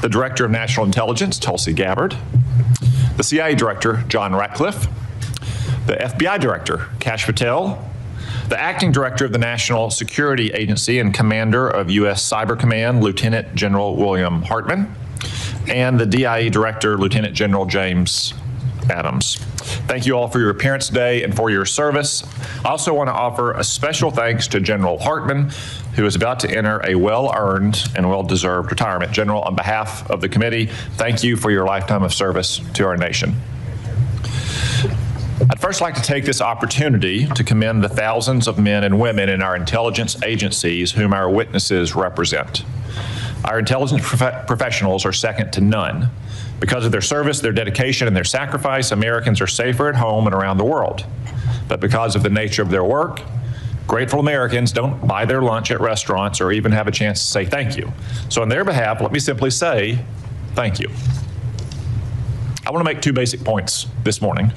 the Director of National Intelligence, Tulsi Gabbard, the CIA Director, John Ratcliffe, the FBI Director, Kash Patel, the Acting Director of the National Security Agency and Commander of U.S. Cyber Command, Lieutenant General William Hartman, and the DIE Director, Lieutenant General James Adams. Thank you all for your appearance today and for your service. I also want to offer a special thanks to General Hartman, who is about to enter a well-earned and well-deserved retirement. General, on behalf of the committee, thank you for your lifetime of service to our nation. I'd first like to take this opportunity to commend the thousands of men and women in our intelligence agencies whom our witnesses represent. Our intelligence professionals are second to none. Because of their service, their dedication, and their sacrifice, Americans are safer at home and around the world. But because of the nature of their work, grateful Americans don't buy their lunch at restaurants or even have a chance to say thank you. So on their behalf, let me simply say thank you. I want to make two basic points this morning.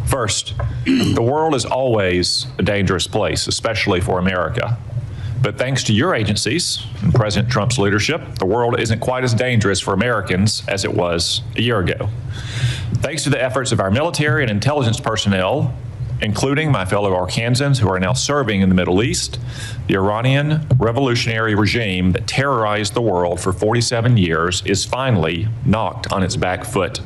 First, the world is always a dangerous place, especially for America. But thanks to your agencies and President Trump's leadership, the world isn't quite as dangerous for Americans as it was a year ago. Thanks to the efforts of our military and intelligence personnel, including my fellow Arkansans who are now serving in the Middle East, the Iranian revolutionary regime that terrorized the world for 47 years is finally knocked on its back foot.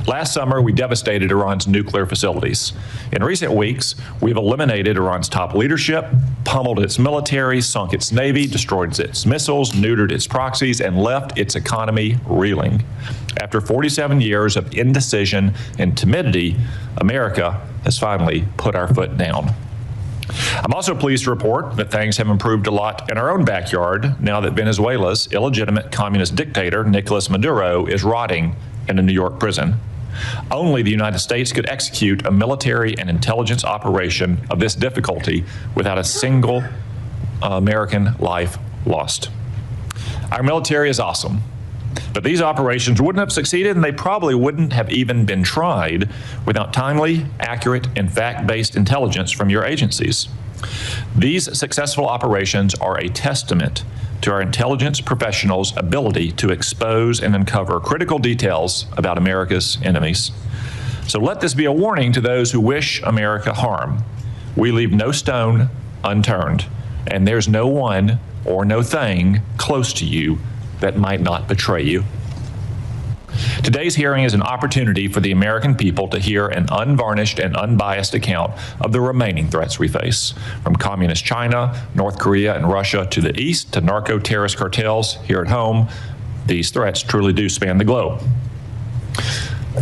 Last summer, we devastated Iran's nuclear facilities. In recent weeks, we've eliminated Iran's top leadership, pummeled its military, sunk its navy, destroyed its missiles, neutered its proxies, and left its economy reeling. After 47 years of indecision and timidity, America has finally put our foot down. I'm also pleased to report that things have improved a lot in our own backyard now that Venezuela's illegitimate communist dictator, Nicolas Maduro, is rotting in a New York prison. Only the United States could execute a military and intelligence operation of this difficulty without a single American life lost. Our military is awesome, but these operations wouldn't have succeeded, and they probably wouldn't have even been tried without timely, accurate, and fact-based intelligence from your agencies. These successful operations are a testament to our intelligence professionals' ability to expose and uncover critical details about America's enemies. So let this be a warning to those who wish America harm. We leave no stone unturned, and there's no one or no thing close to you that might not betray you. Today's hearing is an opportunity for the American people to hear an unvarnished and unbiased account of the remaining threats we face, from communist China, North Korea, and Russia to the east to narco-terrorist cartels here at home. These threats truly do span the globe.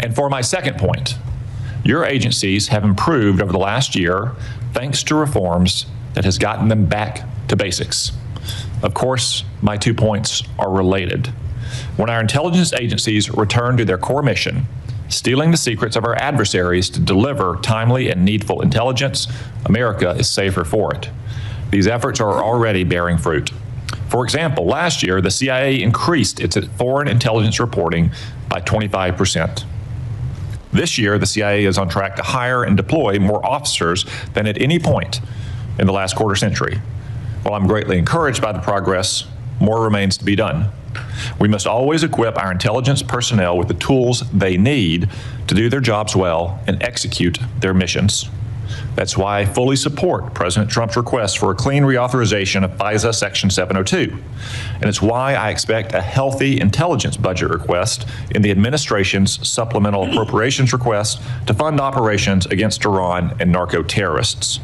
And for my second point, your agencies have improved over the last year thanks to reforms that has gotten them back to basics. Of course, my 2 points are related. When our intelligence agencies return to their core mission, stealing the secrets of our adversaries to deliver timely and needful intelligence, America is safer for it. These efforts are already bearing fruit. For example, last year, the CIA increased its foreign intelligence reporting by 25%. This year, the CIA is on track to hire and deploy more officers than at any point in the last quarter century. While I'm greatly encouraged by the progress, more remains to be done. We must always equip our intelligence personnel with the tools they need to do their jobs well and execute their missions. That's why I fully support President Trump's request for a clean reauthorization of FISA Section 702. And it's why I expect a healthy intelligence budget request in the administration's supplemental appropriations request to fund operations against Iran and narco-terrorists.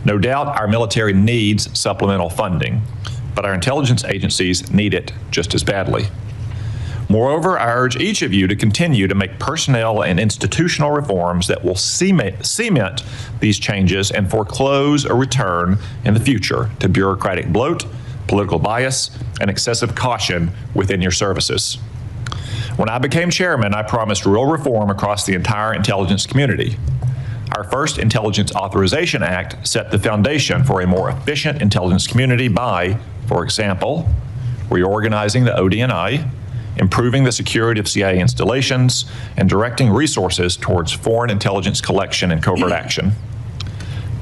No doubt our military needs supplemental funding, but our intelligence agencies need it just as badly. Moreover, I urge each of you to continue to make personnel and institutional reforms that will cement these changes and foreclose a return in the future to bureaucratic bloat, political bias, and excessive caution within your services. When I became chairman, I promised real reform across the entire intelligence community. Our first Intelligence Authorization Act set the foundation for a more efficient intelligence community by, for example, reorganizing the ODNI, improving the security of CIA installations, and directing resources towards foreign intelligence collection and covert action.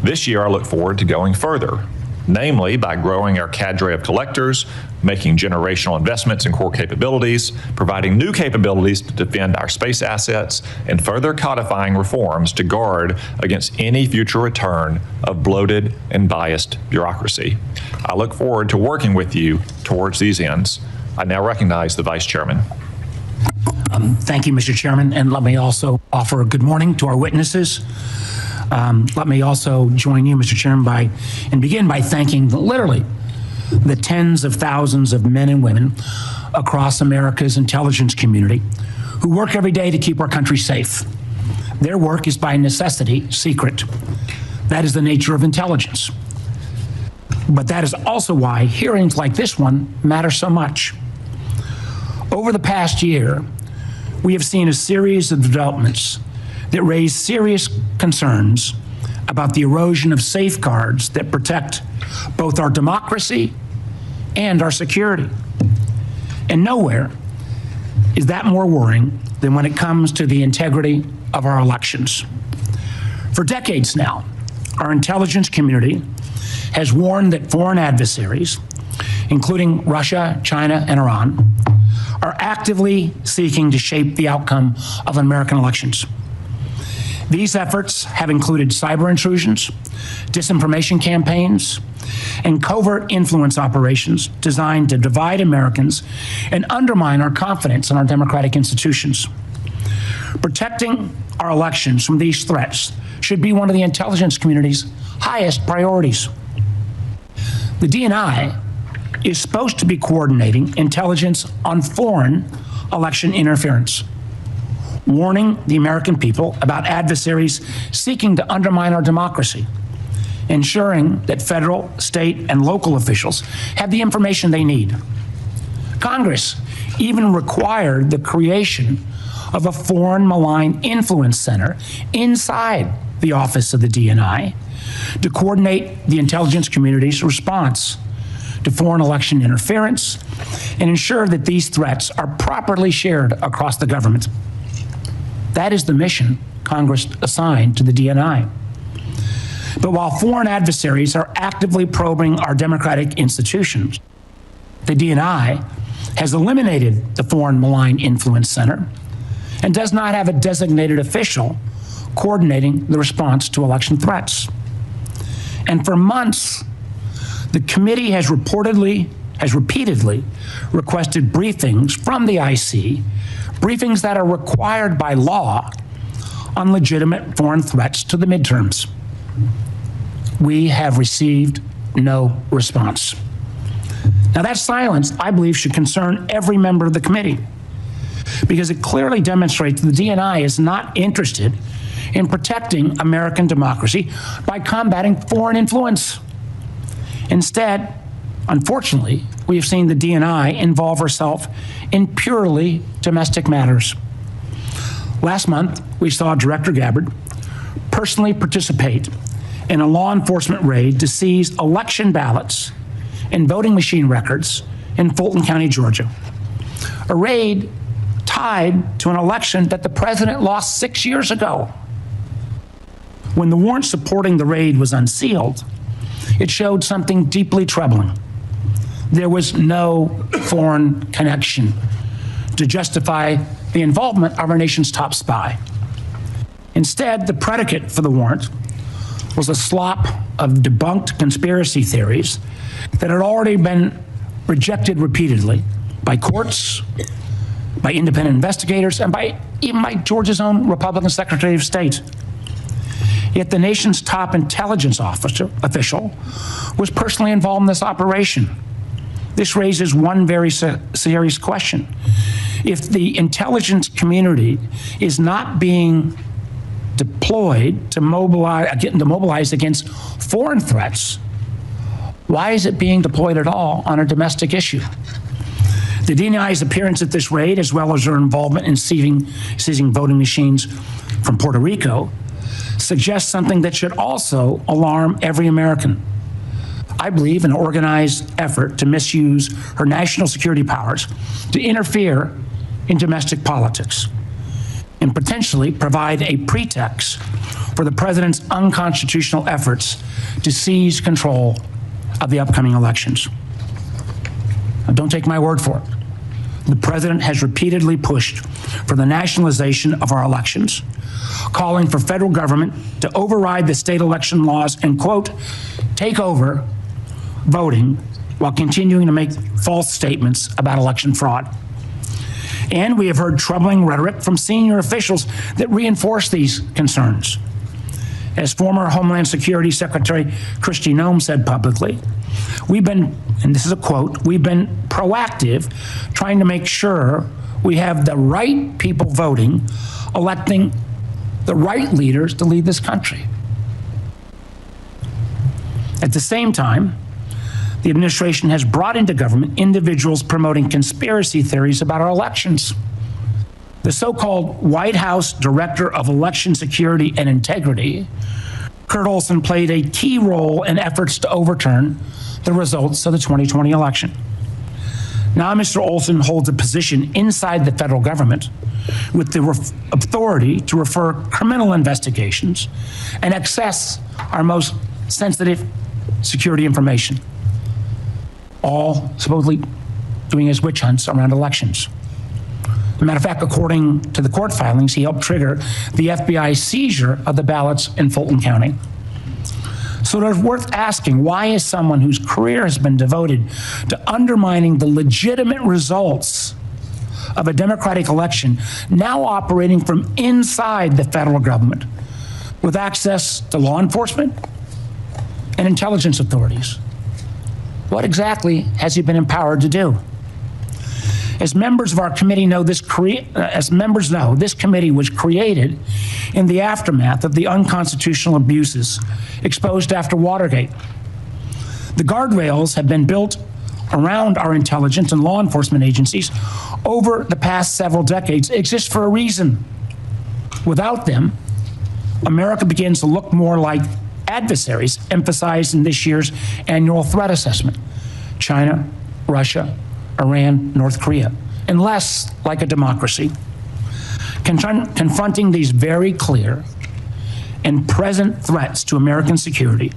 This year, I look forward to going further, namely by growing our cadre of collectors, making generational investments in core capabilities, providing new capabilities to defend our space assets, and further codifying reforms to guard against any future return of bloated and biased bureaucracy. I look forward to working with you towards these ends. I now recognize the Vice Chairman. Thank you, Mr. Chairman, and let me also offer a good morning to our witnesses. Let me also join you, Mr. Chairman, and begin by thanking literally the tens of thousands of men and women across America's intelligence community who work every day to keep our country safe. Their work is by necessity secret. That is the nature of intelligence. But that is also why hearings like this one matter so much. Over the past year, we have seen a series of developments that raise serious concerns about the erosion of safeguards that protect both our democracy and our security. And nowhere is that more worrying than when it comes to the integrity of our elections. For decades now, our intelligence community has warned that foreign adversaries, including Russia, China, and Iran, are actively seeking to shape the outcome of American elections. These efforts have included cyber intrusions, disinformation campaigns, and covert influence operations designed to divide Americans and undermine our confidence in our democratic institutions. Protecting our elections from these threats should be one of the intelligence community's highest priorities. The DNI is supposed to be coordinating intelligence on foreign election interference, warning the American people about adversaries seeking to undermine our democracy, ensuring that federal, state, and local officials have the information they need. Congress even required the creation of a foreign malign influence center inside the office of the DNI to coordinate the intelligence community's response to foreign election interference and ensure that these threats are properly shared across the government. That is the mission Congress assigned to the DNI. But while foreign adversaries are actively probing our democratic institutions, the DNI has eliminated the Foreign Malign Influence Center and does not have a designated official coordinating the response to election threats. And for months, the committee has repeatedly requested briefings from the IC, briefings that are required by law on legitimate foreign threats to the midterms. We have received no response. Now that silence, I believe, should concern every member of the committee because it clearly demonstrates the DNI is not interested in protecting American democracy by combating foreign influence. Instead, unfortunately, we have seen the DNI involve herself in purely domestic matters. Last month, we saw Director Gabbard personally participate in a law enforcement raid to seize election ballots and voting machine records in Fulton County, Georgia. A raid tied to an election that the president lost 6 years ago. When the warrant supporting the raid was unsealed, it showed something deeply troubling. There was no foreign connection to justify the involvement of our nation's top spy. Instead, the predicate for the warrant was a slop of debunked conspiracy theories that had already been rejected repeatedly by courts, by independent investigators, and even by Georgia's own Republican Secretary of State. Yet the nation's top intelligence official was personally involved in this operation. This raises one very serious question. If the intelligence community is not being deployed to mobilize against foreign threats, why is it being deployed at all on a domestic issue? The DNI's appearance at this raid, as well as their involvement in seizing voting machines from Puerto Rico, suggests something that should also alarm every American. I believe an organized effort to misuse her national security powers to interfere in domestic politics and potentially provide a pretext for the president's unconstitutional efforts to seize control of the upcoming elections. Now, don't take my word for it. The president has repeatedly pushed for the nationalization of our elections, calling for federal government to override the state election laws and, quote, take over voting while continuing to make false statements about election fraud. And we have heard troubling rhetoric from senior officials that reinforce these concerns. As former Homeland Security Secretary Kristi Noem said publicly, we've been, and this is a quote, we've been proactive trying to make sure we have the right people voting, electing the right leaders to lead this country. At the same time, the administration has brought into government individuals promoting conspiracy theories about our elections. The so-called White House Director of Election Security and Integrity, Kurt Olson, played a key role in efforts to overturn the results of the 2020 election. Now, Mr. Olson holds a position inside the federal government with the authority to refer criminal investigations and access our most sensitive security information, all supposedly doing his witch hunts around elections. As a matter of fact, according to the court filings, he helped trigger the FBI seizure of the ballots in Fulton County. So it's worth asking, why is someone whose career has been devoted to undermining the legitimate results of a democratic election now operating from inside the federal government with access to law enforcement and intelligence authorities? What exactly has he been empowered to do? As members of our committee know, this committee was created in the aftermath of the unconstitutional abuses exposed after Watergate. The guardrails have been built around our intelligence and law enforcement agencies over the past several decades exist for a reason. Without them, America begins to look more like adversaries emphasized in this year's annual threat assessment: China, Russia, Iran, North Korea, and less like a democracy. Confronting these very clear and present threats to American security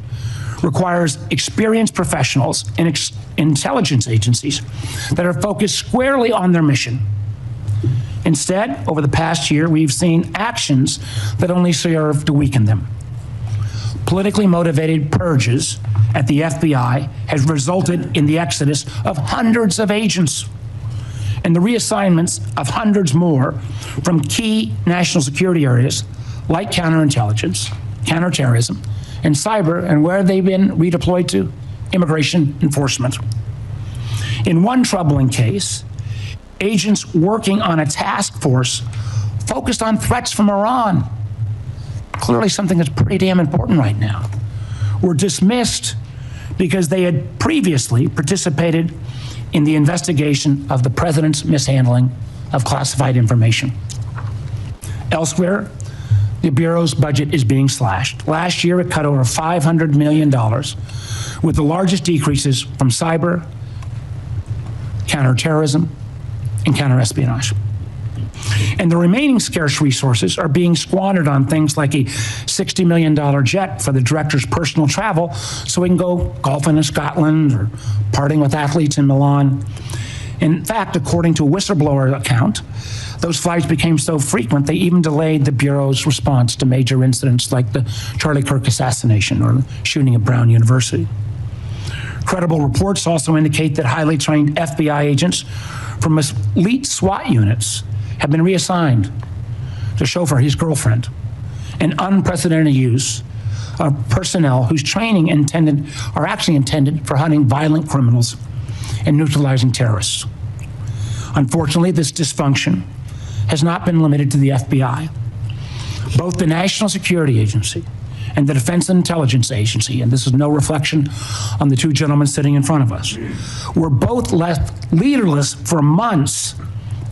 requires experienced professionals in intelligence agencies that are focused squarely on their mission. Instead, over the past year, we've seen actions that only serve to weaken them. Politically motivated purges at the FBI has resulted in the exodus of hundreds of agents and the reassignments of hundreds more from key national security areas like counterintelligence, counterterrorism, and cyber, and where they've been redeployed to? Immigration enforcement. In one troubling case, agents working on a task force focused on threats from Iran, clearly something that's pretty damn important right now, were dismissed because they had previously participated in the investigation of the president's mishandling of classified information. Elsewhere, the Bureau's budget is being slashed. Last year, it cut over $500 million, with the largest decreases from cyber, counterterrorism, and counterespionage. And the remaining scarce resources are being squandered on things like a $60 million jet for the director's personal travel so he can go golfing in Scotland or partying with athletes in Milan. In fact, according to a whistleblower account, those flights became so frequent they even delayed the Bureau's response to major incidents like the Charlie Kirk assassination or the shooting at Brown University. Credible reports also indicate that highly trained FBI agents from elite SWAT units have been reassigned to chauffeur his girlfriend, an unprecedented use of personnel whose training are actually intended for hunting violent criminals and neutralizing terrorists. Unfortunately, this dysfunction has not been limited to the FBI. Both the National Security Agency and the Defense Intelligence Agency, and this is no reflection on the two gentlemen sitting in front of us, were both left leaderless for months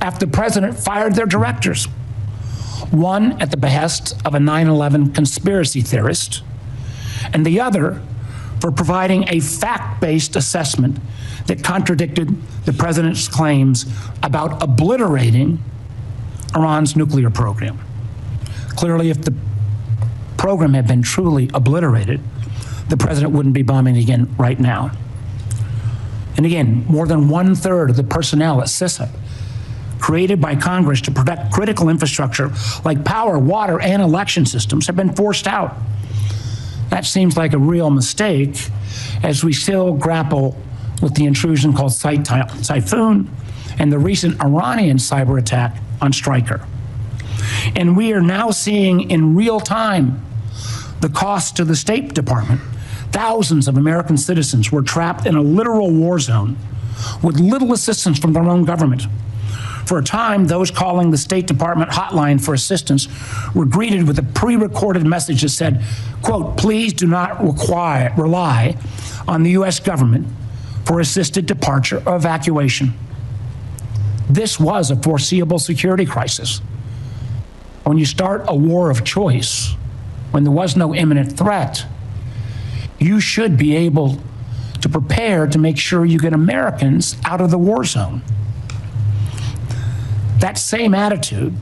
after the president fired their directors. One at the behest of a 9/11 conspiracy theorist, and the other for providing a fact-based assessment that contradicted the president's claims about obliterating Iran's nuclear program. Clearly, if the program had been truly obliterated, the president wouldn't be bombing again right now. And again, more than 1/3 of the personnel at CISA, created by Congress to protect critical infrastructure like power, water, and election systems, have been forced out. That seems like a real mistake as we still grapple with the intrusion called Typhoon and the recent Iranian cyber attack on Stryker. And we are now seeing in real time the cost to the State Department. Thousands of American citizens were trapped in a literal war zone with little assistance from their own government. For a time, those calling the State Department hotline for assistance were greeted with a pre-recorded message that said, quote, "Please do not rely on the U.S. government for assisted departure or evacuation." This was a foreseeable security crisis. When you start a war of choice, when there was no imminent threat, you should be able to prepare to make sure you get Americans out of the war zone. That same attitude,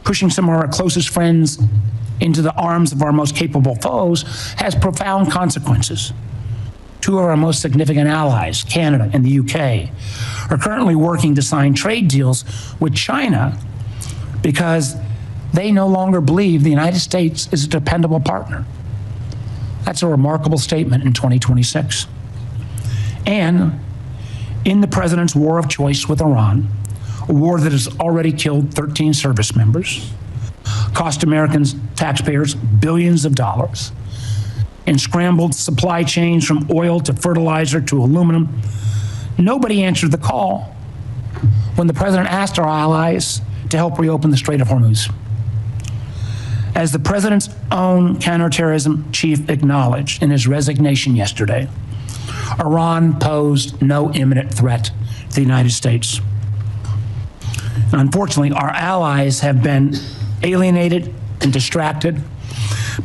pushing some of our closest friends into the arms of our most capable foes, has profound consequences. Two of our most significant allies, Canada and the UK, are currently working to sign trade deals with China because they no longer believe the United States is a dependable partner. That's a remarkable statement in 2026. And in the president's war of choice with Iran, a war that has already killed 13 service members, cost Americans, taxpayers, billions of dollars, and scrambled supply chains from oil to fertilizer to aluminum, nobody answered the call when the president asked our allies to help reopen the Strait of Hormuz. As the president's own counterterrorism chief acknowledged in his resignation yesterday, Iran posed no imminent threat to the United States. And unfortunately, our allies have been alienated and distracted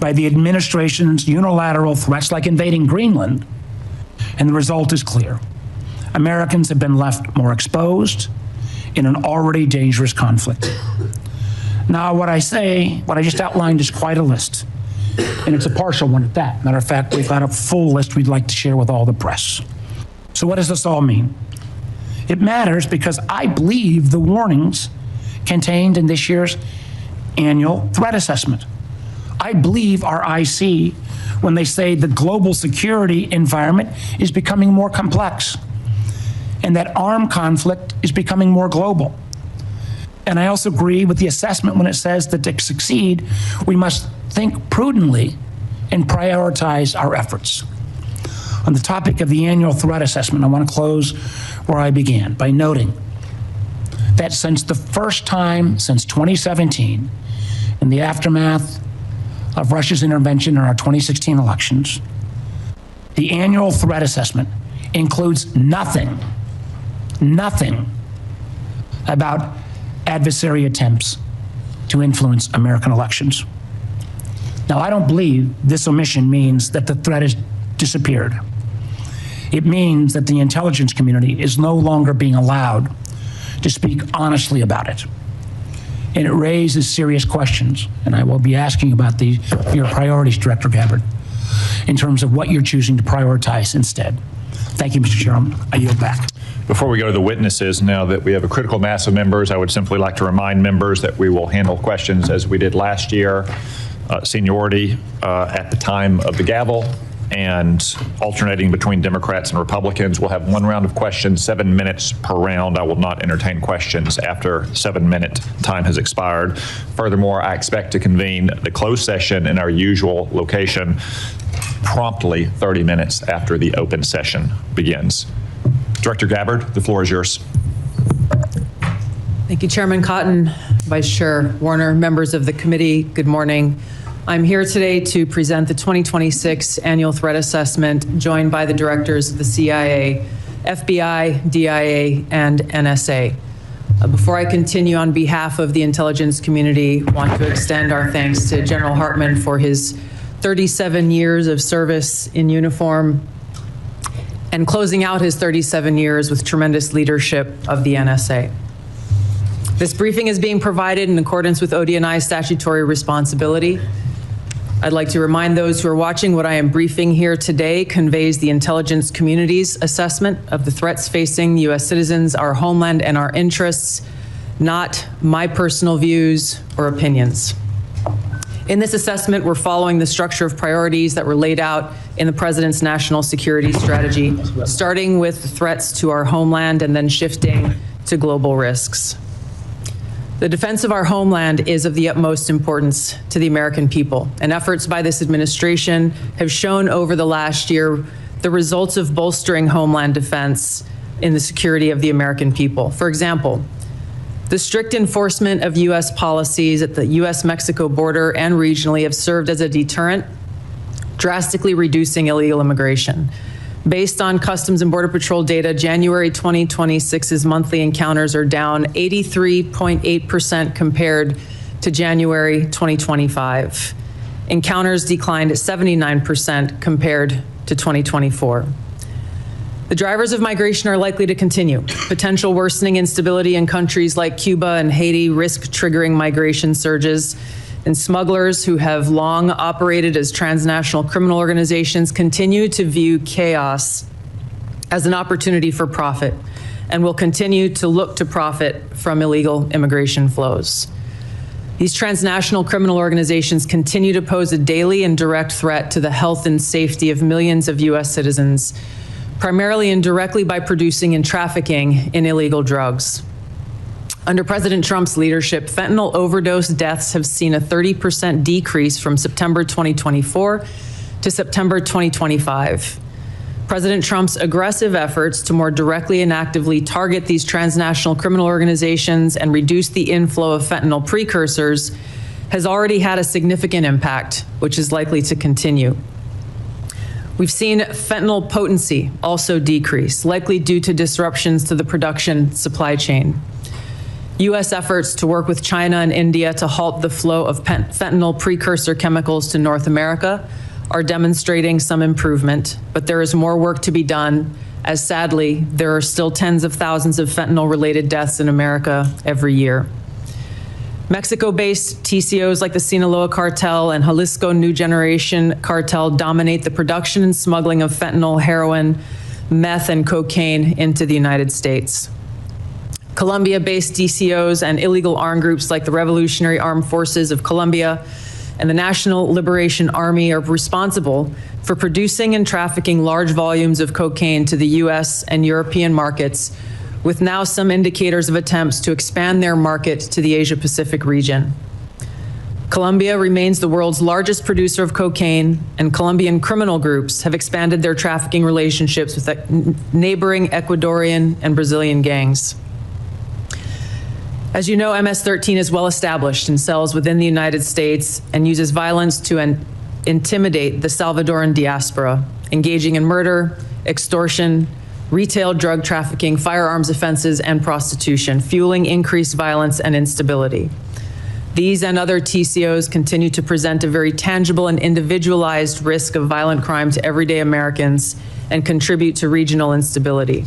by the administration's unilateral threats like invading Greenland, and the result is clear. Americans have been left more exposed in an already dangerous conflict. Now, what I just outlined is quite a list, and it's a partial one at that. Matter of fact, we've got a full list we'd like to share with all the press. So what does this all mean? It matters because I believe the warnings contained in this year's annual threat assessment. I believe our IC when they say the global security environment is becoming more complex and that armed conflict is becoming more global. And I also agree with the assessment when it says that to succeed, we must think prudently and prioritize our efforts. On the topic of the annual threat assessment, I want to close where I began by noting that since the first time since 2017, in the aftermath of Russia's intervention in our 2016 elections, the annual threat assessment includes nothing about adversary attempts to influence American elections. Now, I don't believe this omission means that the threat has disappeared. It means that the intelligence community is no longer being allowed to speak honestly about it. And it raises serious questions, and I will be asking about your priorities, Director Gabbard, in terms of what you're choosing to prioritize instead. Thank you, Mr. Chairman. I yield back. Before we go to the witnesses, now that we have a critical mass of members, I would simply like to remind members that we will handle questions as we did last year, seniority at the time of the gavel, and alternating between Democrats and Republicans. We'll have one round of questions, 7 minutes per round. I will not entertain questions after 7-minute time has expired. Furthermore, I expect to convene the closed session in our usual location promptly 30 minutes after the open session begins. Director Gabbard, the floor is yours. Thank you, Chairman Cotton, Vice Chair Warner, members of the committee, good morning. I'm here today to present the 2026 Annual Threat Assessment, joined by the directors of the CIA, FBI, DIA, and NSA. Before I continue, on behalf of the intelligence community, I want to extend our thanks to General Hartman for his 37 years of service in uniform and closing out his 37 years with tremendous leadership of the NSA. This briefing is being provided in accordance with ODNI statutory responsibility. I'd like to remind those who are watching what I am briefing here today conveys the intelligence community's assessment of the threats facing U.S. citizens, our homeland, and our interests, not my personal views or opinions. In this assessment, we're following the structure of priorities that were laid out in the President's national security strategy, starting with the threats to our homeland and then shifting to global risks. The defense of our homeland is of the utmost importance to the American people, and efforts by this administration have shown over the last year the results of bolstering homeland defense in the security of the American people. For example, the strict enforcement of U.S. policies at the U.S.-Mexico border and regionally have served as a deterrent, drastically reducing illegal immigration. Based on Customs and Border Patrol data, January 2026's monthly encounters are down 83.8% compared to January 2025. Encounters declined 79% compared to 2024. The drivers of migration are likely to continue. Potential worsening instability in countries like Cuba and Haiti risk triggering migration surges, and smugglers who have long operated as transnational criminal organizations continue to view chaos as an opportunity for profit and will continue to look to profit from illegal immigration flows. These transnational criminal organizations continue to pose a daily and direct threat to the health and safety of millions of U.S. citizens, primarily and directly by producing and trafficking in illegal drugs. Under President Trump's leadership, fentanyl overdose deaths have seen a 30% decrease from September 2024 to September 2025. President Trump's aggressive efforts to more directly and actively target these transnational criminal organizations and reduce the inflow of fentanyl precursors has already had a significant impact, which is likely to continue. We've seen fentanyl potency also decrease, likely due to disruptions to the production supply chain. U.S. efforts to work with China and India to halt the flow of fentanyl precursor chemicals to North America are demonstrating some improvement, but there is more work to be done, as sadly, there are still tens of thousands of fentanyl-related deaths in America every year. Mexico-based TCOs like the Sinaloa Cartel and Jalisco New Generation Cartel dominate the production and smuggling of fentanyl, heroin, meth, and cocaine into the United States. Colombia-based DCOs and illegal armed groups like the Revolutionary Armed Forces of Colombia and the National Liberation Army are responsible for producing and trafficking large volumes of cocaine to the U.S. and European markets, with now some indicators of attempts to expand their market to the Asia-Pacific region. Colombia remains the world's largest producer of cocaine, and Colombian criminal groups have expanded their trafficking relationships with neighboring Ecuadorian and Brazilian gangs. As you know, MS-13 is well established in cells within the United States and uses violence to intimidate the Salvadoran diaspora, engaging in murder, extortion, retail drug trafficking, firearms offenses, and prostitution, fueling increased violence and instability. These and other TCOs continue to present a very tangible and individualized risk of violent crime to everyday Americans and contribute to regional instability.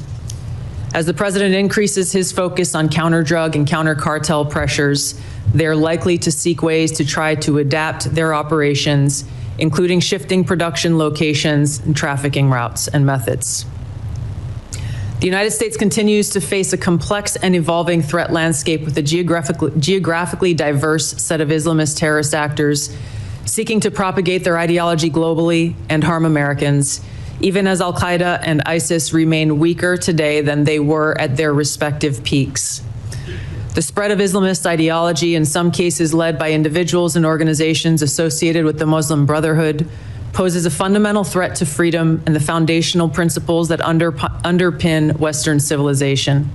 As the president increases his focus on counter-drug and counter-cartel pressures, they're likely to seek ways to try to adapt their operations, including shifting production locations and trafficking routes and methods. The United States continues to face a complex and evolving threat landscape with a geographically diverse set of Islamist terrorist actors seeking to propagate their ideology globally and harm Americans, even as al-Qaeda and ISIS remain weaker today than they were at their respective peaks. The spread of Islamist ideology, in some cases led by individuals and organizations associated with the Muslim Brotherhood, poses a fundamental threat to freedom and the foundational principles that underpin Western civilization.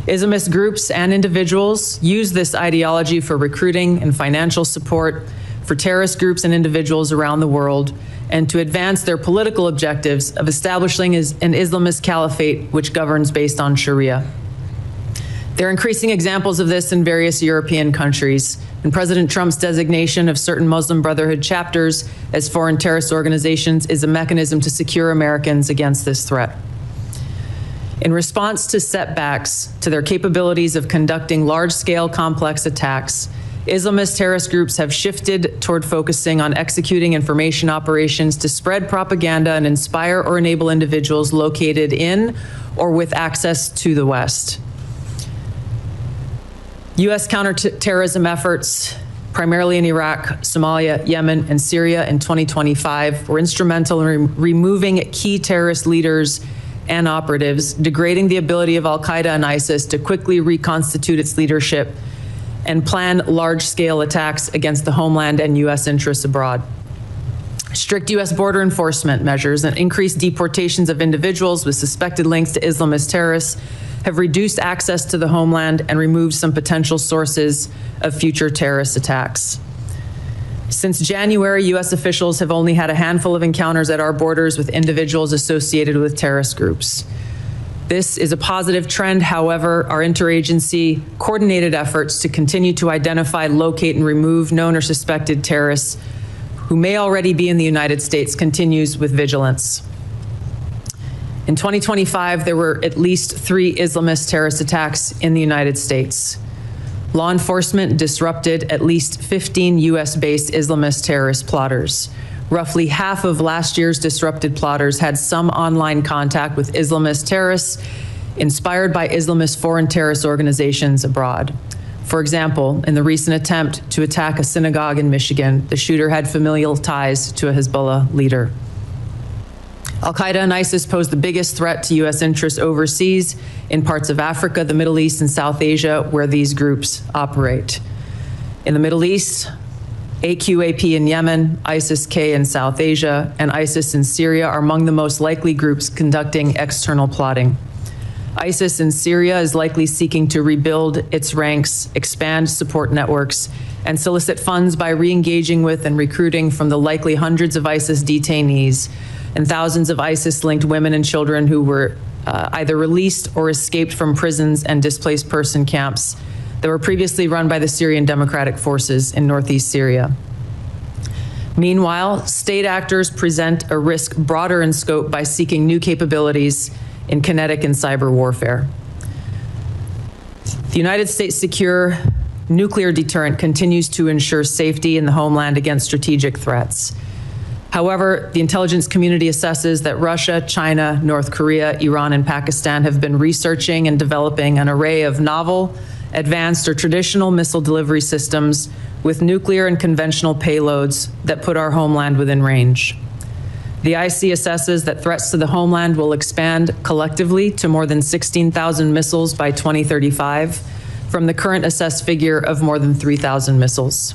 Islamist groups and individuals use this ideology for recruiting and financial support for terrorist groups and individuals around the world, and to advance their political objectives of establishing an Islamist caliphate which governs based on Sharia. There are increasing examples of this in various European countries, and President Trump's designation of certain Muslim Brotherhood chapters as foreign terrorist organizations is a mechanism to secure Americans against this threat. In response to setbacks to their capabilities of conducting large-scale complex attacks, Islamist terrorist groups have shifted toward focusing on executing information operations to spread propaganda and inspire or enable individuals located in or with access to the West. U.S. counterterrorism efforts, primarily in Iraq, Somalia, Yemen, and Syria in 2025, were instrumental in removing key terrorist leaders and operatives, degrading the ability of al-Qaeda and ISIS to quickly reconstitute its leadership and plan large-scale attacks against the homeland and U.S. interests abroad. Strict U.S. border enforcement measures and increased deportations of individuals with suspected links to Islamist terrorists have reduced access to the homeland and removed some potential sources of future terrorist attacks. Since January, U.S. officials have only had a handful of encounters at our borders with individuals associated with terrorist groups. This is a positive trend. However, our interagency coordinated efforts to continue to identify, locate, and remove known or suspected terrorists who may already be in the United States continues with vigilance. In 2025, there were at least 3 Islamist terrorist attacks in the United States. Law enforcement disrupted at least 15 U.S.-based Islamist terrorist plotters. Roughly half of last year's disrupted plotters had some online contact with Islamist terrorists inspired by Islamist foreign terrorist organizations abroad. For example, in the recent attempt to attack a synagogue in Michigan, the shooter had familial ties to a Hezbollah leader. Al-Qaeda and ISIS pose the biggest threat to U.S. interests overseas in parts of Africa, the Middle East, and South Asia, where these groups operate. In the Middle East, AQAP in Yemen, ISIS-K in South Asia, and ISIS in Syria are among the most likely groups conducting external plotting. ISIS in Syria is likely seeking to rebuild its ranks, expand support networks, and solicit funds by re-engaging with and recruiting from the likely hundreds of ISIS detainees and thousands of ISIS-linked women and children who were either released or escaped from prisons and displaced person camps that were previously run by the Syrian Democratic Forces in northeast Syria. Meanwhile, state actors present a risk broader in scope by seeking new capabilities in kinetic and cyber warfare. The United States' secure nuclear deterrent continues to ensure safety in the homeland against strategic threats. However, the intelligence community assesses that Russia, China, North Korea, Iran, and Pakistan have been researching and developing an array of novel, advanced, or traditional missile delivery systems with nuclear and conventional payloads that put our homeland within range. The IC assesses that threats to the homeland will expand collectively to more than 16,000 missiles by 2035, from the current assessed figure of more than 3,000 missiles.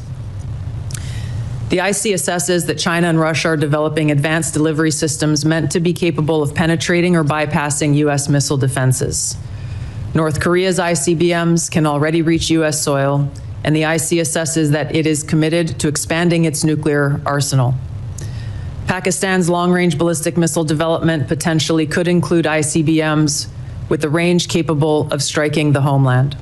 The IC assesses that China and Russia are developing advanced delivery systems meant to be capable of penetrating or bypassing U.S. missile defenses. North Korea's ICBMs can already reach U.S. soil, and the IC assesses that it is committed to expanding its nuclear arsenal. Pakistan's long-range ballistic missile development potentially could include ICBMs with a range capable of striking the homeland.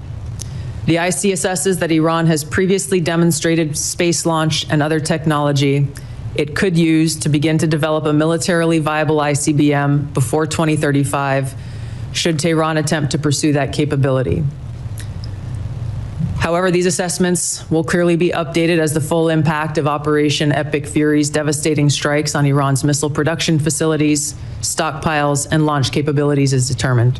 The IC assesses that Iran has previously demonstrated space launch and other technology it could use to begin to develop a militarily viable ICBM before 2035, should Tehran attempt to pursue that capability. However, these assessments will clearly be updated as the full impact of Operation Epic Fury's devastating strikes on Iran's missile production facilities, stockpiles, and launch capabilities is determined.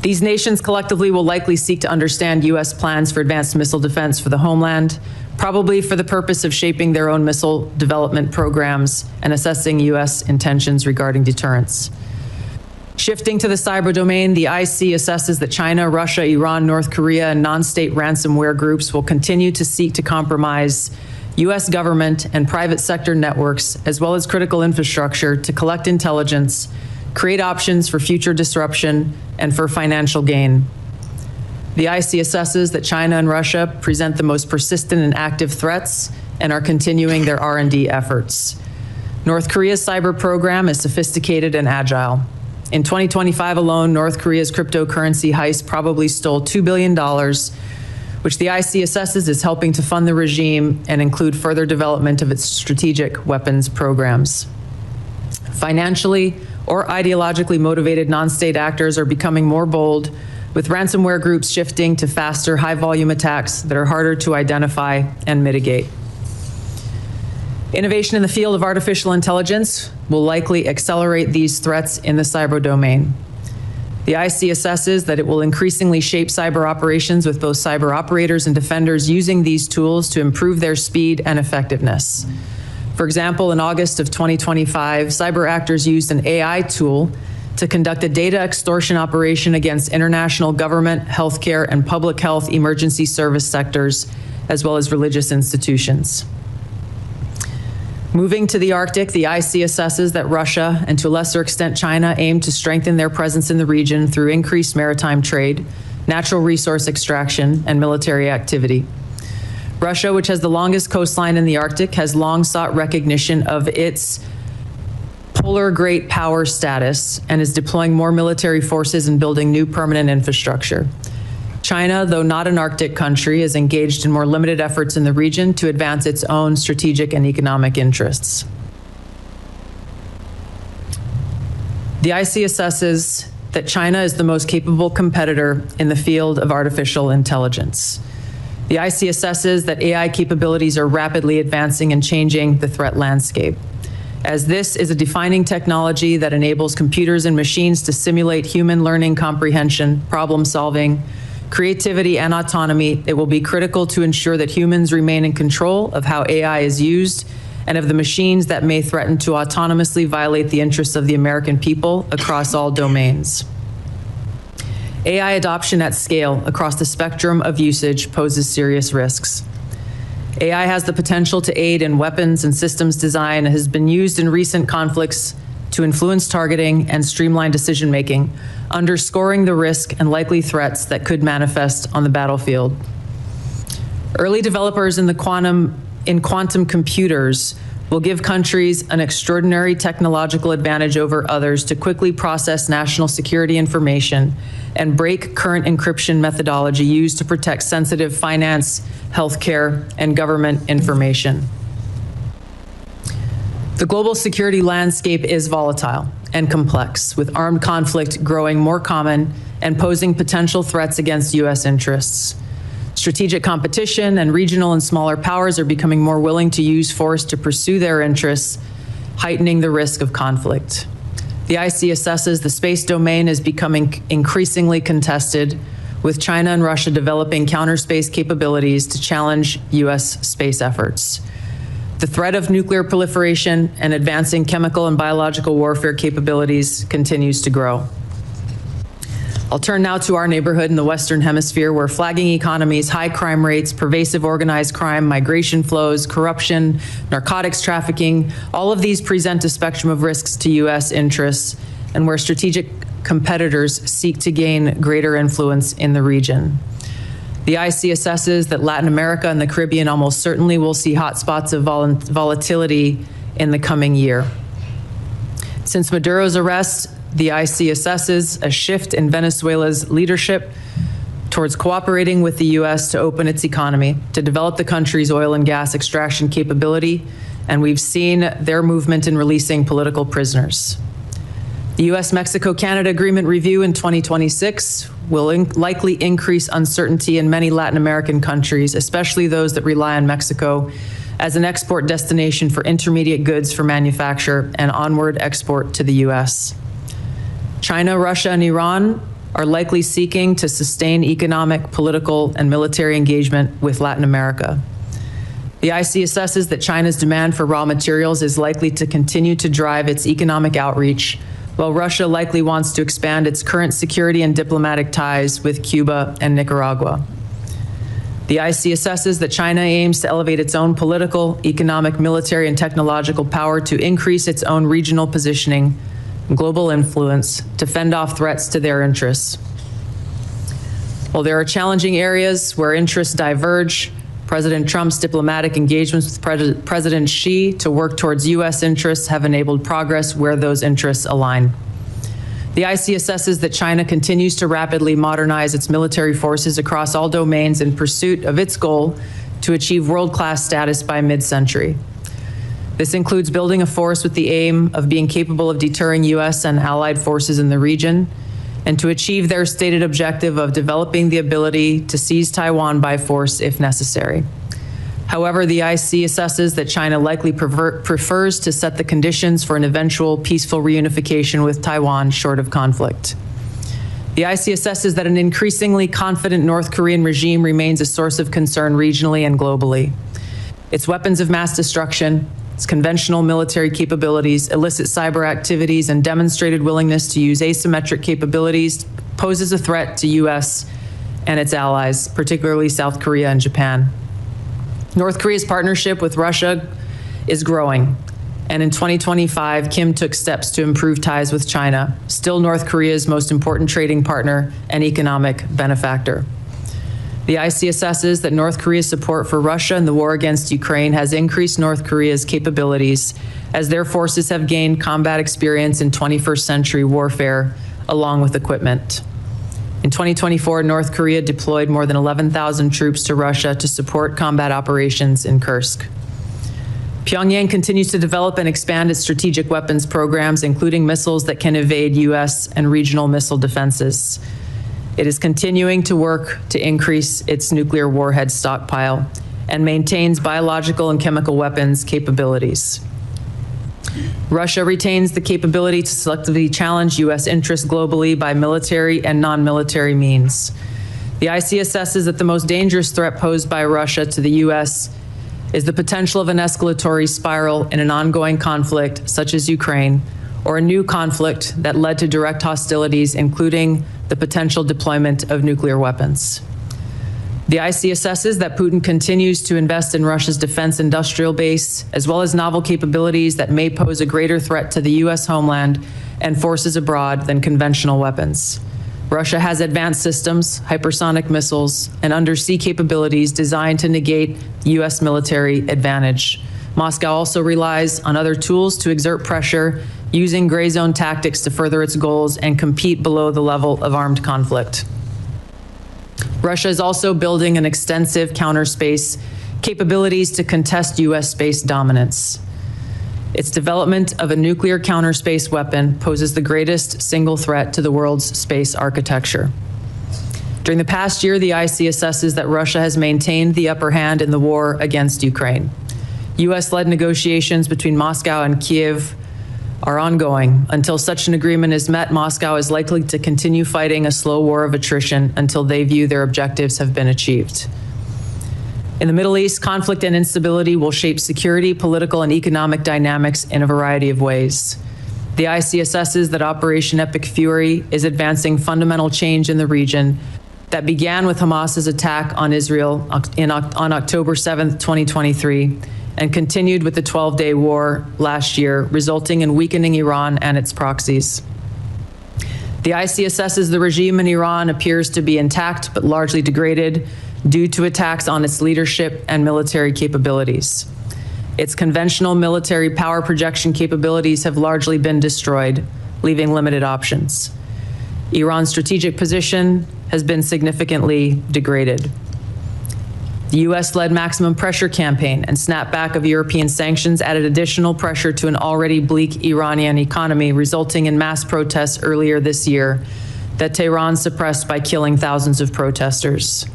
These nations collectively will likely seek to understand U.S. plans for advanced missile defense for the homeland, probably for the purpose of shaping their own missile development programs and assessing U.S. intentions regarding deterrence. Shifting to the cyber domain, the IC assesses that China, Russia, Iran, North Korea, and non-state ransomware groups will continue to seek to compromise U.S. government and private sector networks, as well as critical infrastructure, to collect intelligence, create options for future disruption, and for financial gain. The IC assesses that China and Russia present the most persistent and active threats and are continuing their R&D efforts. North Korea's cyber program is sophisticated and agile. In 2025 alone, North Korea's cryptocurrency heist probably stole $2 billion, which the IC assesses is helping to fund the regime and include further development of its strategic weapons programs. Financially or ideologically motivated non-state actors are becoming more bold, with ransomware groups shifting to faster, high-volume attacks that are harder to identify and mitigate. Innovation in the field of artificial intelligence will likely accelerate these threats in the cyber domain. The IC assesses that it will increasingly shape cyber operations, with both cyber operators and defenders using these tools to improve their speed and effectiveness. For example, in August of 2025, cyber actors used an AI tool to conduct a data extortion operation against international government, healthcare, and public health emergency service sectors, as well as religious institutions. Moving to the Arctic, the IC assesses that Russia, and to a lesser extent China, aim to strengthen their presence in the region through increased maritime trade, natural resource extraction, and military activity. Russia, which has the longest coastline in the Arctic, has long sought recognition of its polar great power status and is deploying more military forces and building new permanent infrastructure. China, though not an Arctic country, is engaged in more limited efforts in the region to advance its own strategic and economic interests. The IC assesses that China is the most capable competitor in the field of artificial intelligence. The IC assesses that AI capabilities are rapidly advancing and changing the threat landscape, as this is a defining technology that enables computers and machines to simulate human learning comprehension, problem solving, creativity, and autonomy. It will be critical to ensure that humans remain in control of how AI is used and of the machines that may threaten to autonomously violate the interests of the American people across all domains. AI adoption at scale across the spectrum of usage poses serious risks. AI has the potential to aid in weapons and systems design and has been used in recent conflicts to influence targeting and streamline decision-making, underscoring the risk and likely threats that could manifest on the battlefield. Early developers in quantum computers will give countries an extraordinary technological advantage over others to quickly process national security information and break current encryption methodology used to protect sensitive finance, healthcare, and government information. The global security landscape is volatile and complex, with armed conflict growing more common and posing potential threats against U.S. interests. Strategic competition and regional and smaller powers are becoming more willing to use force to pursue their interests, heightening the risk of conflict. The IC assesses the space domain is becoming increasingly contested, with China and Russia developing counter-space capabilities to challenge U.S. space efforts. The threat of nuclear proliferation and advancing chemical and biological warfare capabilities continues to grow. I'll turn now to our neighborhood in the Western Hemisphere, where flagging economies, high crime rates, pervasive organized crime, migration flows, corruption, narcotics trafficking, all of these present a spectrum of risks to U.S. interests, and where strategic competitors seek to gain greater influence in the region. The IC assesses that Latin America and the Caribbean almost certainly will see hotspots of volatility in the coming year. Since Maduro's arrest, the IC assesses a shift in Venezuela's leadership towards cooperating with the U.S. to open its economy, to develop the country's oil and gas extraction capability, and we've seen their movement in releasing political prisoners. The U.S.-Mexico-Canada Agreement review in 2026 will likely increase uncertainty in many Latin American countries, especially those that rely on Mexico as an export destination for intermediate goods for manufacture and onward export to the U.S. China, Russia, and Iran are likely seeking to sustain economic, political, and military engagement with Latin America. The IC assesses that China's demand for raw materials is likely to continue to drive its economic outreach, while Russia likely wants to expand its current security and diplomatic ties with Cuba and Nicaragua. The IC assesses that China aims to elevate its own political, economic, military, and technological power to increase its own regional positioning, global influence, to fend off threats to their interests. While there are challenging areas where interests diverge, President Trump's diplomatic engagements with President Xi to work towards U.S. interests have enabled progress where those interests align. The IC assesses that China continues to rapidly modernize its military forces across all domains in pursuit of its goal to achieve world-class status by mid-century. This includes building a force with the aim of being capable of deterring U.S. and allied forces in the region, and to achieve their stated objective of developing the ability to seize Taiwan by force if necessary. However, the IC assesses that China likely prefers to set the conditions for an eventual peaceful reunification with Taiwan short of conflict. The IC assesses that an increasingly confident North Korean regime remains a source of concern regionally and globally. Its weapons of mass destruction, its conventional military capabilities, illicit cyber activities, and demonstrated willingness to use asymmetric capabilities poses a threat to U.S. and its allies, particularly South Korea and Japan. North Korea's partnership with Russia is growing, and in 2025, Kim took steps to improve ties with China, still North Korea's most important trading partner and economic benefactor. The IC assesses that North Korea's support for Russia in the war against Ukraine has increased North Korea's capabilities as their forces have gained combat experience in 21st century warfare, along with equipment. In 2024, North Korea deployed more than 11,000 troops to Russia to support combat operations in Kursk. Pyongyang continues to develop and expand its strategic weapons programs, including missiles that can evade U.S. and regional missile defenses. It is continuing to work to increase its nuclear warhead stockpile and maintains biological and chemical weapons capabilities. Russia retains the capability to selectively challenge U.S. interests globally by military and non-military means. The IC assesses that the most dangerous threat posed by Russia to the U.S. is the potential of an escalatory spiral in an ongoing conflict such as Ukraine, or a new conflict that led to direct hostilities, including the potential deployment of nuclear weapons. The IC assesses that Putin continues to invest in Russia's defense industrial base, as well as novel capabilities that may pose a greater threat to the U.S. homeland and forces abroad than conventional weapons. Russia has advanced systems, hypersonic missiles, and undersea capabilities designed to negate the U.S. military advantage. Moscow also relies on other tools to exert pressure, using gray zone tactics to further its goals and compete below the level of armed conflict. Russia is also building an extensive counterspace capabilities to contest U.S. space dominance. Its development of a nuclear counterspace weapon poses the greatest single threat to the world's space architecture. During the past year, the IC assesses that Russia has maintained the upper hand in the war against Ukraine. U.S.-led negotiations between Moscow and Kiev are ongoing. Until such an agreement is met, Moscow is likely to continue fighting a slow war of attrition until they view their objectives have been achieved. In the Middle East, conflict and instability will shape security, political, and economic dynamics in a variety of ways. The IC assesses that Operation Epic Fury is advancing fundamental change in the region that began with Hamas's attack on Israel on October 7th, 2023, and continued with the 12-day war last year, resulting in weakening Iran and its proxies. The IC assesses the regime in Iran appears to be intact but largely degraded due to attacks on its leadership and military capabilities. Its conventional military power projection capabilities have largely been destroyed, leaving limited options. Iran's strategic position has been significantly degraded. The U.S.-led maximum pressure campaign and snapback of European sanctions added additional pressure to an already bleak Iranian economy, resulting in mass protests earlier this year that Tehran suppressed by killing thousands of protesters.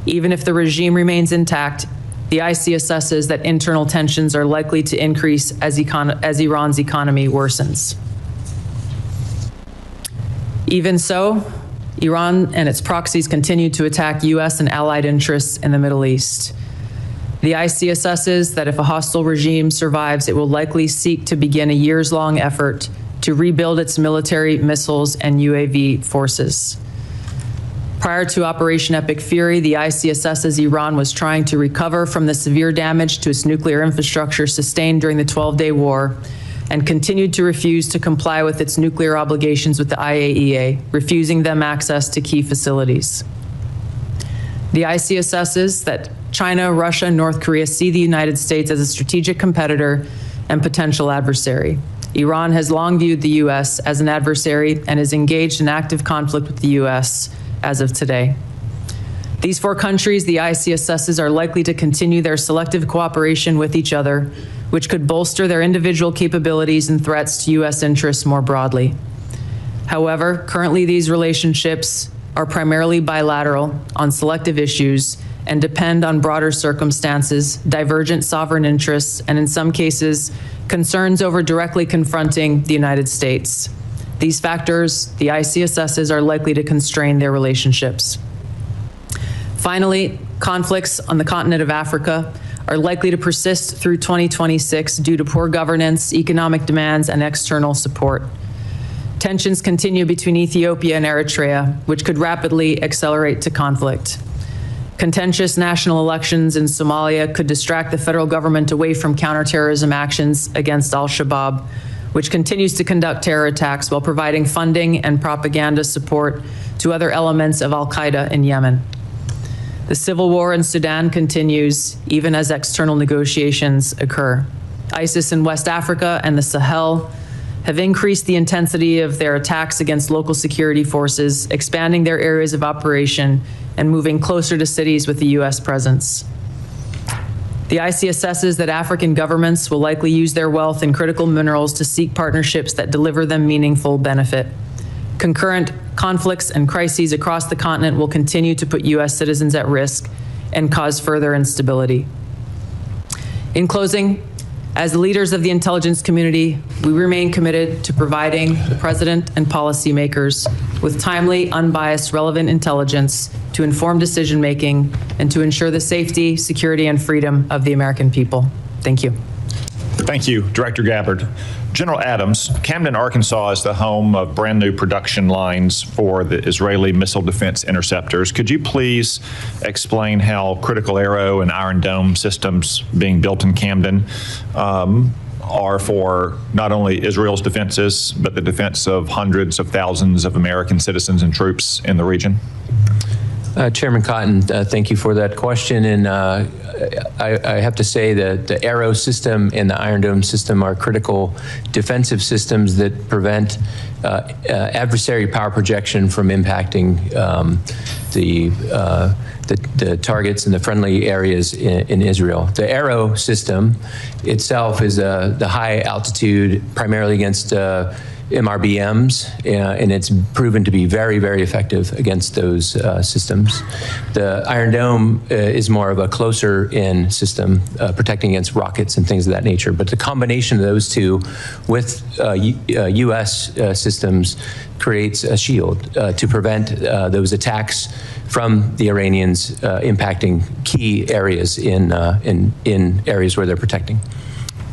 Even if the regime remains intact, the IC assesses that internal tensions are likely to increase as Iran's economy worsens. Even so, Iran and its proxies continue to attack U.S. and allied interests in the Middle East. The IC assesses that if a hostile regime survives, it will likely seek to begin a years-long effort to rebuild its military, missiles, and UAV forces. Prior to Operation Epic Fury, the IC assesses Iran was trying to recover from the severe damage to its nuclear infrastructure sustained during the 12-day war and continued to refuse to comply with its nuclear obligations with the IAEA, refusing them access to key facilities. The IC assesses that China, Russia, and North Korea see the United States as a strategic competitor and potential adversary. Iran has long viewed the U.S. as an adversary and is engaged in active conflict with the U.S. as of today. These four countries, the IC assesses, are likely to continue their selective cooperation with each other, which could bolster their individual capabilities and threats to U.S. interests more broadly. However, currently these relationships are primarily bilateral on selective issues and depend on broader circumstances, divergent sovereign interests, and in some cases, concerns over directly confronting the United States. These factors, the IC assesses, are likely to constrain their relationships. Finally, conflicts on the continent of Africa are likely to persist through 2026 due to poor governance, economic demands, and external support. Tensions continue between Ethiopia and Eritrea, which could rapidly accelerate to conflict. Contentious national elections in Somalia could distract the federal government away from counterterrorism actions against al-Shabaab, which continues to conduct terror attacks while providing funding and propaganda support to other elements of al-Qaeda in Yemen. The civil war in Sudan continues, even as external negotiations occur. ISIS in West Africa and the Sahel have increased the intensity of their attacks against local security forces, expanding their areas of operation and moving closer to cities with the U.S. presence. The IC assesses that African governments will likely use their wealth in critical minerals to seek partnerships that deliver them meaningful benefit. Concurrent conflicts and crises across the continent will continue to put U.S. citizens at risk and cause further instability. In closing, as the leaders of the intelligence community, we remain committed to providing the President and policymakers with timely, unbiased, relevant intelligence to inform decision-making and to ensure the safety, security, and freedom of the American people. Thank you. Thank you, Director Gabbard. General Adams, Camden, Arkansas is the home of brand new production lines for the Israeli missile defense interceptors. Could you please explain how Critical Arrow and Iron Dome systems being built in Camden are for not only Israel's defenses, but the defense of hundreds of thousands of American citizens and troops in the region? Chairman Cotton, thank you for that question. And I have to say that the Arrow system and the Iron Dome system are critical defensive systems that prevent adversary power projection from impacting the targets in the friendly areas in Israel. The Arrow system itself is the high altitude, primarily against MRBMs, and it's proven to be very, very effective against those systems. The Iron Dome is more of a closer in system, protecting against rockets and things of that nature. But the combination of those two with U.S. systems creates a shield to prevent those attacks from the Iranians impacting key areas in areas where they're protecting.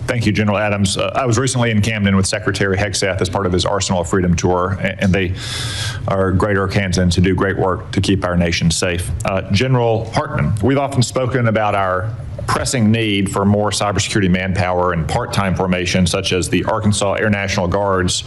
Thank you, General Adams. I was recently in Camden with Secretary Hegseth as part of his Arsenal of Freedom tour, and they are great Arkansans who do great work to keep our nation safe. General Hartman, we've often spoken about our pressing need for more cybersecurity manpower and part-time formation, such as the Arkansas Air National Guard's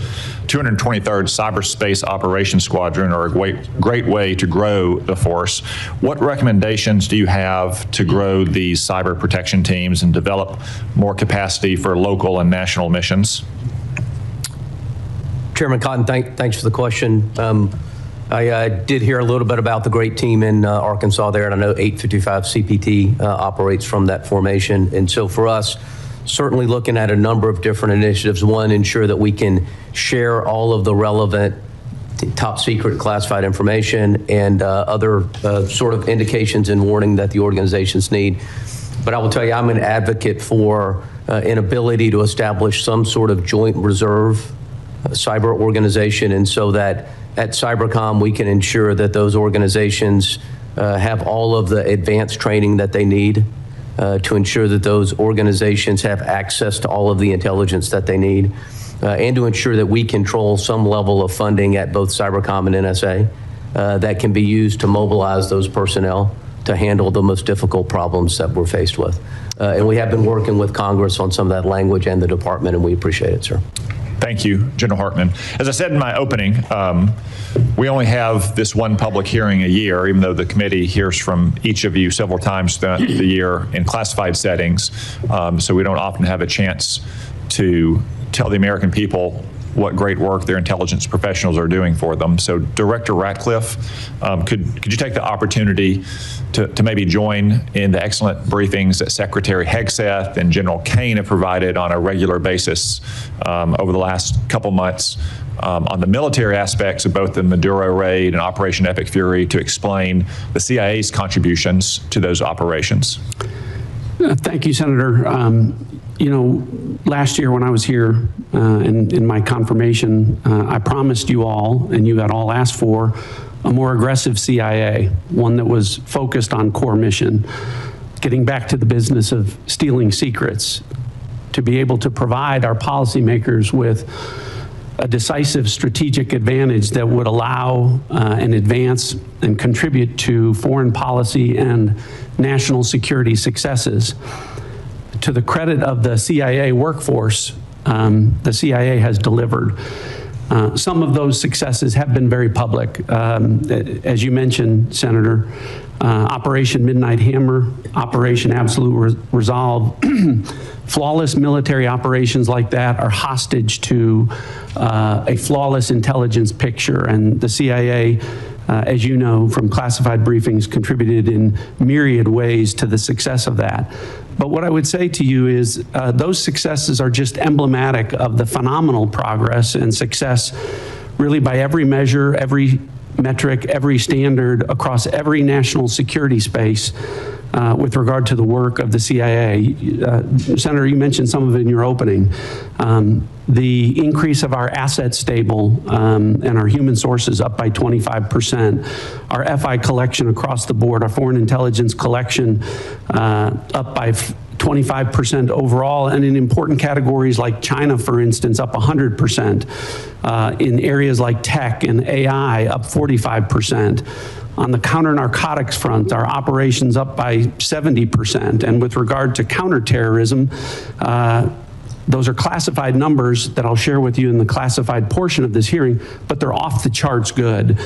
223rd Cyberspace Operations Squadron, are a great way to grow the force. What recommendations do you have to grow these cyber protection teams and develop more capacity for local and national missions? Chairman Cotton, thanks for the question. I did hear a little bit about the great team in Arkansas there, and I know 855 CPT operates from that formation. And so for us, certainly looking at a number of different initiatives. One, ensure that we can share all of the relevant top secret classified information and other sort of indications and warning that the organizations need. But I will tell you, I'm an advocate for an ability to establish some sort of joint reserve cyber organization, and so that at Cybercom we can ensure that those organizations have all of the advanced training that they need to ensure that those organizations have access to all of the intelligence that they need, and to ensure that we control some level of funding at both Cybercom and NSA that can be used to mobilize those personnel to handle the most difficult problems that we're faced with. And we have been working with Congress on some of that language and the department, and we appreciate it, sir. Thank you, General Hartman. As I said in my opening, we only have this one public hearing a year, even though the committee hears from each of you several times throughout the year in classified settings. So we don't often have a chance to tell the American people what great work their intelligence professionals are doing for them. So Director Ratcliffe, could you take the opportunity to maybe join in the excellent briefings that Secretary Hegseth and General Kane have provided on a regular basis over the last couple months on the military aspects of both the Maduro raid and Operation Epic Fury to explain the CIA's contributions to those operations. Thank you, Senator. You know, last year when I was here in my confirmation, I promised you all, and you had all asked for, a more aggressive CIA, one that was focused on core mission, getting back to the business of stealing secrets, to be able to provide our policymakers with a decisive strategic advantage that would allow and advance and contribute to foreign policy and national security successes. To the credit of the CIA workforce, the CIA has delivered. Some of those successes have been very public. As you mentioned, Senator, Operation Midnight Hammer, Operation Absolute Resolve, flawless military operations like that are hostage to a flawless intelligence picture, and the CIA, as you know from classified briefings, contributed in myriad ways to the success of that. But what I would say to you is those successes are just emblematic of the phenomenal progress and success really by every measure, every metric, every standard across every national security space with regard to the work of the CIA. Senator, you mentioned some of it in your opening. The increase of our asset stable and our human sources up by 25%, our FI collection across the board, our foreign intelligence collection up by 25% overall, and in important categories like China, for instance, up 100%. In areas like tech and AI, up 45%. On the counter-narcotics front, our operations up by 70%. And with regard to counterterrorism, those are classified numbers that I'll share with you in the classified portion of this hearing, but they're off the charts good.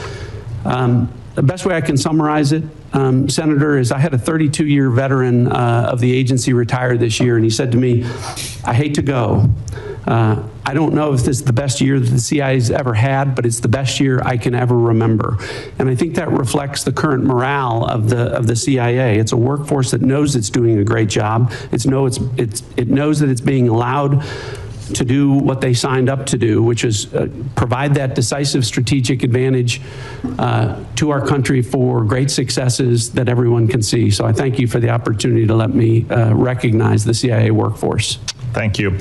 The best way I can summarize it, Senator, is I had a 32-year veteran of the agency retire this year, and he said to me, I hate to go. I don't know if this is the best year that the CIA's ever had, but it's the best year I can ever remember. And I think that reflects the current morale of the CIA. It's a workforce that knows it's doing a great job. It knows that it's being allowed to do what they signed up to do, which is provide that decisive strategic advantage to our country for great successes that everyone can see. So I thank you for the opportunity to let me recognize the CIA workforce. Thank you.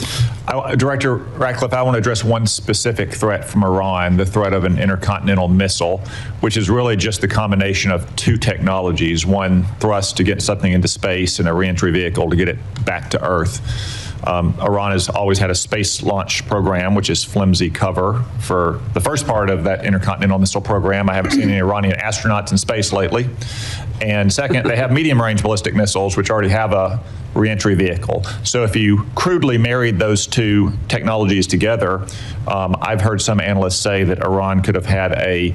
Director Ratcliffe, I want to address one specific threat from Iran, the threat of an intercontinental missile, which is really just the combination of two technologies, one thrust to get something into space and a reentry vehicle to get it back to Earth. Iran has always had a space launch program, which is flimsy cover for the first part of that intercontinental missile program. I haven't seen any Iranian astronauts in space lately. And second, they have medium-range ballistic missiles, which already have a reentry vehicle. So if you crudely married those two technologies together, I've heard some analysts say that Iran could have had a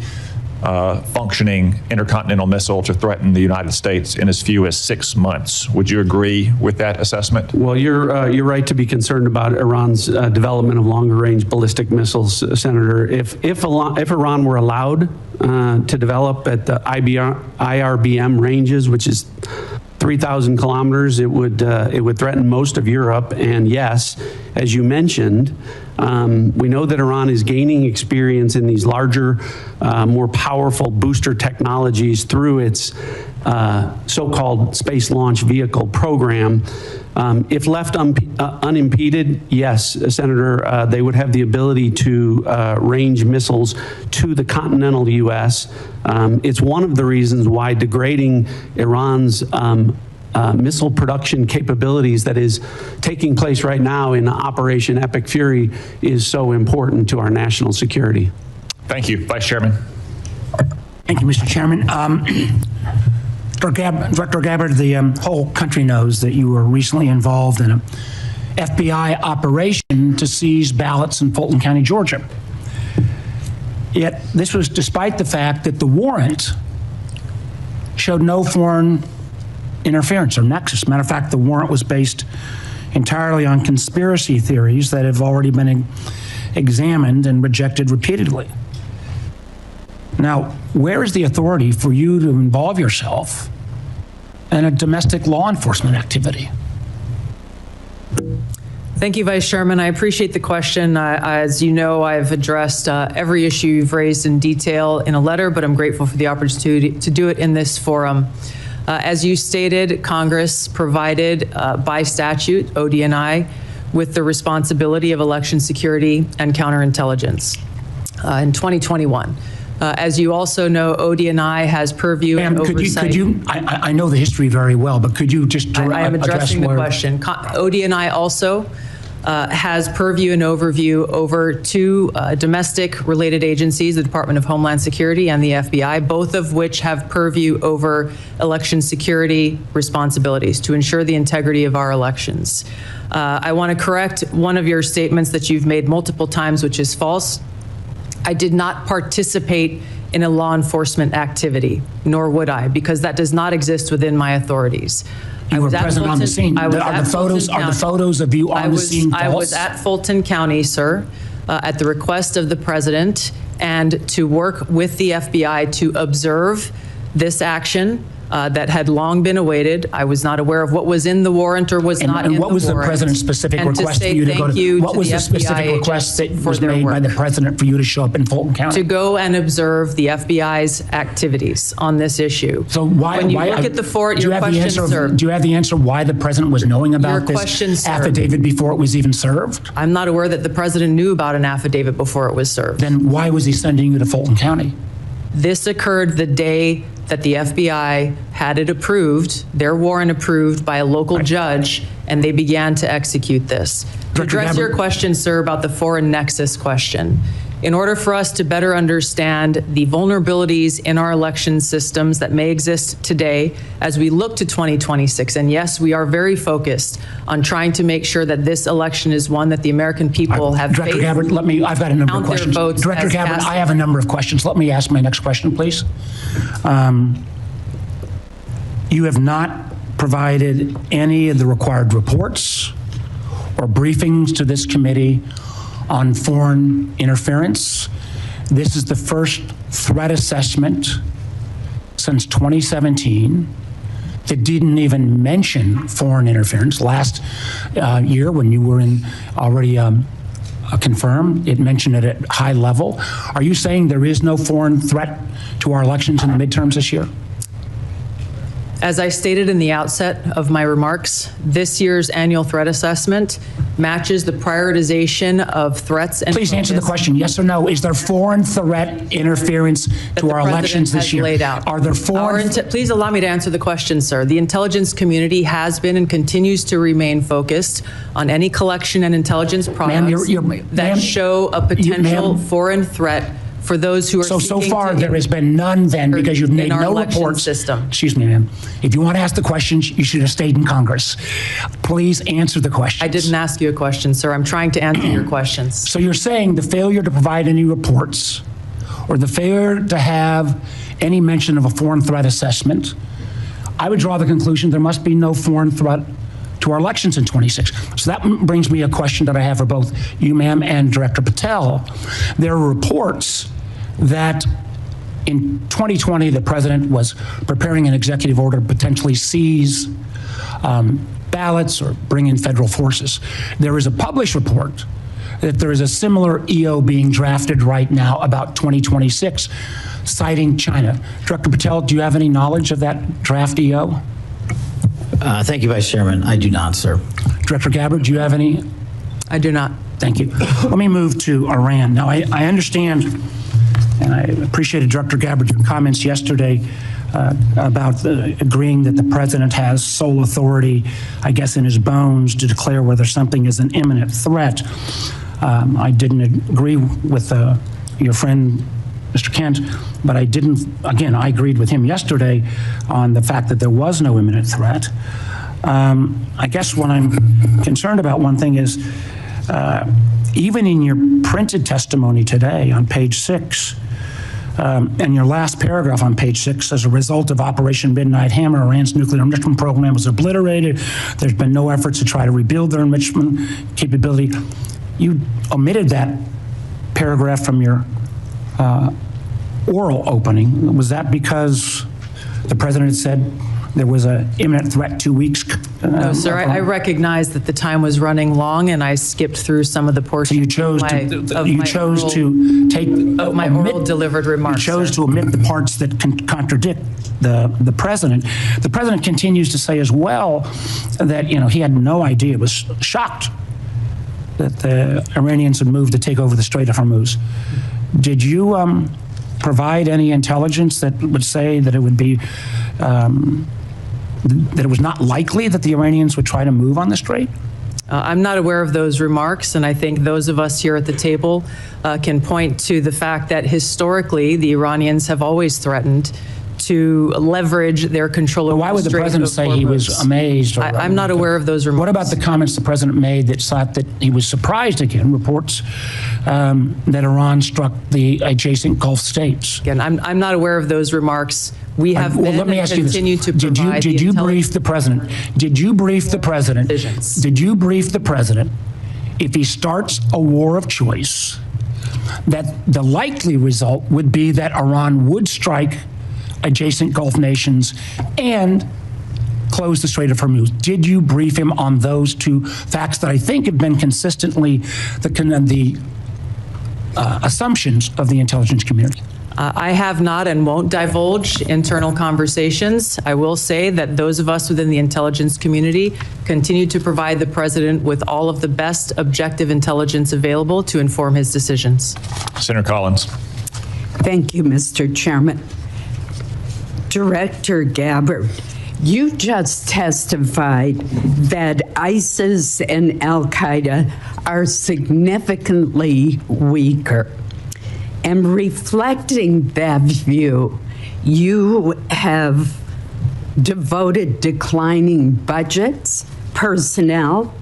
functioning intercontinental missile to threaten the United States in as few as 6 months. Would you agree with that assessment? Well, you're right to be concerned about Iran's development of longer-range ballistic missiles, Senator. If Iran were allowed to develop at the IRBM ranges, which is 3,000 kilometers, it would threaten most of Europe. And yes, as you mentioned, we know that Iran is gaining experience in these larger, more powerful booster technologies through its so-called space launch vehicle program. If left unimpeded, yes, Senator, they would have the ability to range missiles to the continental U.S. It's one of the reasons why degrading Iran's missile production capabilities that is taking place right now in Operation Epic Fury is so important to our national security. Thank you. Vice Chairman. Thank you, Mr. Chairman. Director Gabbard, the whole country knows that you were recently involved in an FBI operation to seize ballots in Fulton County, Georgia. Yet this was despite the fact that the warrant showed no foreign interference or nexus. Matter of fact, the warrant was based entirely on conspiracy theories that have already been examined and rejected repeatedly. Now, where is the authority for you to involve yourself in a domestic law enforcement activity? Thank you, Vice Chairman. I appreciate the question. As you know, I've addressed every issue you've raised in detail in a letter, but I'm grateful for the opportunity to do it in this forum. As you stated, Congress provided by statute, ODNI, with the responsibility of election security and counterintelligence in 2021. As you also know, ODNI has purview and oversight. I know the history very well, but could you just I am addressing the question. ODNI also has purview and overview over two domestic-related agencies, the Department of Homeland Security and the FBI, both of which have purview over election security responsibilities to ensure the integrity of our elections. I want to correct one of your statements that you've made multiple times, which is false. I did not participate in a law enforcement activity, nor would I, because that does not exist within my authorities. You were present on the scene. Are the photos of you on the scene false? I was at Fulton County, sir, at the request of the president, and to work with the FBI to observe this action that had long been awaited. I was not aware of what was in the warrant or was not in the warrant. And what was the president's specific request for you to go to? What was the specific request that was made by the president for you to show up in Fulton County? To go and observe the FBI's activities on this issue. So why? When you look at the fort, your question, sir. Do you have the answer why the president was knowing about this affidavit before it was even served? I'm not aware that the president knew about an affidavit before it was served. Then why was he sending you to Fulton County? This occurred the day that the FBI had it approved, their warrant approved by a local judge, and they began to execute this. To address your question, sir, about the foreign nexus question, in order for us to better understand the vulnerabilities in our election systems that may exist today as we look to 2026, and yes, we are very focused on trying to make sure that this election is one that the American people have faith. Director Gabbard, I've got a number of questions. Director Gabbard, I have a number of questions. Let me ask my next question, please. You have not provided any of the required reports or briefings to this committee on foreign interference. This is the first threat assessment since 2017 that didn't even mention foreign interference. Last year, when you were in already confirmed, it mentioned it at high level. Are you saying there is no foreign threat to our elections in the midterms this year? As I stated in the outset of my remarks, this year's annual threat assessment matches the prioritization of threats and Please answer the question, yes or no. Is there foreign threat interference to our elections this year? Laid out. Are there foreign? Please allow me to answer the question, sir. The intelligence community has been and continues to remain focused on any collection and intelligence products that show a potential foreign threat for those who are so far there has been none then, because you've made no reports. Excuse me, ma'am. If you want to ask the questions, you should have stayed in Congress. Please answer the question. I didn't ask you a question, sir. I'm trying to answer your questions. So you're saying the failure to provide any reports or the failure to have any mention of a foreign threat assessment, I would draw the conclusion there must be no foreign threat to our elections in 26. So that brings me a question that I have for both you, ma'am, and Director Patel. There are reports that in 2020, the president was preparing an executive order to potentially seize ballots or bring in federal forces. There is a published report that there is a similar EO being drafted right now about 2026, citing China. Director Patel, do you have any knowledge of that draft EO? Thank you, Vice Chairman. I do not, sir. Director Gabbard, do you have any? I do not. Thank you. Let me move to Iran. Now, I understand, and I appreciated Director Gabbard, your comments yesterday about agreeing that the president has sole authority, I guess, in his bones to declare whether something is an imminent threat. I didn't agree with your friend, Mr. Kent, but I didn't, again, I agreed with him yesterday on the fact that there was no imminent threat. I guess what I'm concerned about, one thing is, even in your printed testimony today on page 6, and your last paragraph on page 6, as a result of Operation Midnight Hammer, Iran's nuclear enrichment program was obliterated. There's been no efforts to try to rebuild their enrichment capability. You omitted that paragraph from your oral opening. Was that because the president had said there was an imminent threat 2 weeks. No, sir, I recognize that the time was running long, and I skipped through some of the portions You chose of to take of my oral delivered remarks. You chose sir. to omit the parts that contradict the president. The president continues to say as well that he had no idea, was shocked that the Iranians had moved to take over the Strait of Hormuz. Did you provide any intelligence that would say that it would be that it was not likely that the Iranians would try to move on the strait? I'm not aware of those remarks, and I think those of us here at the table can point to the fact that historically the Iranians have always threatened to leverage their control of Why would the president say he was amazed? I'm not aware of those remarks. What about the comments the president made that thought that he was surprised again, reports that Iran struck the adjacent Gulf states? Again, I'm not aware of those remarks. We have been let me and ask you this. continue to provide Did you brief the president? Did you brief the president? Decisions. Did you brief the president if he starts a war of choice, that the likely result would be that Iran would strike adjacent Gulf nations and close the Strait of Hormuz? Did you brief him on those two facts that I think have been consistently the assumptions of the intelligence community? I have not and won't divulge internal conversations. I will say that those of us within the intelligence community continue to provide the president with all of the best objective intelligence available to inform his decisions. Senator Collins. Thank you, Mr. Chairman. Director Gabbard, you just testified that ISIS and Al-Qaeda are significantly weaker. And reflecting that view, you have devoted declining budgets, personnel,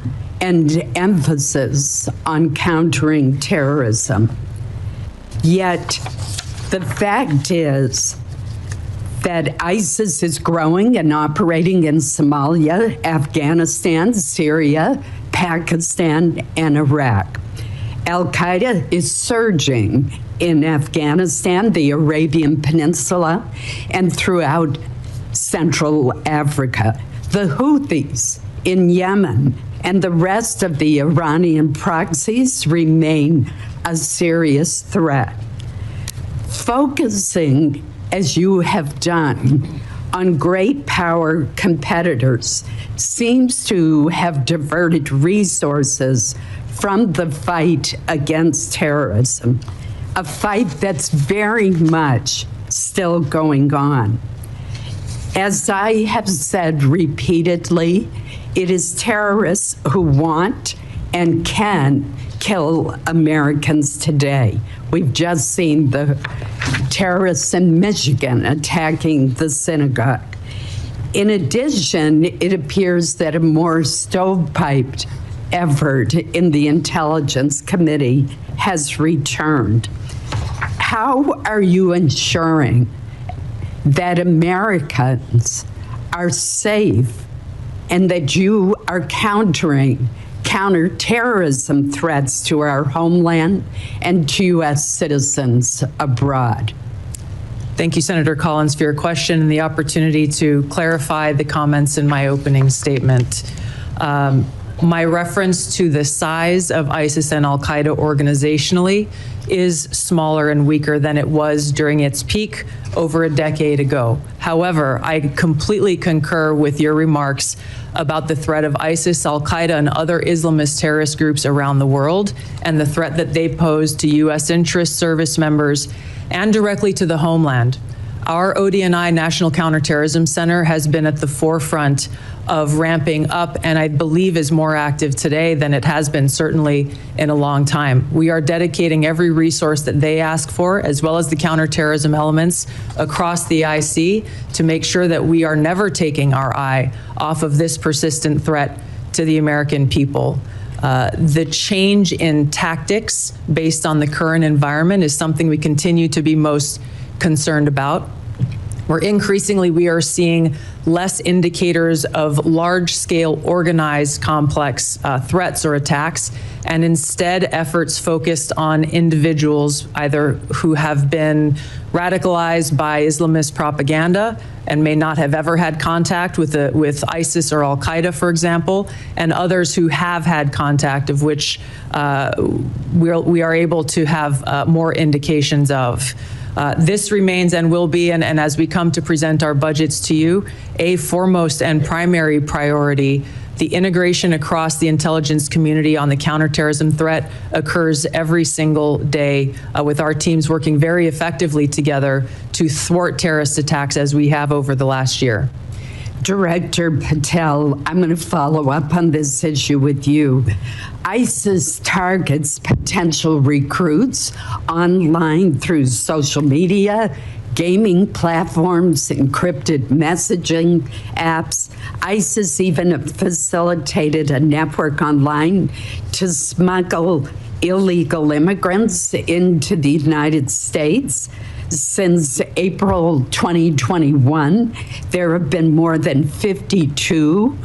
and emphasis on countering terrorism. Yet, the fact is that ISIS is growing and operating in Somalia, Afghanistan, Syria, Pakistan, and Iraq. Al-Qaeda is surging in Afghanistan, the Arabian Peninsula, and throughout Central Africa. The Houthis in Yemen and the rest of the Iranian proxies remain a serious threat. Focusing, as you have done, on great power competitors seems to have diverted resources from the fight against terrorism, a fight that's very much still going on. As I have said repeatedly, it is terrorists who want and can kill Americans today. We've just seen the terrorists in Michigan attacking the synagogue. In addition, it appears that a more stovepiped effort in the Intelligence Committee has returned. How are you ensuring that Americans are safe and that you are countering counterterrorism threats to our homeland and to U.S. citizens abroad? Thank you, Senator Collins, for your question and the opportunity to clarify the comments in my opening statement. My reference to the size of ISIS and Al-Qaeda organizationally is smaller and weaker than it was during its peak over a decade ago. However, I completely concur with your remarks about the threat of ISIS, Al-Qaeda, and other Islamist terrorist groups around the world, and the threat that they pose to U.S. interest, service members, and directly to the homeland. Our ODNI National Counterterrorism Center has been at the forefront of ramping up, and I believe is more active today than it has been certainly in a long time. We are dedicating every resource that they ask for, as well as the counterterrorism elements across the IC, to make sure that we are never taking our eye off of this persistent threat to the American people. The change in tactics based on the current environment is something we continue to be most concerned about. where increasingly we are seeing less indicators of large-scale organized complex threats or attacks, and instead efforts focused on individuals either who have been radicalized by Islamist propaganda and may not have ever had contact with ISIS or Al-Qaeda, for example, and others who have had contact, of which we are able to have more indications of. This remains and will be, and as we come to present our budgets to you, a foremost and primary priority. The integration across the intelligence community on the counterterrorism threat occurs every single day, with our teams working very effectively together to thwart terrorist attacks as we have over the last year. Director Patel, I'm going to follow up on this issue with you. ISIS targets potential recruits online through social media, gaming platforms, encrypted messaging apps. ISIS even facilitated a network online to smuggle illegal immigrants into the United States. Since April 2021, there have been more than 52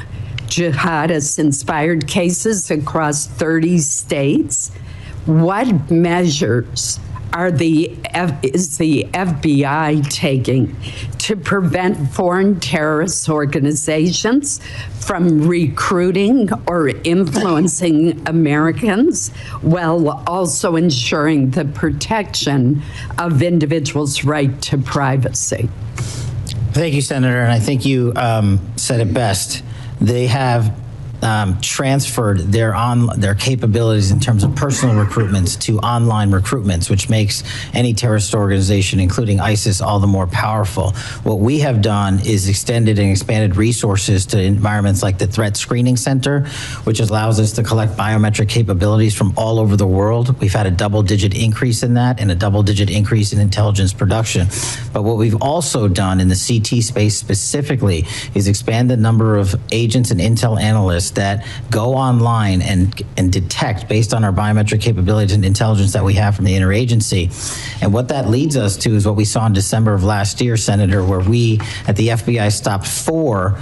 jihadist-inspired cases across 30 states. What measures is the FBI taking to prevent foreign terrorist organizations from recruiting or influencing Americans, while also ensuring the protection of individuals' right to privacy? Thank you, Senator. And I think you said it best. They have transferred their capabilities in terms of personal recruitments to online recruitments, which makes any terrorist organization, including ISIS, all the more powerful. What we have done is extended and expanded resources to environments like the Threat Screening Center, which allows us to collect biometric capabilities from all over the world. We've had a double-digit increase in that and a double-digit increase in intelligence production. But what we've also done in the CT space specifically is expand the number of agents and intel analysts that go online and detect based on our biometric capabilities and intelligence that we have from the interagency. And what that leads us to is what we saw in December of last year, Senator, where we at the FBI stopped 4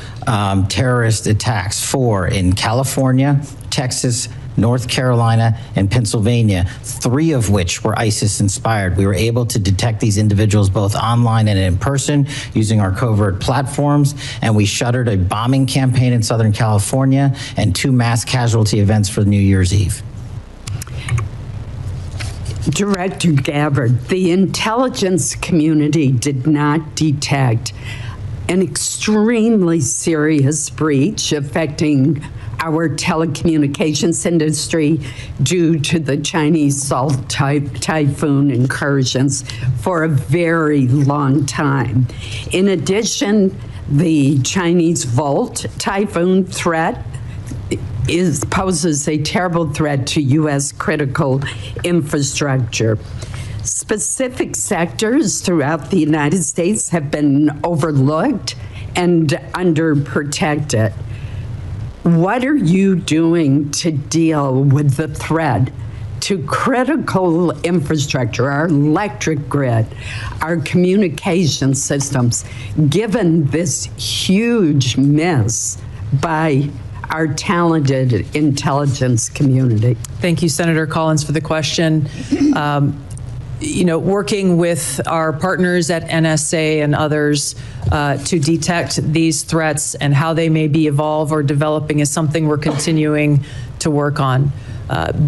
terrorist attacks, 4 in California, Texas, North Carolina, and Pennsylvania, 3 of which were ISIS-inspired. We were able to detect these individuals both online and in person using our covert platforms, and we shuttered a bombing campaign in Southern California and 2 mass casualty events for New Year's Eve. Director Gabbard, the intelligence community did not detect an extremely serious breach affecting our telecommunications industry due to the Chinese Salt Typhoon incursions for a very long time. In addition, the Chinese Volt Typhoon threat poses a terrible threat to U.S. critical infrastructure. Specific sectors throughout the United States have been overlooked and underprotected. What are you doing to deal with the threat to critical infrastructure, our electric grid, our communication systems, given this huge miss by our talented intelligence community? Thank you, Senator Collins, for the question. Working with our partners at NSA and others to detect these threats and how they may be evolve or developing is something we're continuing to work on.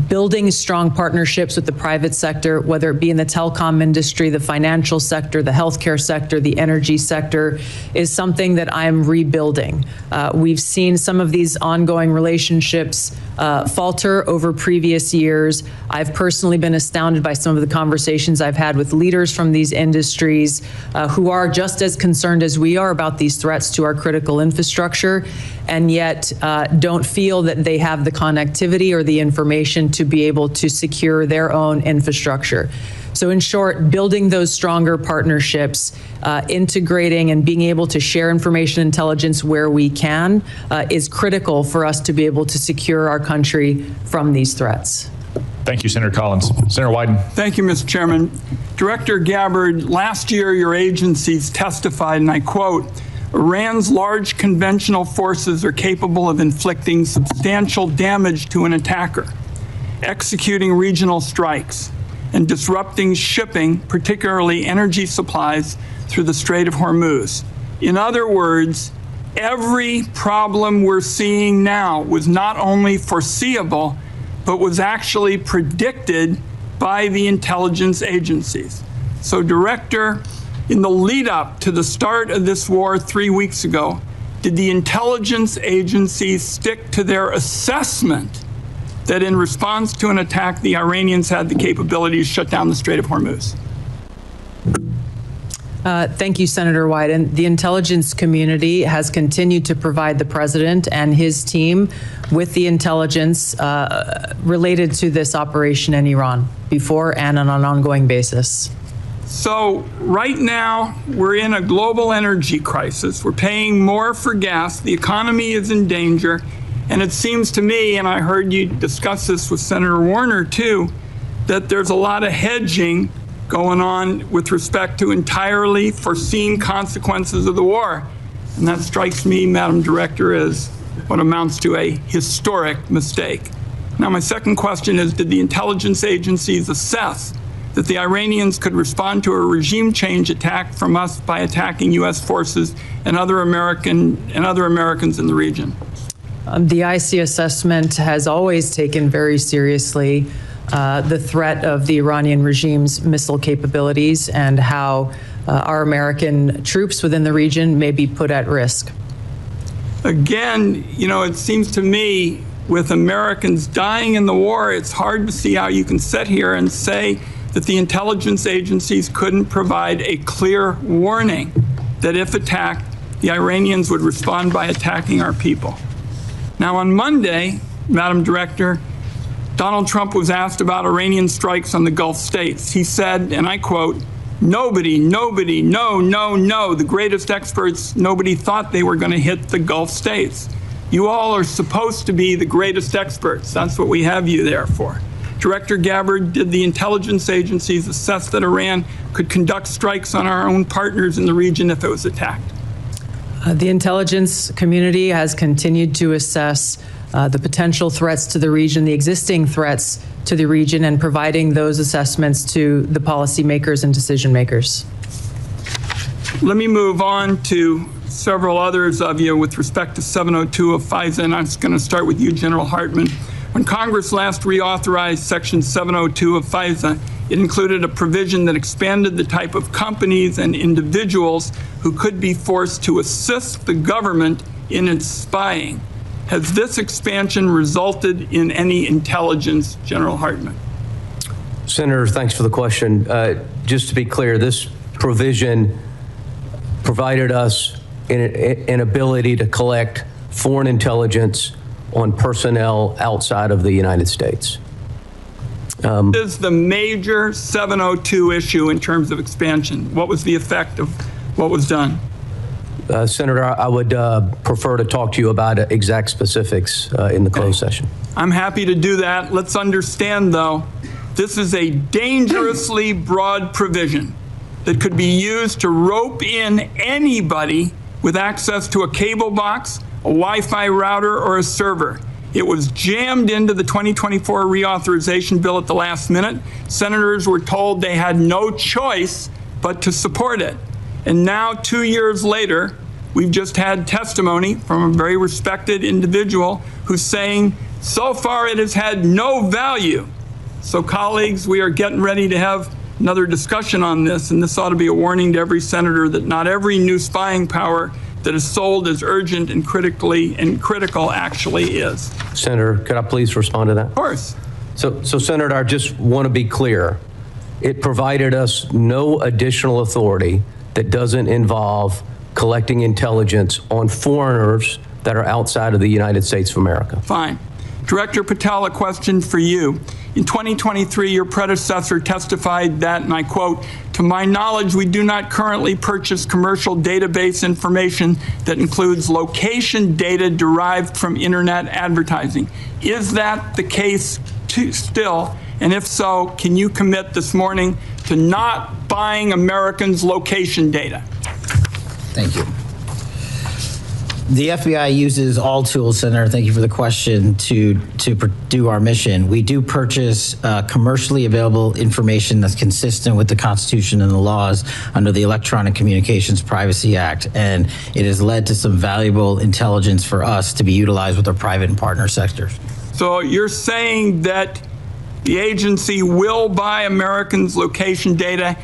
Building strong partnerships with the private sector, whether it be in the telecom industry, the financial sector, the healthcare sector, the energy sector, is something that I'm rebuilding. We've seen some of these ongoing relationships falter over previous years. I've personally been astounded by some of the conversations I've had with leaders from these industries who are just as concerned as we are about these threats to our critical infrastructure, and yet don't feel that they have the connectivity or the information to be able to secure their own infrastructure. So in short, building those stronger partnerships, integrating and being able to share information intelligence where we can is critical for us to be able to secure our country from these threats. Thank you, Senator Collins. Senator Wyden. Thank you, Mr. Chairman. Director Gabbard, last year your agencies testified, and I quote, Iran's large conventional forces are capable of inflicting substantial damage to an attacker, executing regional strikes, and disrupting shipping, particularly energy supplies, through the Strait of Hormuz. In other words, every problem we're seeing now was not only foreseeable, but was actually predicted by the intelligence agencies. So, Director, in the lead up to the start of this war 3 weeks ago, did the intelligence agencies stick to their assessment that in response to an attack, the Iranians had the capability to shut down the Strait of Hormuz? Thank you, Senator Wyden. The intelligence community has continued to provide the president and his team with the intelligence related to this operation in Iran before and on an ongoing basis. So right now, we're in a global energy crisis. We're paying more for gas. The economy is in danger. And it seems to me, and I heard you discuss this with Senator Warner too, that there's a lot of hedging going on with respect to entirely foreseen consequences of the war. And that strikes me, Madam Director, as what amounts to a historic mistake. Now, my second question is, did the intelligence agencies assess that the Iranians could respond to a regime change attack from us by attacking U.S. forces and other Americans in the region? The IC assessment has always taken very seriously the threat of the Iranian regime's missile capabilities and how our American troops within the region may be put at risk. Again, you know, it seems to me with Americans dying in the war, it's hard to see how you can sit here and say that the intelligence agencies couldn't provide a clear warning that if attacked, the Iranians would respond by attacking our people. Now, on Monday, Madam Director, Donald Trump was asked about Iranian strikes on the Gulf states. He said, and I quote, nobody, no, the greatest experts, nobody thought they were going to hit the Gulf states. You all are supposed to be the greatest experts. That's what we have you there for. Director Gabbard, did the intelligence agencies assess that Iran could conduct strikes on our own partners in the region if it was attacked? The intelligence community has continued to assess the potential threats to the region, the existing threats to the region, and providing those assessments to the policymakers and decision makers. Let me move on to several others of you with respect to 702 of FISA, and I'm just going to start with you, General Hartman. When Congress last reauthorized Section 702 of FISA, it included a provision that expanded the type of companies and individuals who could be forced to assist the government in its spying. Has this expansion resulted in any intelligence, General Hartman? Senator, thanks for the question. Just to be clear, this provision provided us an ability to collect foreign intelligence on personnel outside of the United States. What is the major 702 issue in terms of expansion? What was the effect of what was done? Senator, I would prefer to talk to you about exact specifics in the closed session. I'm happy to do that. Let's understand, though, this is a dangerously broad provision that could be used to rope in anybody with access to a cable box, a Wi-Fi router, or a server. It was jammed into the 2024 reauthorization bill at the last minute. Senators were told they had no choice but to support it. And now, 2 years later, we've just had testimony from a very respected individual who's saying, so far it has had no value. So colleagues, we are getting ready to have another discussion on this, and this ought to be a warning to every senator that not every new spying power that is sold as urgent and critical actually is. Senator, could I please respond to that? Of course. So Senator, I just want to be clear. It provided us no additional authority that doesn't involve collecting intelligence on foreigners that are outside of the United States of America. Fine. Director Patel, a question for you. In 2023, your predecessor testified that, and I quote, to my knowledge, we do not currently purchase commercial database information that includes location data derived from internet advertising. Is that the case still? And if so, can you commit this morning to not buying Americans' location data? Thank you. The FBI uses all tools, Senator, thank you for the question, to do our mission. We do purchase commercially available information that's consistent with the Constitution and the laws under the Electronic Communications Privacy Act, and it has led to some valuable intelligence for us to be utilized with our private and partner sectors. So you're saying that the agency will buy Americans' location data.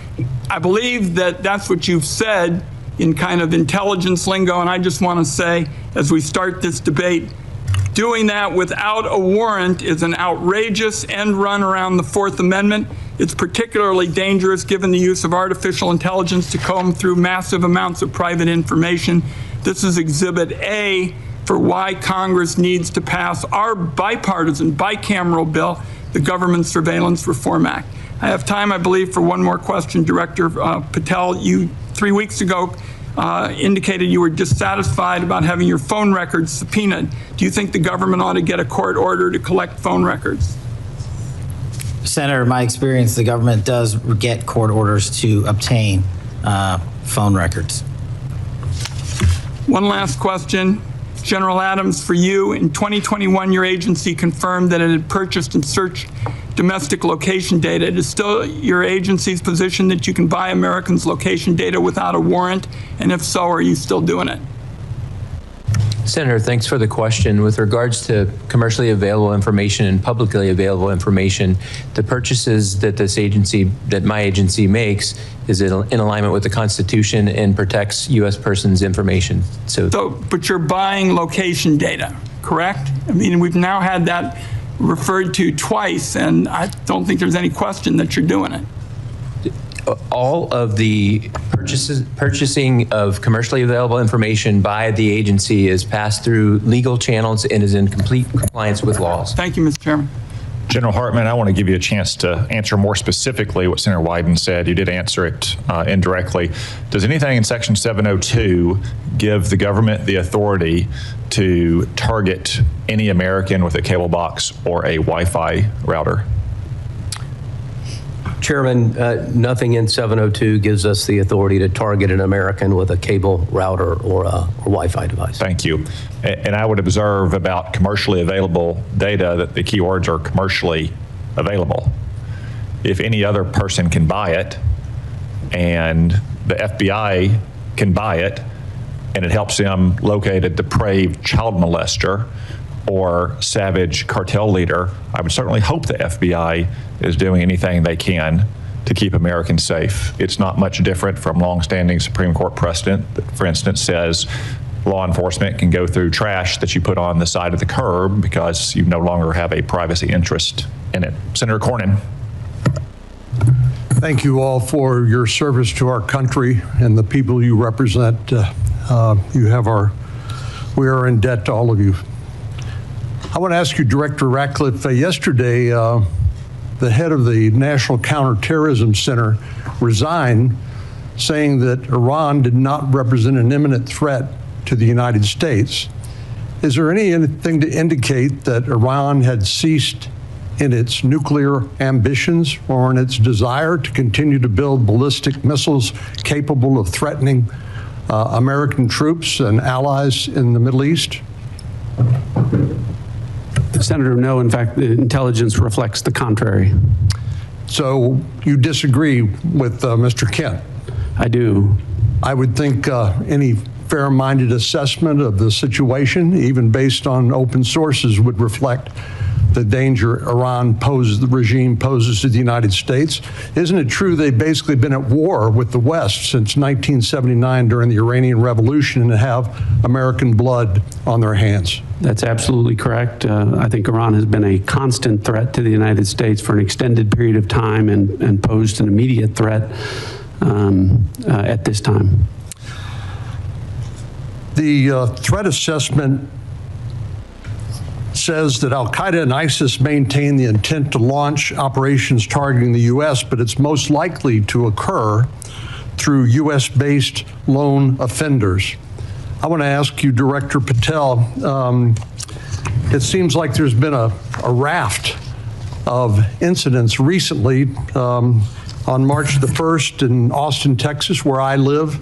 I believe that that's what you've said in kind of intelligence lingo, and I just want to say, as we start this debate, doing that without a warrant is an outrageous end run around the Fourth Amendment. It's particularly dangerous given the use of artificial intelligence to comb through massive amounts of private information. This is Exhibit A for why Congress needs to pass our bipartisan, bicameral bill, the Government Surveillance Reform Act. I have time, I believe, for one more question. Director Patel, you 3 weeks ago indicated you were dissatisfied about having your phone records subpoenaed. Do you think the government ought to get a court order to collect phone records? Senator, in my experience, the government does get court orders to obtain phone records. One last question. General Adams, for you, in 2021, your agency confirmed that it had purchased and searched domestic location data. It is still your agency's position that you can buy Americans' location data without a warrant? And if so, are you still doing it? Senator, thanks for the question. With regards to commercially available information and publicly available information, the purchases that my agency makes is in alignment with the Constitution and protects U.S. persons' information. But you're buying location data, correct? I mean, we've now had that referred to twice, and I don't think there's any question that you're doing it. All of the purchasing of commercially available information by the agency is passed through legal channels and is in complete compliance with laws. Thank you, Mr. Chairman. General Hartman, I want to give you a chance to answer more specifically what Senator Wyden said. You did answer it indirectly. Does anything in Section 702 give the government the authority to target any American with a cable box or a Wi-Fi router? Chairman, nothing in 702 gives us the authority to target an American with a cable router or a Wi-Fi device. Thank you. And I would observe about commercially available data that the keywords are commercially available. If any other person can buy it and the FBI can buy it and it helps them locate a depraved child molester or savage cartel leader, I would certainly hope the FBI is doing anything they can to keep Americans safe. It's not much different from longstanding Supreme Court precedent that, for instance, says law enforcement can go through trash that you put on the side of the curb because you no longer have a privacy interest in it. Senator Cornyn. Thank you all for your service to our country and the people you represent. We are in debt to all of you. I want to ask you, Director Ratcliffe, yesterday, the head of the National Counterterrorism Center resigned, saying that Iran did not represent an imminent threat to the United States. Is there anything to indicate that Iran had ceased in its nuclear ambitions or in its desire to continue to build ballistic missiles capable of threatening American troops and allies in the Middle East? Senator, no. In fact, the intelligence reflects the contrary. So you disagree with Mr. Kent? I do. I would think any fair-minded assessment of the situation, even based on open sources, would reflect the danger the regime poses to the United States. Isn't it true they've basically been at war with the West since 1979 during the Iranian Revolution and have American blood on their hands? That's absolutely correct. I think Iran has been a constant threat to the United States for an extended period of time and posed an immediate threat at this time. The threat assessment says that al-Qaeda and ISIS maintain the intent to launch operations targeting the U.S., but it's most likely to occur through U.S.-based lone offenders. I want to ask you, Director Patel, it seems like there's been a raft of incidents recently. On March the 1st in Austin, Texas, where I live,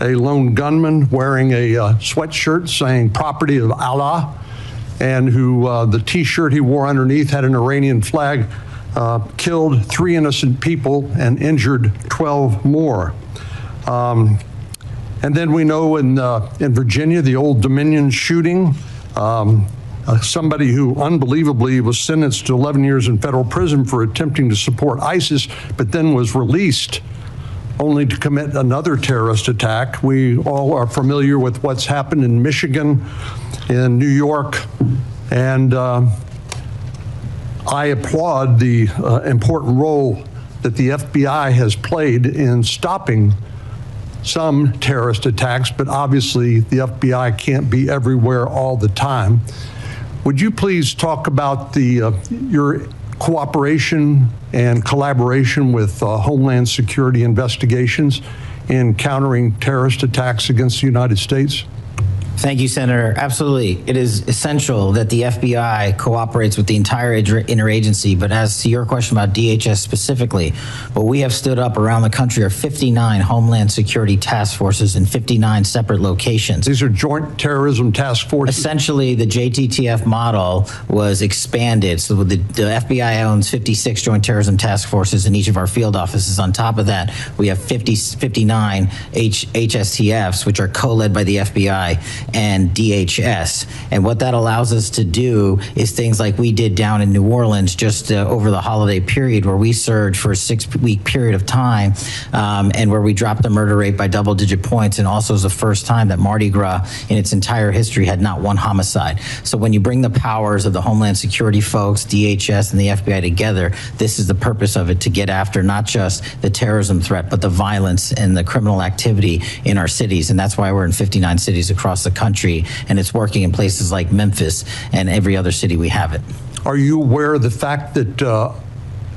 a lone gunman wearing a sweatshirt saying "Property of Allah," and who the T-shirt he wore underneath had an Iranian flag, killed 3 innocent people and injured 12 more. And then we know in Virginia, the Old Dominion shooting, somebody who unbelievably was sentenced to 11 years in federal prison for attempting to support ISIS, but then was released only to commit another terrorist attack. We all are familiar with what's happened in Michigan, in New York, and I applaud the important role that the FBI has played in stopping some terrorist attacks, but obviously the FBI can't be everywhere all the time. Would you please talk about your cooperation and collaboration with Homeland Security investigations in countering terrorist attacks against the United States? Thank you, Senator. Absolutely. It is essential that the FBI cooperates with the entire interagency. But as to your question about DHS specifically, what we have stood up around the country are 59 Homeland Security task forces in 59 separate locations. These are joint terrorism task forces? Essentially, the JTTF model was expanded. So the FBI owns 56 joint terrorism task forces in each of our field offices. On top of that, we have 59 HSTFs, which are co-led by the FBI and DHS. And what that allows us to do is things like we did down in New Orleans just over the holiday period, where we surged for a 6-week period of time, and where we dropped the murder rate by double-digit points, and also is the first time that Mardi Gras in its entire history had not one homicide. So when you bring the powers of the Homeland Security folks, DHS, and the FBI together, this is the purpose of it, to get after not just the terrorism threat, but the violence and the criminal activity in our cities. And that's why we're in 59 cities across the country, and it's working in places like Memphis and every other city we have it. Are you aware of the fact that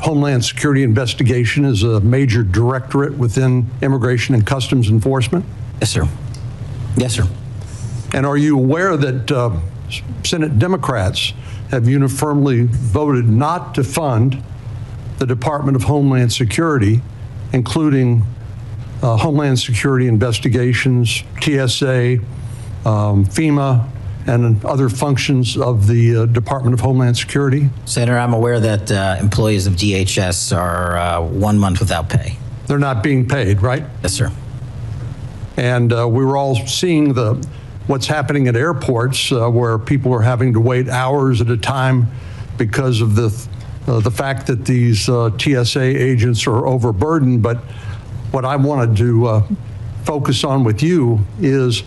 Homeland Security investigation is a major directorate within Immigration and Customs Enforcement? Yes, sir. Yes, sir. And are you aware that Senate Democrats have uniformly voted not to fund the Department of Homeland Security, including Homeland Security investigations, TSA, FEMA, and other functions of the Department of Homeland Security? Senator, I'm aware that employees of DHS are 1 month without pay. They're not being paid, right? Yes, sir. And we were all seeing what's happening at airports, where people are having to wait hours at a time because of the fact that these TSA agents are overburdened. But what I wanted to focus on with you is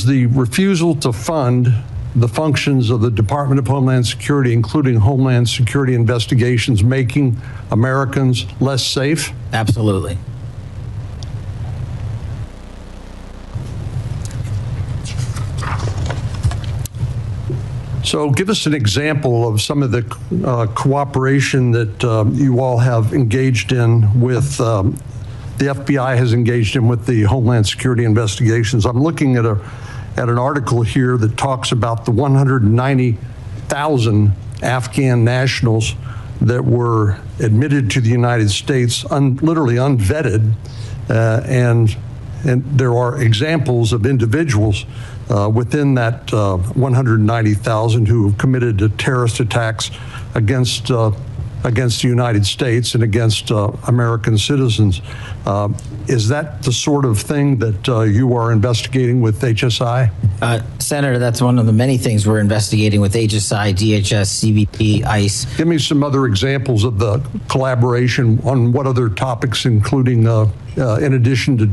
the refusal to fund the functions of the Department of Homeland Security, including Homeland Security investigations, making Americans less safe? Absolutely. So give us an example of some of the cooperation that you all have engaged in with the FBI has engaged in with the Homeland Security investigations. I'm looking at an article here that talks about the 190,000 Afghan nationals that were admitted to the United States, literally unvetted, and there are examples of individuals within that 190,000 who have committed terrorist attacks against the United States and against American citizens. Is that the sort of thing that you are investigating with HSI? Senator, that's one of the many things we're investigating with HSI, DHS, CBP, ICE. Give me some other examples of the collaboration on what other topics, including in addition to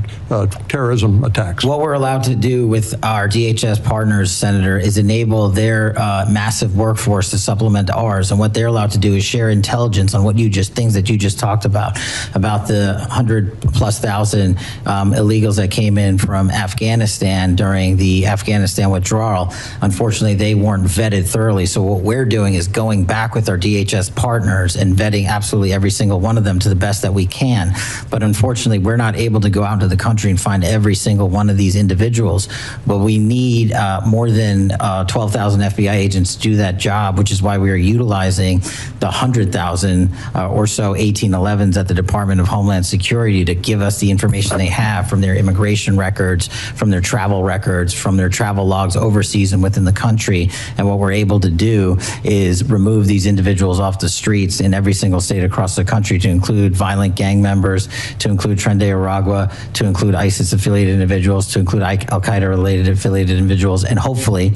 terrorism attacks. What we're allowed to do with our DHS partners, Senator, is enable their massive workforce to supplement ours. And what they're allowed to do is share intelligence on things that you just talked about the 100 plus thousand illegals that came in from Afghanistan during the Afghanistan withdrawal. Unfortunately, they weren't vetted thoroughly. So what we're doing is going back with our DHS partners and vetting absolutely every single one of them to the best that we can. But unfortunately, we're not able to go out into the country and find every single one of these individuals. But we need more than 12,000 FBI agents to do that job, which is why we are utilizing the 100,000 or so 1811s at the Department of Homeland Security to give us the information they have from their immigration records, from their travel records, from their travel logs overseas and within the country. And what we're able to do is remove these individuals off the streets in every single state across the country, to include violent gang members, to include Tren de Aragua, to include ISIS-affiliated individuals, to include Al-Qaeda-related affiliated individuals, and hopefully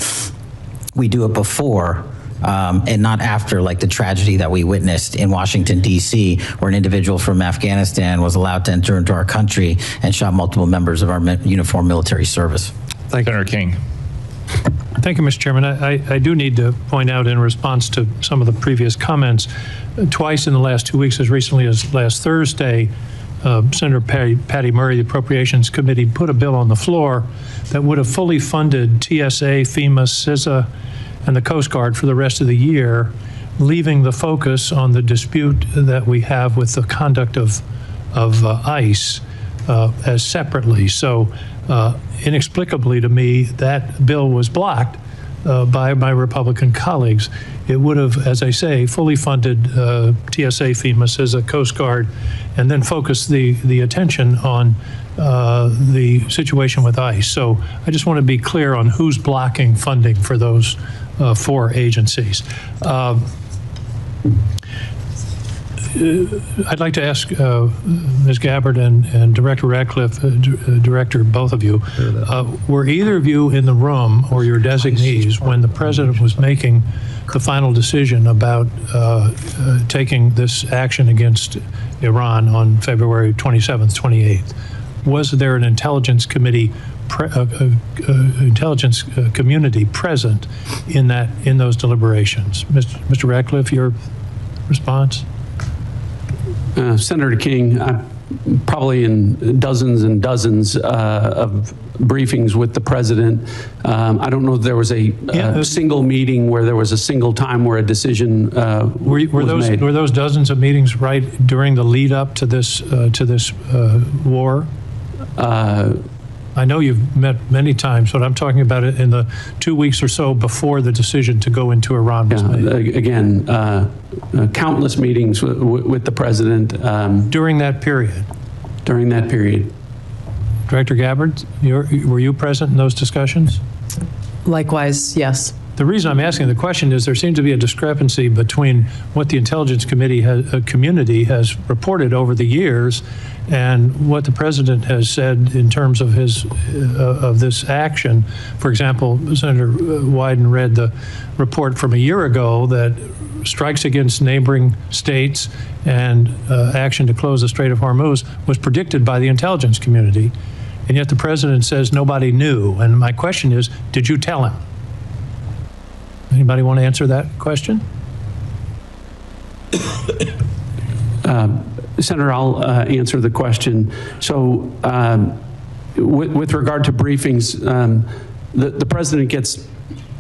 we do it before and not after, like the tragedy that we witnessed in Washington, D.C., where an individual from Afghanistan was allowed to enter into our country and shot multiple members of our uniformed military service. Thank you, Senator King. Thank you, Mr. Chairman. I do need to point out, in response to some of the previous comments, twice in the last 2 weeks, as recently as last Thursday, Senator Patty Murray, the Appropriations Committee, put a bill on the floor that would have fully funded TSA, FEMA, CISA, and the Coast Guard for the rest of the year, leaving the focus on the dispute that we have with the conduct of ICE as separately. So inexplicably to me, that bill was blocked by my Republican colleagues. It would have, as I say, fully funded TSA, FEMA, CISA, Coast Guard, and then focused the attention on the situation with ICE. So I just want to be clear on who's blocking funding for those 4 agencies. I'd like to ask Ms. Gabbard and Director Ratcliffe, Director, both of you, were either of you in the room, or your designees, when the President was making the final decision about taking this action against Iran on February 27th, 28th? Was there an intelligence committee, intelligence community present in those deliberations? Mr. Ratcliffe, your response? Senator King, I'm probably in dozens and dozens of briefings with the President. I don't know if there was a single meeting where there was a single time where a decision was made. Were those dozens of meetings right during the lead up to this war? I know you've met many times, but I'm talking about it in the 2 weeks or so before the decision to go into Iran was made. Again, countless meetings with the President. During that period? During that period. Director Gabbard, were you present in those discussions? Likewise, yes. The reason I'm asking the question is there seems to be a discrepancy between what the Intelligence Committee community has reported over the years and what the President has said in terms of this action. For example, Senator Wyden read the report from a year ago that strikes against neighboring states and action to close the Strait of Hormuz was predicted by the intelligence community, and yet the President says nobody knew. And my question is, did you tell him? Anybody want to answer that question? Senator, I'll answer the question. So with regard to briefings, the President gets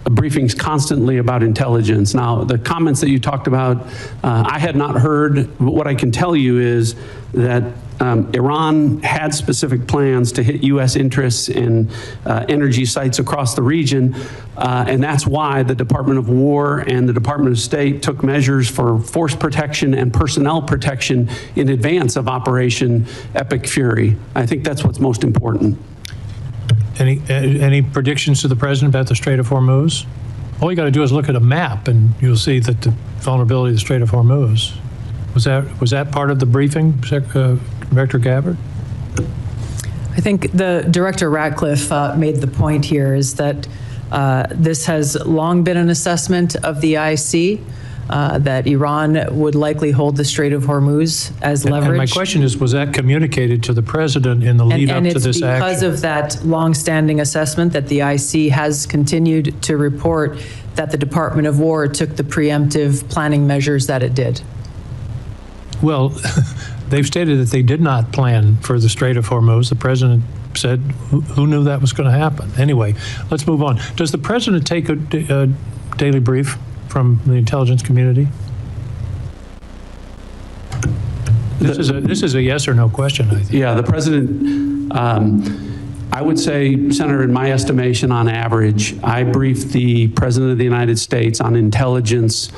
briefings constantly about intelligence. Now, the comments that you talked about, I had not heard, but what I can tell you is that Iran had specific plans to hit U.S. interests in energy sites across the region, and that's why the Department of War and the Department of State took measures for force protection and personnel protection in advance of Operation Epic Fury. I think that's what's most important. Any predictions to the President about the Strait of Hormuz? All you got to do is look at a map and you'll see that the vulnerability of the Strait of Hormuz. Was that part of the briefing, Director Gabbard? I think the Director Ratcliffe made the point here is that this has long been an assessment of the IC, that Iran would likely hold the Strait of Hormuz as leverage. And my question is, was that communicated to the President in the lead up to this action? And it's because of that long-standing assessment that the IC has continued to report that the Department of War took the preemptive planning measures that it did. Well, they've stated that they did not plan for the Strait of Hormuz. The president said, who knew that was going to happen? Anyway, let's move on. Does the president take a daily brief from the intelligence community? This is a yes or no question, I think. Yeah, the president, I would say, Senator, in my estimation, on average, I brief the President of the United States on intelligence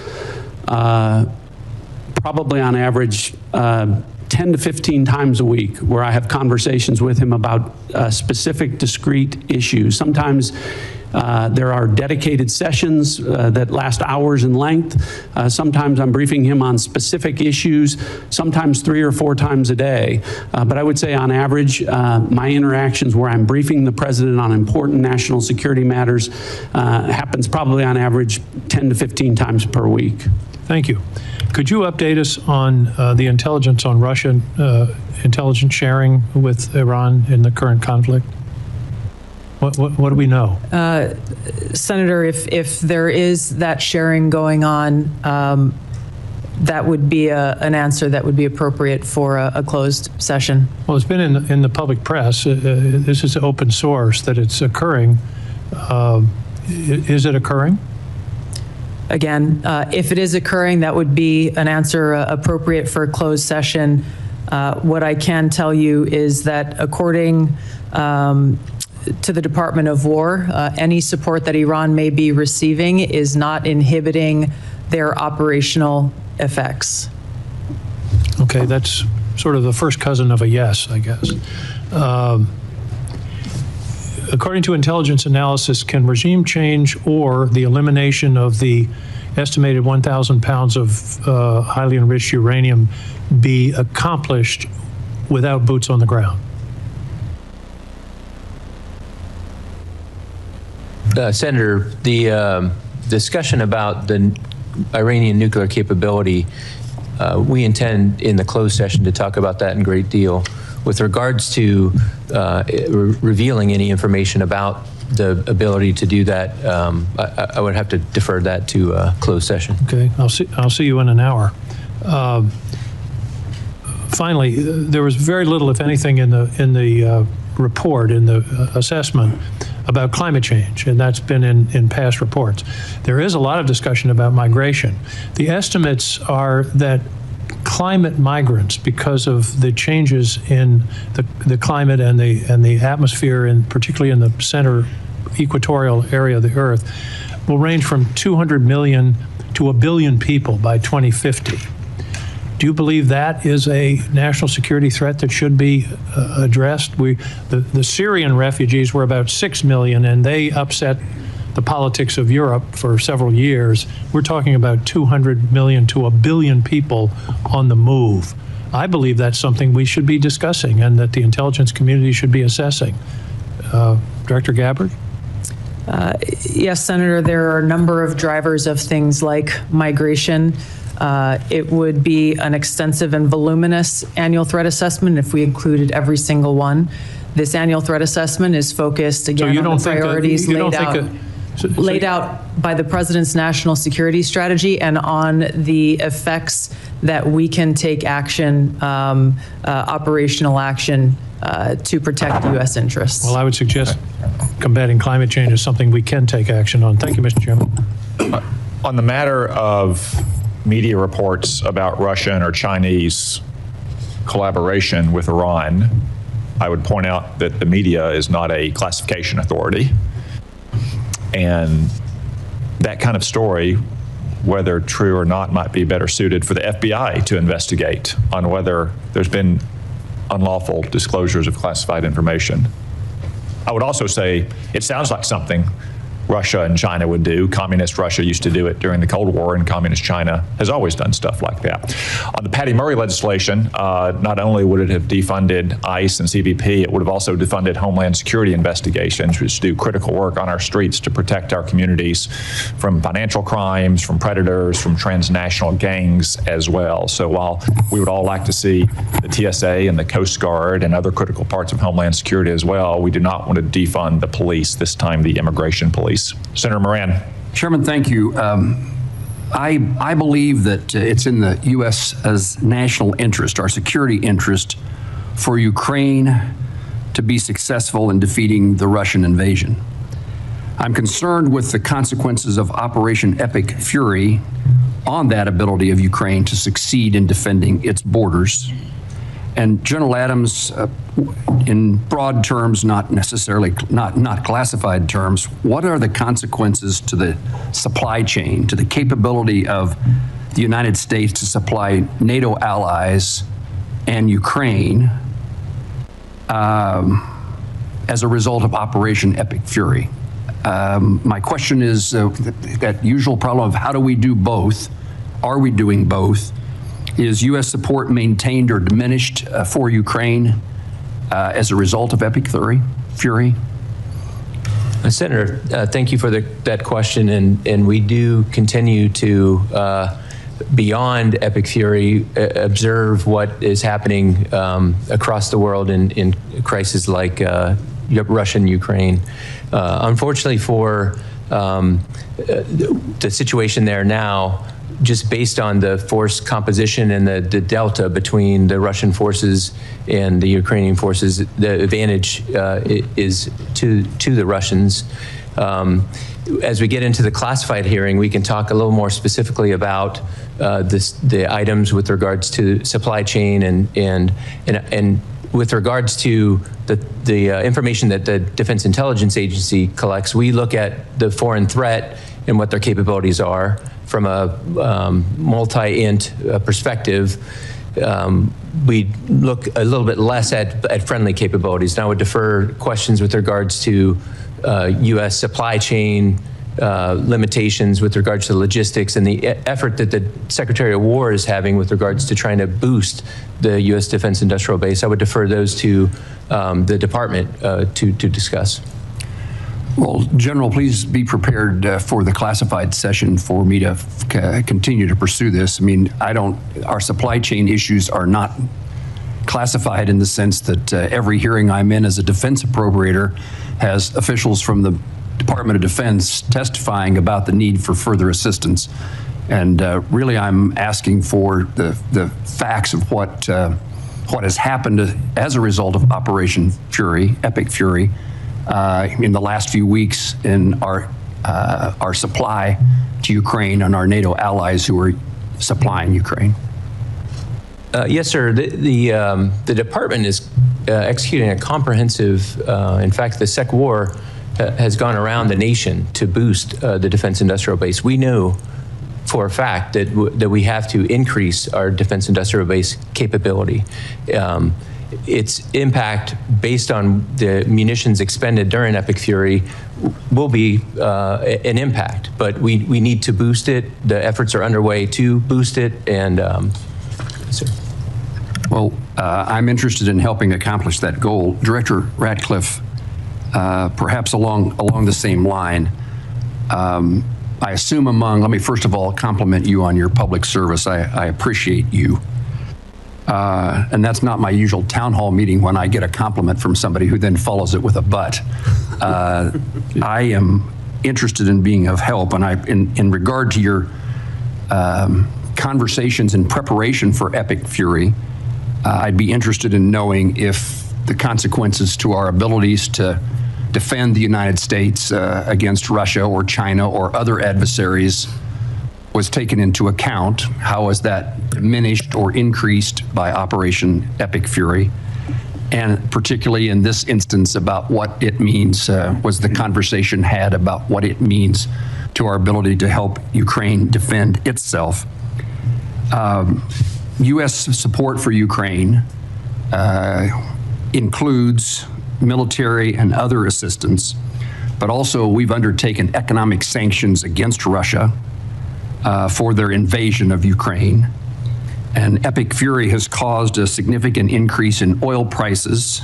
probably on average 10 to 15 times a week, where I have conversations with him about specific, discrete issues. Sometimes there are dedicated sessions that last hours in length. Sometimes I'm briefing him on specific issues, sometimes 3 or 4 times a day. But I would say on average, my interactions where I'm briefing the president on important national security matters happens probably on average 10 to 15 times per week. Thank you. Could you update us on the intelligence on Russian intelligence sharing with Iran in the current conflict? What do we know? Senator, if there is that sharing going on, that would be an answer that would be appropriate for a closed session. Well, it's been in the public press. This is open source that it's occurring. Is it occurring? Again, if it is occurring, that would be an answer appropriate for a closed session. What I can tell you is that according to the Department of War, any support that Iran may be receiving is not inhibiting their operational effects. Okay, that's sort of the first cousin of a yes, I guess. According to intelligence analysis, can regime change or the elimination of the estimated 1,000 pounds of highly enriched uranium be accomplished without boots on the ground? Senator, the discussion about the Iranian nuclear capability, we intend in the closed session to talk about that in great deal. With regards to revealing any information about the ability to do that, I would have to defer that to a closed session. Okay, I'll see you in an hour. Finally, there was very little, if anything, in the report, in the assessment about climate change, and that's been in past reports. There is a lot of discussion about migration. The estimates are that climate migrants, because of the changes in the climate and the atmosphere, and particularly in the center equatorial area of the Earth, will range from 200 million to 1 billion people by 2050. Do you believe that is a national security threat that should be addressed? The Syrian refugees were about 6 million, and they upset the politics of Europe for several years. We're talking about 200 million to 1 billion people on the move. I believe that's something we should be discussing and that the intelligence community should be assessing. Director Gabbard? Yes, Senator, there are a number of drivers of things like migration. It would be an extensive and voluminous annual threat assessment if we included every single one. This annual threat assessment is focused, again, on the priorities laid out by the President's national security strategy and on the effects that we can take action, operational action, to protect U.S. interests. Well, I would suggest combating climate change is something we can take action on. Thank you, Mr. Chairman. On the matter of media reports about Russian or Chinese collaboration with Iran, I would point out that the media is not a classification authority. And that kind of story, whether true or not, might be better suited for the FBI to investigate on whether there's been unlawful disclosures of classified information. I would also say it sounds like something Russia and China would do. Communist Russia used to do it during the Cold War, and Communist China has always done stuff like that. On the Patty Murray legislation, not only would it have defunded ICE and CBP, it would have also defunded Homeland Security investigations, which do critical work on our streets to protect our communities from financial crimes, from predators, from transnational gangs as well. So while we would all like to see the TSA and the Coast Guard and other critical parts of Homeland Security as well, we do not want to defund the police, this time the immigration police. Senator Moran. Chairman, thank you. I believe that it's in the U.S.'s national interest, our security interest, for Ukraine to be successful in defeating the Russian invasion. I'm concerned with the consequences of Operation Epic Fury on that ability of Ukraine to succeed in defending its borders. And General Adams, in broad terms, not necessarily, not classified terms, what are the consequences to the supply chain, to the capability of the United States to supply NATO allies and Ukraine as a result of Operation Epic Fury? My question is that usual problem of how do we do both? Are we doing both? Is U.S. support maintained or diminished for Ukraine as a result of Epic Fury? Senator, thank you for that question, and we do continue to, beyond Epic Fury, observe what is happening across the world in crises like Russia and Ukraine. Unfortunately for the situation there now, just based on the force composition and the delta between the Russian forces and the Ukrainian forces, the advantage is to the Russians. As we get into the classified hearing, we can talk a little more specifically about the items with regards to supply chain and with regards to the information that the Defense Intelligence Agency collects. We look at the foreign threat and what their capabilities are from a multi-int perspective. We look a little bit less at friendly capabilities. Now I would defer questions with regards to U.S. supply chain limitations with regards to logistics and the effort that the Secretary of War is having with regards to trying to boost the U.S. Defense Industrial Base. I would defer those to the department to discuss. Well, General, please be prepared for the classified session for me to continue to pursue this. I mean, our supply chain issues are not classified in the sense that every hearing I'm in as a defense appropriator has officials from the Department of Defense testifying about the need for further assistance. And really, I'm asking for the facts of what has happened as a result of Operation Fury, Epic Fury, in the last few weeks in our supply to Ukraine and our NATO allies who are supplying Ukraine. Yes, sir. The department is executing a comprehensive, in fact, the Sec War has gone around the nation to boost the defense industrial base. We know for a fact that we have to increase our defense industrial base capability. Its impact based on the munitions expended during Epic Fury will be an impact, but we need to boost it. The efforts are underway to boost it, and sir. Well, I'm interested in helping accomplish that goal. Director Ratcliffe, perhaps along the same line, I assume let me first of all compliment you on your public service. I appreciate you. And that's not my usual town hall meeting when I get a compliment from somebody who then follows it with a but. I am interested in being of help, and in regard to your conversations in preparation for Epic Fury, I'd be interested in knowing if the consequences to our abilities to defend the United States against Russia or China or other adversaries was taken into account. How was that diminished or increased by Operation Epic Fury? And particularly in this instance about what it means, was the conversation had about what it means to our ability to help Ukraine defend itself? U.S. support for Ukraine includes military and other assistance, but also we've undertaken economic sanctions against Russia for their invasion of Ukraine. And Epic Fury has caused a significant increase in oil prices,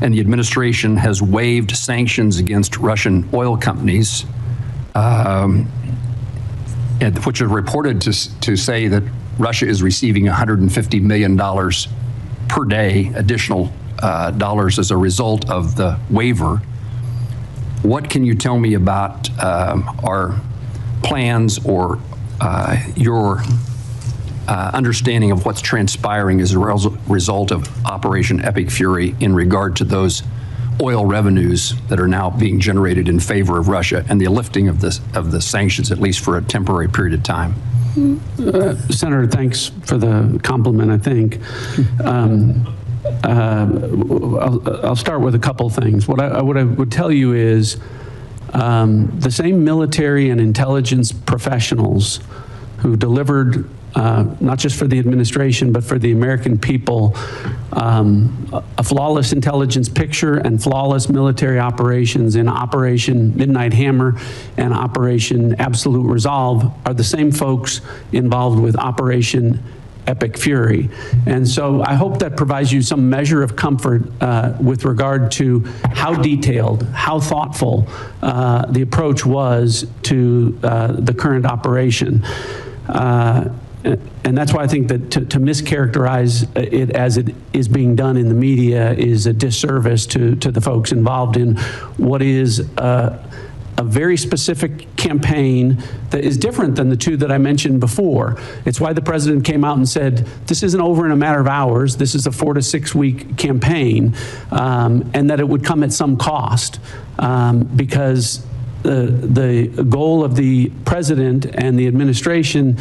and the administration has waived sanctions against Russian oil companies, which are reported to say that Russia is receiving $150 million per day additional dollars as a result of the waiver. What can you tell me about our plans or your understanding of what's transpiring as a result of Operation Epic Fury in regard to those oil revenues that are now being generated in favor of Russia and the lifting of the sanctions, at least for a temporary period of time. Senator, thanks for the compliment, I think. I'll start with a couple things. What I would tell you is the same military and intelligence professionals who delivered, not just for the administration, but for the American people, a flawless intelligence picture and flawless military operations in Operation Midnight Hammer and Operation Absolute Resolve are the same folks involved with Operation Epic Fury. And so I hope that provides you some measure of comfort with regard to how detailed, how thoughtful the approach was to the current operation. And that's why I think that to mischaracterize it as it is being done in the media is a disservice to the folks involved in what is a very specific campaign that is different than the two that I mentioned before. It's why the president came out and said, this isn't over in a matter of hours, this is a 4 to 6 week campaign, and that it would come at some cost, because the goal of the president and the administration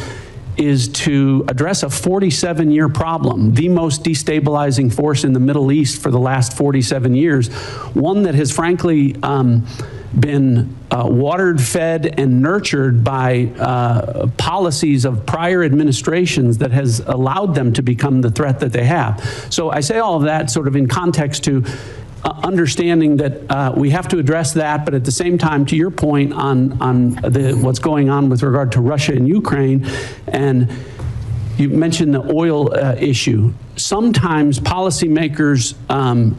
is to address a 47-year problem, the most destabilizing force in the Middle East for the last 47 years, one that has frankly been watered, fed, and nurtured by policies of prior administrations that has allowed them to become the threat that they have. So I say all of that sort of in context to understanding that we have to address that, but at the same time, to your point on what's going on with regard to Russia and Ukraine, and you mentioned the oil issue. Sometimes policymakers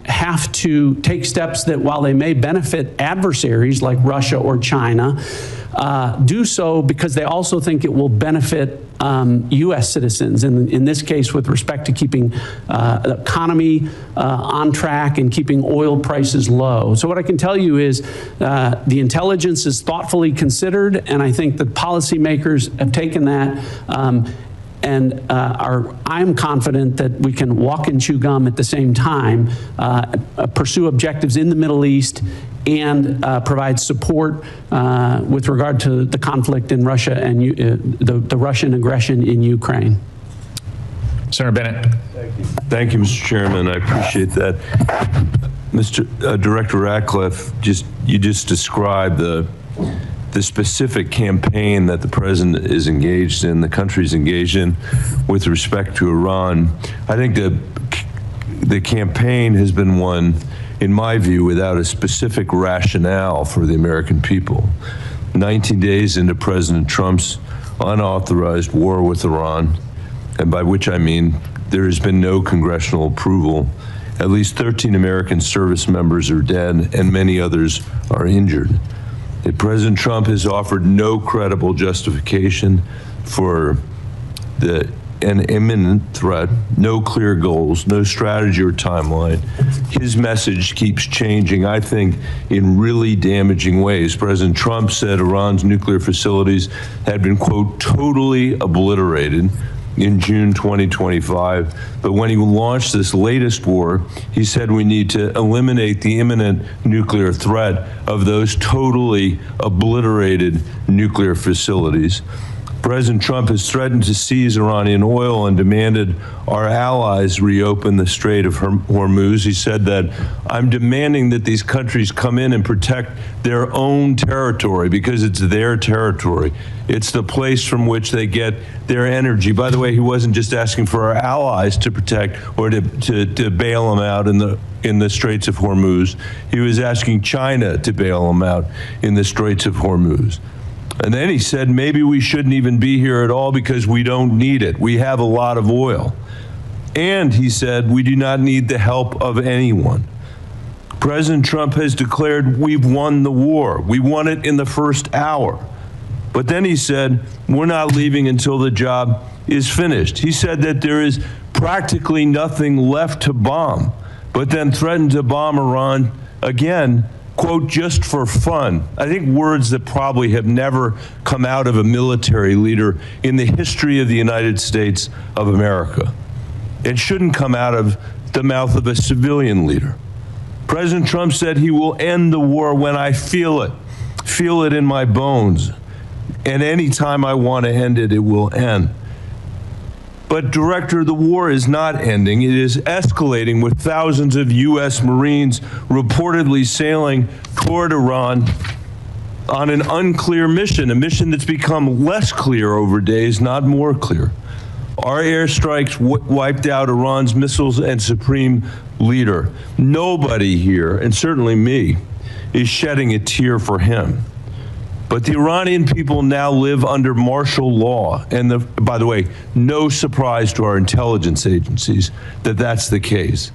have to take steps that, while they may benefit adversaries like Russia or China, do so because they also think it will benefit U.S. citizens, in this case with respect to keeping the economy on track and keeping oil prices low. So what I can tell you is the intelligence is thoughtfully considered, and I think that policymakers have taken that I'm confident that we can walk and chew gum at the same time, pursue objectives in the Middle East, and provide support with regard to the conflict in Russia and the Russian aggression in Ukraine. Senator Bennett. Thank you, Mr. Chairman. I appreciate that. Mr. Director Ratcliffe, you just described the specific campaign that the president is engaged in, the country's engaged in with respect to Iran. I think the campaign has been one, in my view, without a specific rationale for the American people. 19 days into President Trump's unauthorized war with Iran, and by which I mean there has been no congressional approval, at least 13 American service members are dead and many others are injured. President Trump has offered no credible justification for an imminent threat, no clear goals, no strategy or timeline. His message keeps changing, I think, in really damaging ways. President Trump said Iran's nuclear facilities had been, quote, totally obliterated in June 2025. But when he launched this latest war, he said we need to eliminate the imminent nuclear threat of those totally obliterated nuclear facilities. President Trump has threatened to seize Iranian oil and demanded our allies reopen the Strait of Hormuz. He said that I'm demanding that these countries come in and protect their own territory because it's their territory. It's the place from which they get their energy. By the way, he wasn't just asking for our allies to protect or to bail them out in the Straits of Hormuz. He was asking China to bail them out in the Straits of Hormuz. And then he said, maybe we shouldn't even be here at all because we don't need it. We have a lot of oil. And he said, we do not need the help of anyone. President Trump has declared we've won the war. We won it in the first hour. But then he said, we're not leaving until the job is finished. He said that there is practically nothing left to bomb, but then threatened to bomb Iran again quote, just for fun. I think words that probably have never come out of a military leader in the history of the United States of America. It shouldn't come out of the mouth of a civilian leader. President Trump said he will end the war when I feel it in my bones. And anytime I want to end it, it will end. But, Director, the war is not ending. It is escalating with thousands of U.S. Marines reportedly sailing toward Iran on an unclear mission, a mission that's become less clear over days, not more clear. Our airstrikes wiped out Iran's missiles and supreme leader. Nobody here, and certainly me, is shedding a tear for him. But the Iranian people now live under martial law. And by the way, no surprise to our intelligence agencies that that's the case.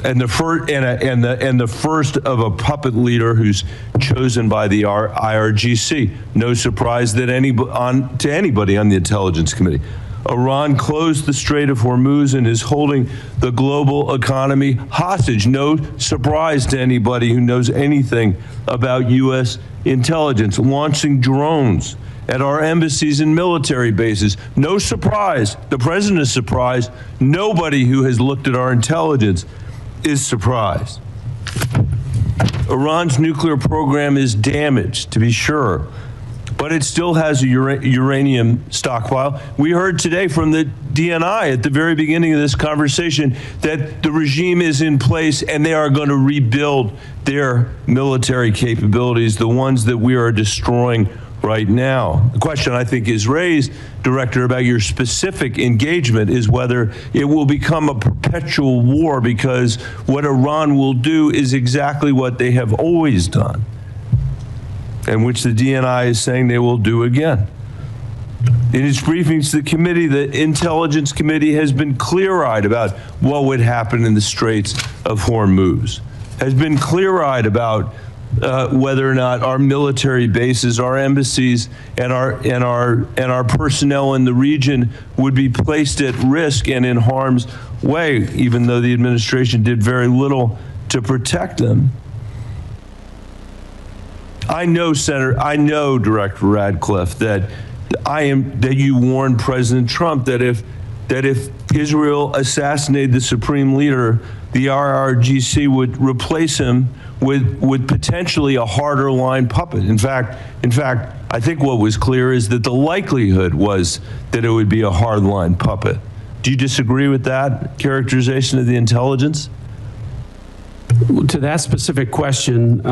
And the first of a puppet leader who's chosen by the IRGC. No surprise that to anybody on the Intelligence Committee. Iran closed the Strait of Hormuz and is holding the global economy hostage. No surprise to anybody who knows anything about U.S. intelligence. Launching drones at our embassies and military bases. No surprise. The president is surprised. Nobody who has looked at our intelligence is surprised. Iran's nuclear program is damaged, to be sure, but it still has a uranium stockpile. We heard today from the DNI at the very beginning of this conversation that the regime is in place and they are going to rebuild their military capabilities, the ones that we are destroying right now. The question I think is raised, Director, about your specific engagement is whether it will become a perpetual war, because what Iran will do is exactly what they have always done, and which the DNI is saying they will do again. In its briefings to the committee, the Intelligence Committee has been clear-eyed about what would happen in the Straits of Hormuz, has been clear-eyed about whether or not our military bases, our embassies, and our personnel in the region would be placed at risk and in harm's way, even though the administration did very little to protect them. I know, Director Ratcliffe, that you warned President Trump that if Israel assassinated the supreme leader, the IRGC would replace him with potentially a harder line puppet. In fact, I think what was clear is that the likelihood was that it would be a hard line puppet. Do you disagree with that characterization of the intelligence? To that specific question,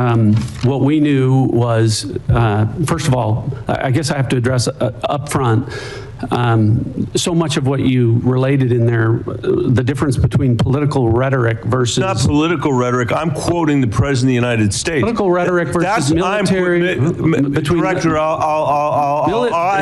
what we knew was, first of all, I guess I have to address up front, so much of what you related in there, the difference between political rhetoric versus... Not political rhetoric. I'm quoting the President of the United States. Political rhetoric versus military... Director, the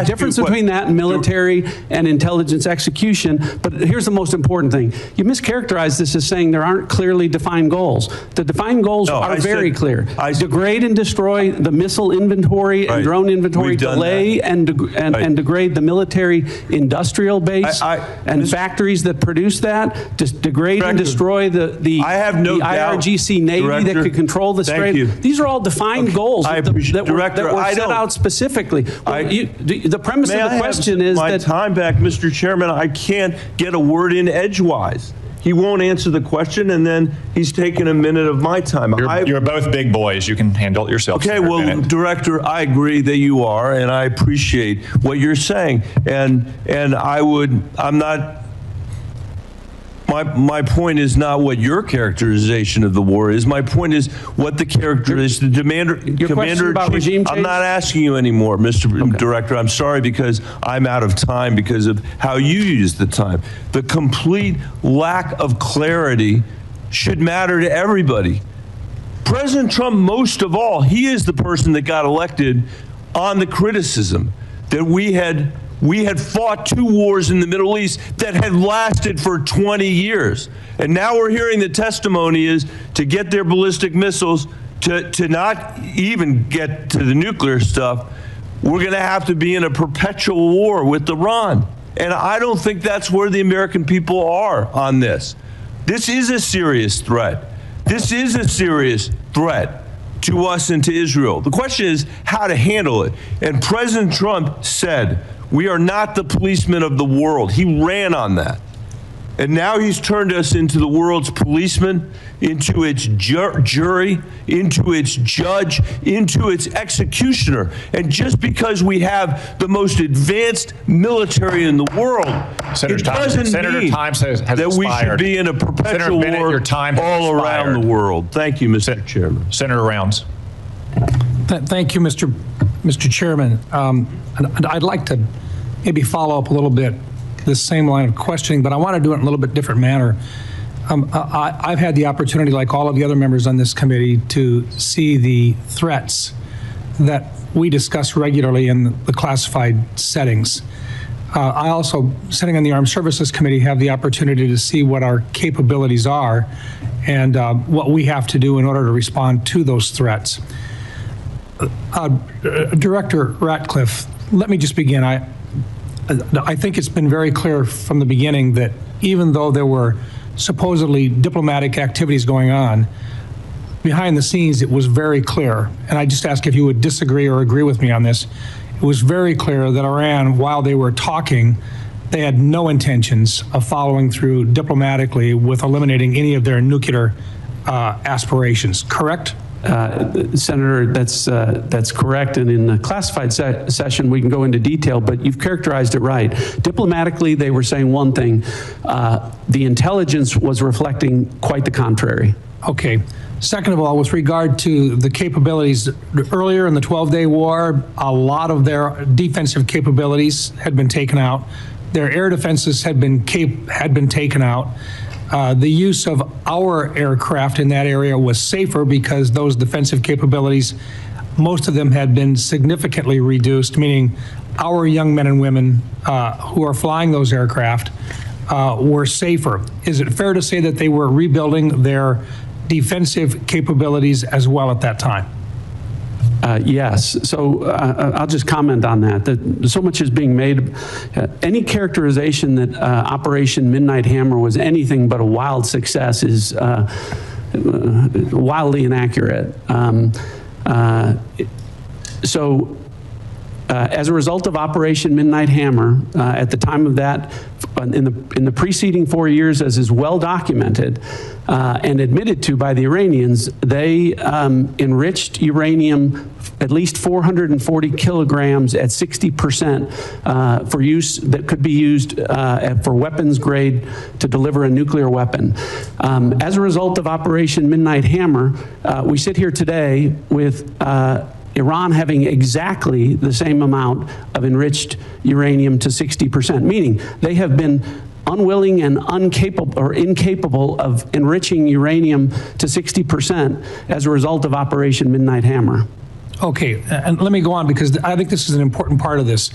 difference between that and military and intelligence execution. But here's the most important thing. You mischaracterized this as saying there aren't clearly defined goals. The defined goals are very clear. Degrade and destroy the missile inventory and drone inventory, delay and degrade the military industrial base and factories that produce that, degrade and destroy the IRGC Navy that could control the Strait. These are all defined goals that were set out specifically. The premise of the question is that... time back, Mr. Chairman, I can't get a word in edgewise. He won't answer the question, and then he's taking a minute of my time. You're both big boys. You can handle it yourself. Okay, well, Director, I agree that you are, and I appreciate what you're saying. I'm not... My point is not what your characterization of the war is. My point is what the characterization, the commander about regime change? I'm not asking you anymore, Mr. Director. I'm sorry because I'm out of time because of how you use the time. The complete lack of clarity should matter to everybody. President Trump, most of all, he is the person that got elected on the criticism that we had fought 2 wars in the Middle East that had lasted for 20 years. And now we're hearing the testimony is to get their ballistic missiles, to not even get to the nuclear stuff, we're going to have to be in a perpetual war with Iran. And I don't think that's where the American people are on this. This is a serious threat. This is a serious threat. to us and to Israel. The question is how to handle it. And President Trump said, we are not the policemen of the world. He ran on that. And now he's turned us into the world's policeman, into its jury, into its judge, into its executioner. And just because we have the most advanced military in the world, it doesn't mean that we should be in a perpetual war all around the world. Thank you, Mr. Chairman. Senator Rounds. Thank you, Mr. Chairman. And I'd like to maybe follow up a little bit this same line of questioning, but I want to do it in a little bit different manner. I've had the opportunity, like all of the other members on this committee, to see the threats that we discuss regularly in the classified settings. I also, sitting on the Armed Services Committee, have the opportunity to see what our capabilities are and what we have to do in order to respond to those threats. Director Ratcliffe, let me just begin. I think it's been very clear from the beginning that even though there were supposedly diplomatic activities going on, behind the scenes it was very clear, and I just ask if you would disagree or agree with me on this, it was very clear that Iran, while they were talking, they had no intentions of following through diplomatically with eliminating any of their nuclear aspirations, correct? Senator, that's correct. And in the classified session, we can go into detail, but you've characterized it right. Diplomatically, they were saying one thing. The intelligence was reflecting quite the contrary. Okay. Second of all, with regard to the capabilities, earlier in the 12-day war, a lot of their defensive capabilities had been taken out. Their air defenses had been taken out. The use of our aircraft in that area was safer because those defensive capabilities, most of them had been significantly reduced, meaning our young men and women who are flying those aircraft were safer. Is it fair to say that they were rebuilding their defensive capabilities as well at that time? Yes. So I'll just comment on that. So much is being made. Any characterization that Operation Midnight Hammer was anything but a wild success is wildly inaccurate. As a result of Operation Midnight Hammer, at the time of that, in the preceding 4 years, as is well documented and admitted to by the Iranians, they enriched uranium at least 440 kilograms at 60% for use that could be used for weapons grade to deliver a nuclear weapon. As a result of Operation Midnight Hammer, we sit here today with Iran having exactly the same amount of enriched uranium to 60%, meaning they have been unwilling and incapable of enriching uranium to 60% as a result of Operation Midnight Hammer. Okay, and let me go on because I think this is an important part of this.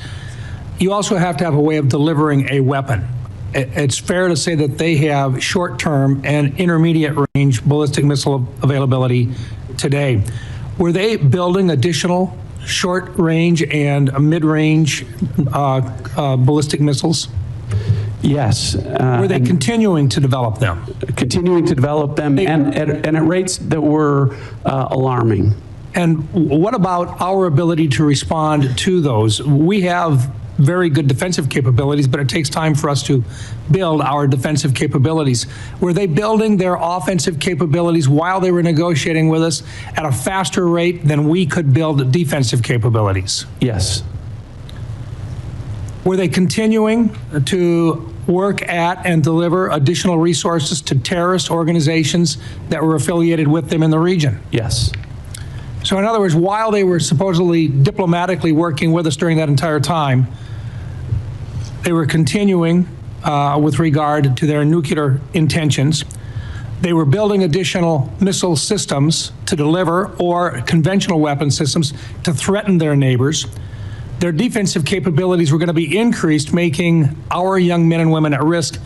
You also have to have a way of delivering a weapon. It's fair to say that they have short-term and intermediate-range ballistic missile availability today. Were they building additional short-range and mid-range ballistic missiles? Yes. Were they continuing to develop them? Continuing to develop them and at rates that were alarming. And what about our ability to respond to those? We have very good defensive capabilities, but it takes time for us to build our defensive capabilities. Were they building their offensive capabilities while they were negotiating with us at a faster rate than we could build defensive capabilities? Yes. Were they continuing to work at and deliver additional resources to terrorist organizations that were affiliated with them in the region? Yes. So in other words, while they were supposedly diplomatically working with us during that entire time, they were continuing with regard to their nuclear intentions. They were building additional missile systems to deliver or conventional weapon systems to threaten their neighbors. Their defensive capabilities were going to be increased, making our young men and women at risk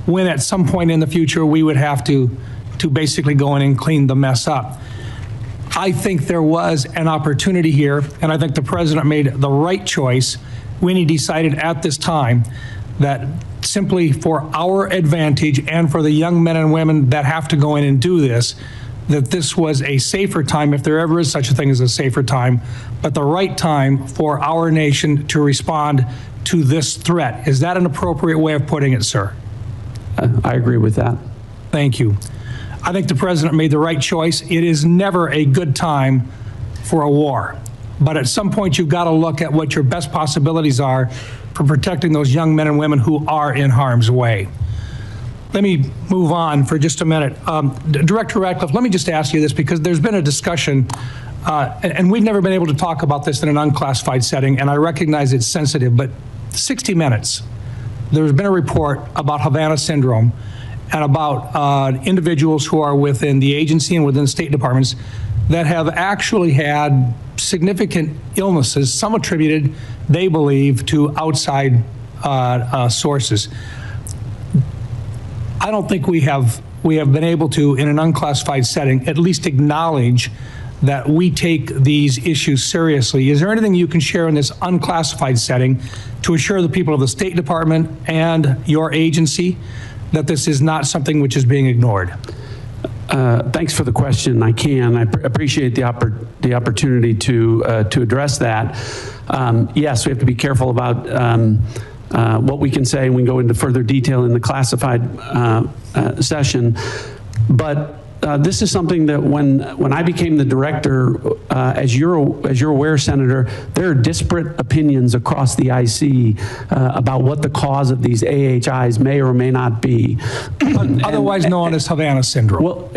when at some point in the future we would have to basically go in and clean the mess up. I think there was an opportunity here, and I think the president made the right choice when he decided at this time that simply for our advantage and for the young men and women that have to go in and do this, that this was a safer time, if there ever is such a thing as a safer time, but the right time for our nation to respond to this threat. Is that an appropriate way of putting it, sir? I agree with that. Thank you. I think the president made the right choice. It is never a good time for a war, but at some point you've got to look at what your best possibilities are for protecting those young men and women who are in harm's way. Let me move on for just a minute. Director Ratcliffe, let me just ask you this, because there's been a discussion, and we've never been able to talk about this in an unclassified setting, and I recognize it's sensitive, but 60 Minutes, there's been a report about Havana Syndrome and about individuals who are within the agency and within state departments that have actually had significant illnesses, some attributed, they believe, to outside sources. I don't think we have been able to, in an unclassified setting, at least acknowledge that we take these issues seriously. Is there anything you can share in this unclassified setting to assure the people of the State Department and your agency that this is not something which is being ignored? Thanks for the question. I can. I appreciate the opportunity to address that. Yes, we have to be careful about what we can say, and we can go into further detail in the classified session. But this is something that when I became the director, as you're aware, Senator, there are disparate opinions across the IC about what the cause of these AHIs may or may not be. Otherwise known as Havana Syndrome. Well,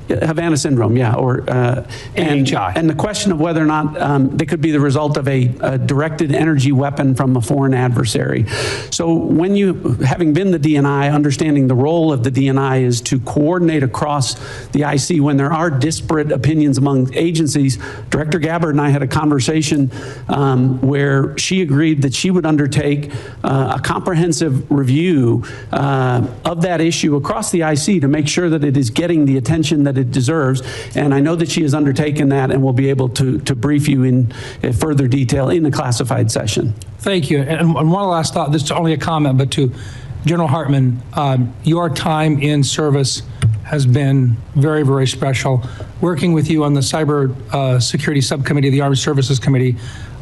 Havana Syndrome, yeah, or AHI. And the question of whether or not they could be the result of a directed energy weapon from a foreign adversary. So when you, having been the DNI, understanding the role of the DNI is to coordinate across the IC when there are disparate opinions among agencies. Director Gabbard and I had a conversation where she agreed that she would undertake a comprehensive review of that issue across the IC to make sure that it is getting the attention that it deserves. And I know that she has undertaken that and will be able to brief you in further detail in the classified session. Thank you. And one last thought, this is only a comment, but to General Hartman, your time in service has been very, very special. Working with you on the Cyber Security Subcommittee of the Armed Services Committee,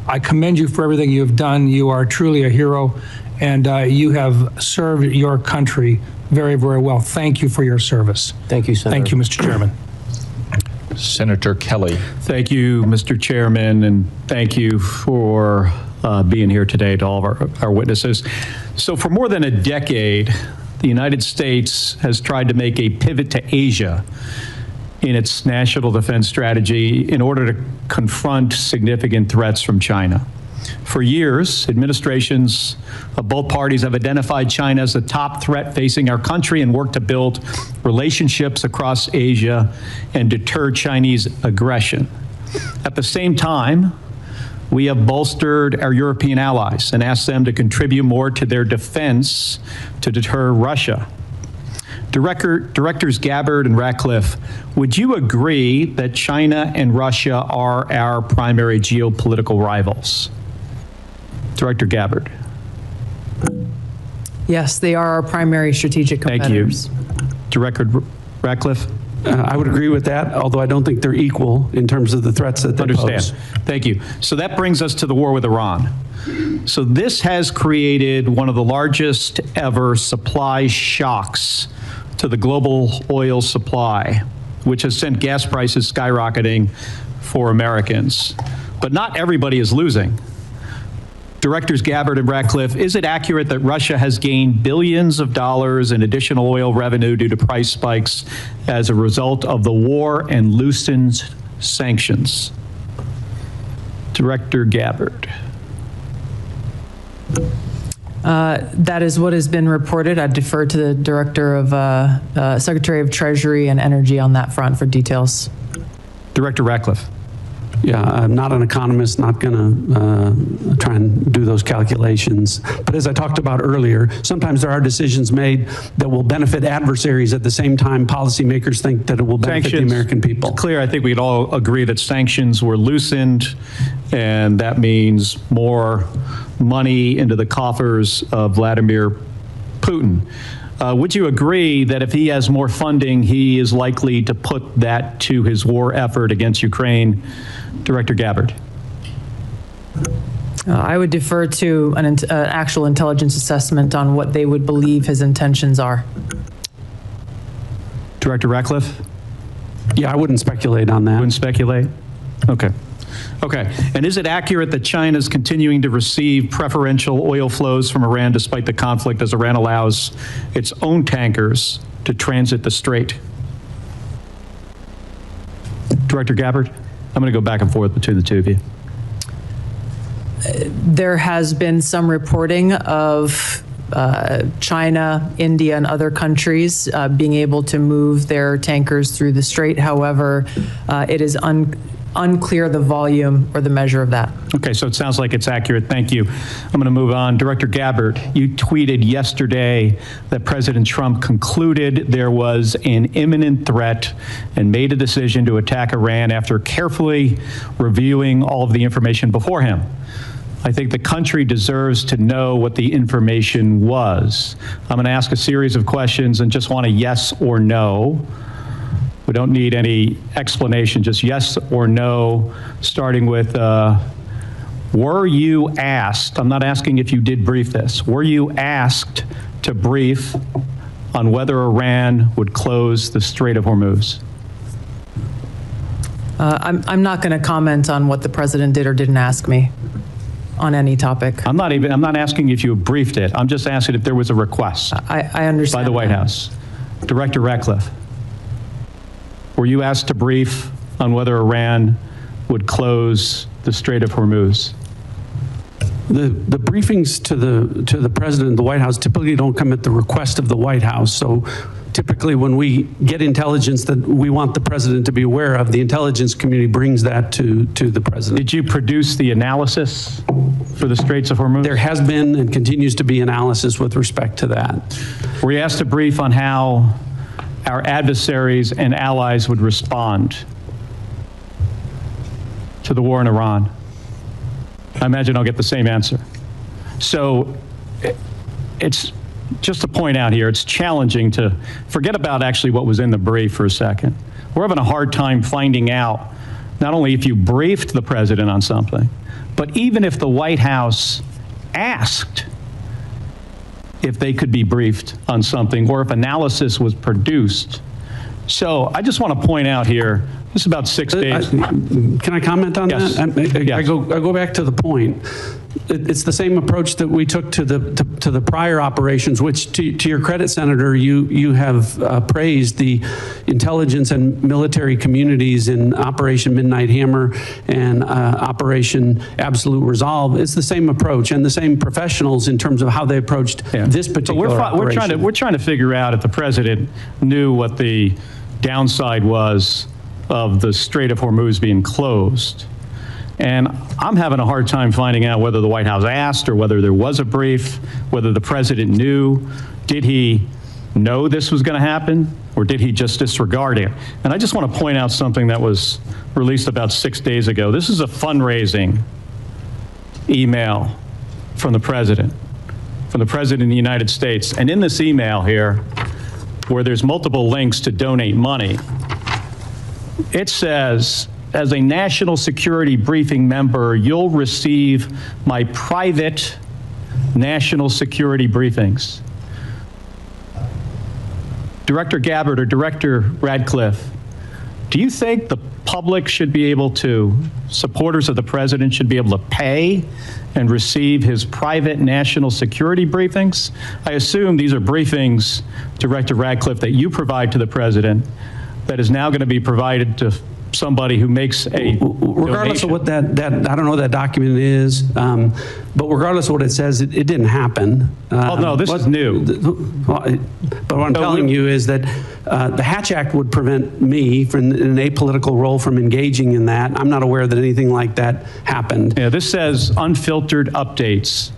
I commend you for everything you have done. You are truly a hero, and you have served your country very, very well. Thank you for your service. Thank you, Senator. Thank you, Mr. Chairman. Senator Kelly. Thank you, Mr. Chairman, and thank you for being here today to all of our witnesses. So for more than a decade, the United States has tried to make a pivot to Asia in its national defense strategy in order to confront significant threats from China. For years, administrations of both parties have identified China as the top threat facing our country and worked to build relationships across Asia and deter Chinese aggression. At the same time, we have bolstered our European allies and asked them to contribute more to their defense to deter Russia. Directors Gabbard and Ratcliffe, would you agree that China and Russia are our primary geopolitical rivals? Director Gabbard. Yes, they are our primary strategic competitors. Thank you. Director Ratcliffe? I would agree with that, although I don't think they're equal in terms of the threats that they pose. Thank you. So that brings us to the war with Iran. So this has created one of the largest ever supply shocks to the global oil supply, which has sent gas prices skyrocketing for Americans. But not everybody is losing. Directors Gabbard and Ratcliffe, is it accurate that Russia has gained billions of dollars in additional oil revenue due to price spikes as a result of the war and loosened sanctions? Director Gabbard. That is what has been reported. I'd defer to the Director of Secretary of Treasury and Energy on that front for details. Director Ratcliffe. Yeah, I'm not an economist, not going to try and do those calculations. But as I talked about earlier, sometimes there are decisions made that will benefit adversaries at the same time policymakers think that it will benefit the American people. It's clear, I think we'd all agree that sanctions were loosened, and that means more money into the coffers of Vladimir Putin. Would you agree that if he has more funding, he is likely to put that to his war effort against Ukraine? Director Gabbard. I would defer to an actual intelligence assessment on what they would believe his intentions are. Director Ratcliffe? Yeah, I wouldn't speculate on that. Wouldn't speculate? Okay. Okay. And is it accurate that China is continuing to receive preferential oil flows from Iran despite the conflict, as Iran allows its own tankers to transit the strait? Director Gabbard? I'm going to go back and forth between the two of you. There has been some reporting of China, India, and other countries being able to move their tankers through the strait. However, it is unclear the volume or the measure of that. Okay, so it sounds like it's accurate. Thank you. I'm going to move on. Director Gabbard, you tweeted yesterday that President Trump concluded there was an imminent threat and made a decision to attack Iran after carefully reviewing all of the information before him. I think the country deserves to know what the information was. I'm going to ask a series of questions and just want a yes or no. We don't need any explanation, just yes or no, starting with, were you asked, I'm not asking if you did brief this, were you asked to brief on whether Iran would close the Strait of Hormuz? I'm not going to comment on what the president did or didn't ask me on any topic. I'm not asking if you briefed it. I'm just asking if there was a request. I understand. By the White House. Director Ratcliffe, were you asked to brief on whether Iran would close the Strait of Hormuz? The briefings to the president and the White House typically don't come at the request of the White House. So typically when we get intelligence that we want the president to be aware of, the intelligence community brings that to the president. Did you produce the analysis for the Straits of Hormuz? There has been and continues to be analysis with respect to that. Were you asked to brief on how our adversaries and allies would respond to the war in Iran? I imagine I'll get the same answer. So it's just to point out here, it's challenging to forget about actually what was in the brief for a second. We're having a hard time finding out not only if you briefed the president on something, but even if the White House asked if they could be briefed on something or if analysis was produced. So I just want to point out here, this is about 6 days. Can I comment on Yes. that? Yes. I go back to the point. It's the same approach that we took to the prior operations, which to your credit, Senator, you have praised the intelligence and military communities in Operation Midnight Hammer and Operation Absolute Resolve. It's the same approach and the same professionals in terms of how they approached this particular operation. We're trying to figure out if the president knew what the downside was of the Strait of Hormuz being closed. And I'm having a hard time finding out whether the White House asked or whether there was a brief, whether the president knew. Did he know this was going to happen, or did he just disregard it? And I just want to point out something that was released about 6 days ago. This is a fundraising email from the president of the United States. And in this email here, where there's multiple links to donate money, it says, as a national security briefing member, you'll receive my private national security briefings. Director Gabbard or Director Ratcliffe, do you think the public should be able to, supporters of the president should be able to pay and receive his private national security briefings? I assume these are briefings, Director Ratcliffe, that you provide to the president that is now going to be provided to somebody who makes a regardless donation. of what that I don't know what that document is, but regardless of what it says, it didn't happen. Oh no, this is new. But what I'm telling you is that the Hatch Act would prevent me from in an apolitical role from engaging in that. I'm not aware that anything like that happened. Yeah, this says unfiltered updates.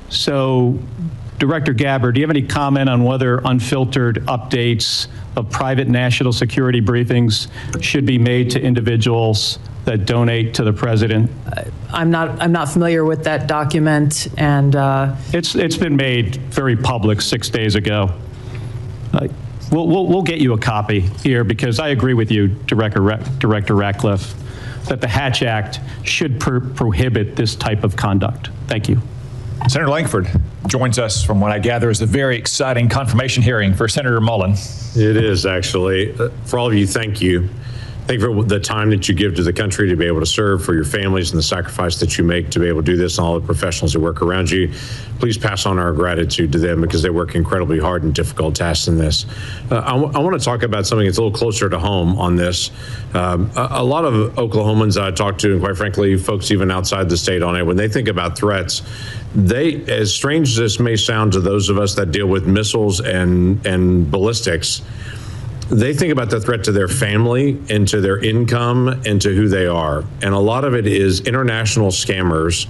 So, Director Gabbard, do you have any comment on whether unfiltered updates of private national security briefings should be made to individuals that donate to the president? I'm not familiar with that document, and it's been made very public 6 days ago. We'll get you a copy here because I agree with you, Director Ratcliffe, that the Hatch Act should prohibit this type of conduct. Thank you. Senator Langford joins us from what I gather is a very exciting confirmation hearing for Senator Mullen. It is actually. For all of you, thank you. Thank you for the time that you give to the country to be able to serve, for your families and the sacrifice that you make to be able to do this, and all the professionals that work around you. Please pass on our gratitude to them because they work incredibly hard and difficult tasks in this. I want to talk about something that's a little closer to home on this. A lot of Oklahomans I talk to, and quite frankly, folks even outside the state on it, when they think about threats, they, as strange as this may sound to those of us that deal with missiles and ballistics, they think about the threat to their family and to their income and to who they are. And a lot of it is international scammers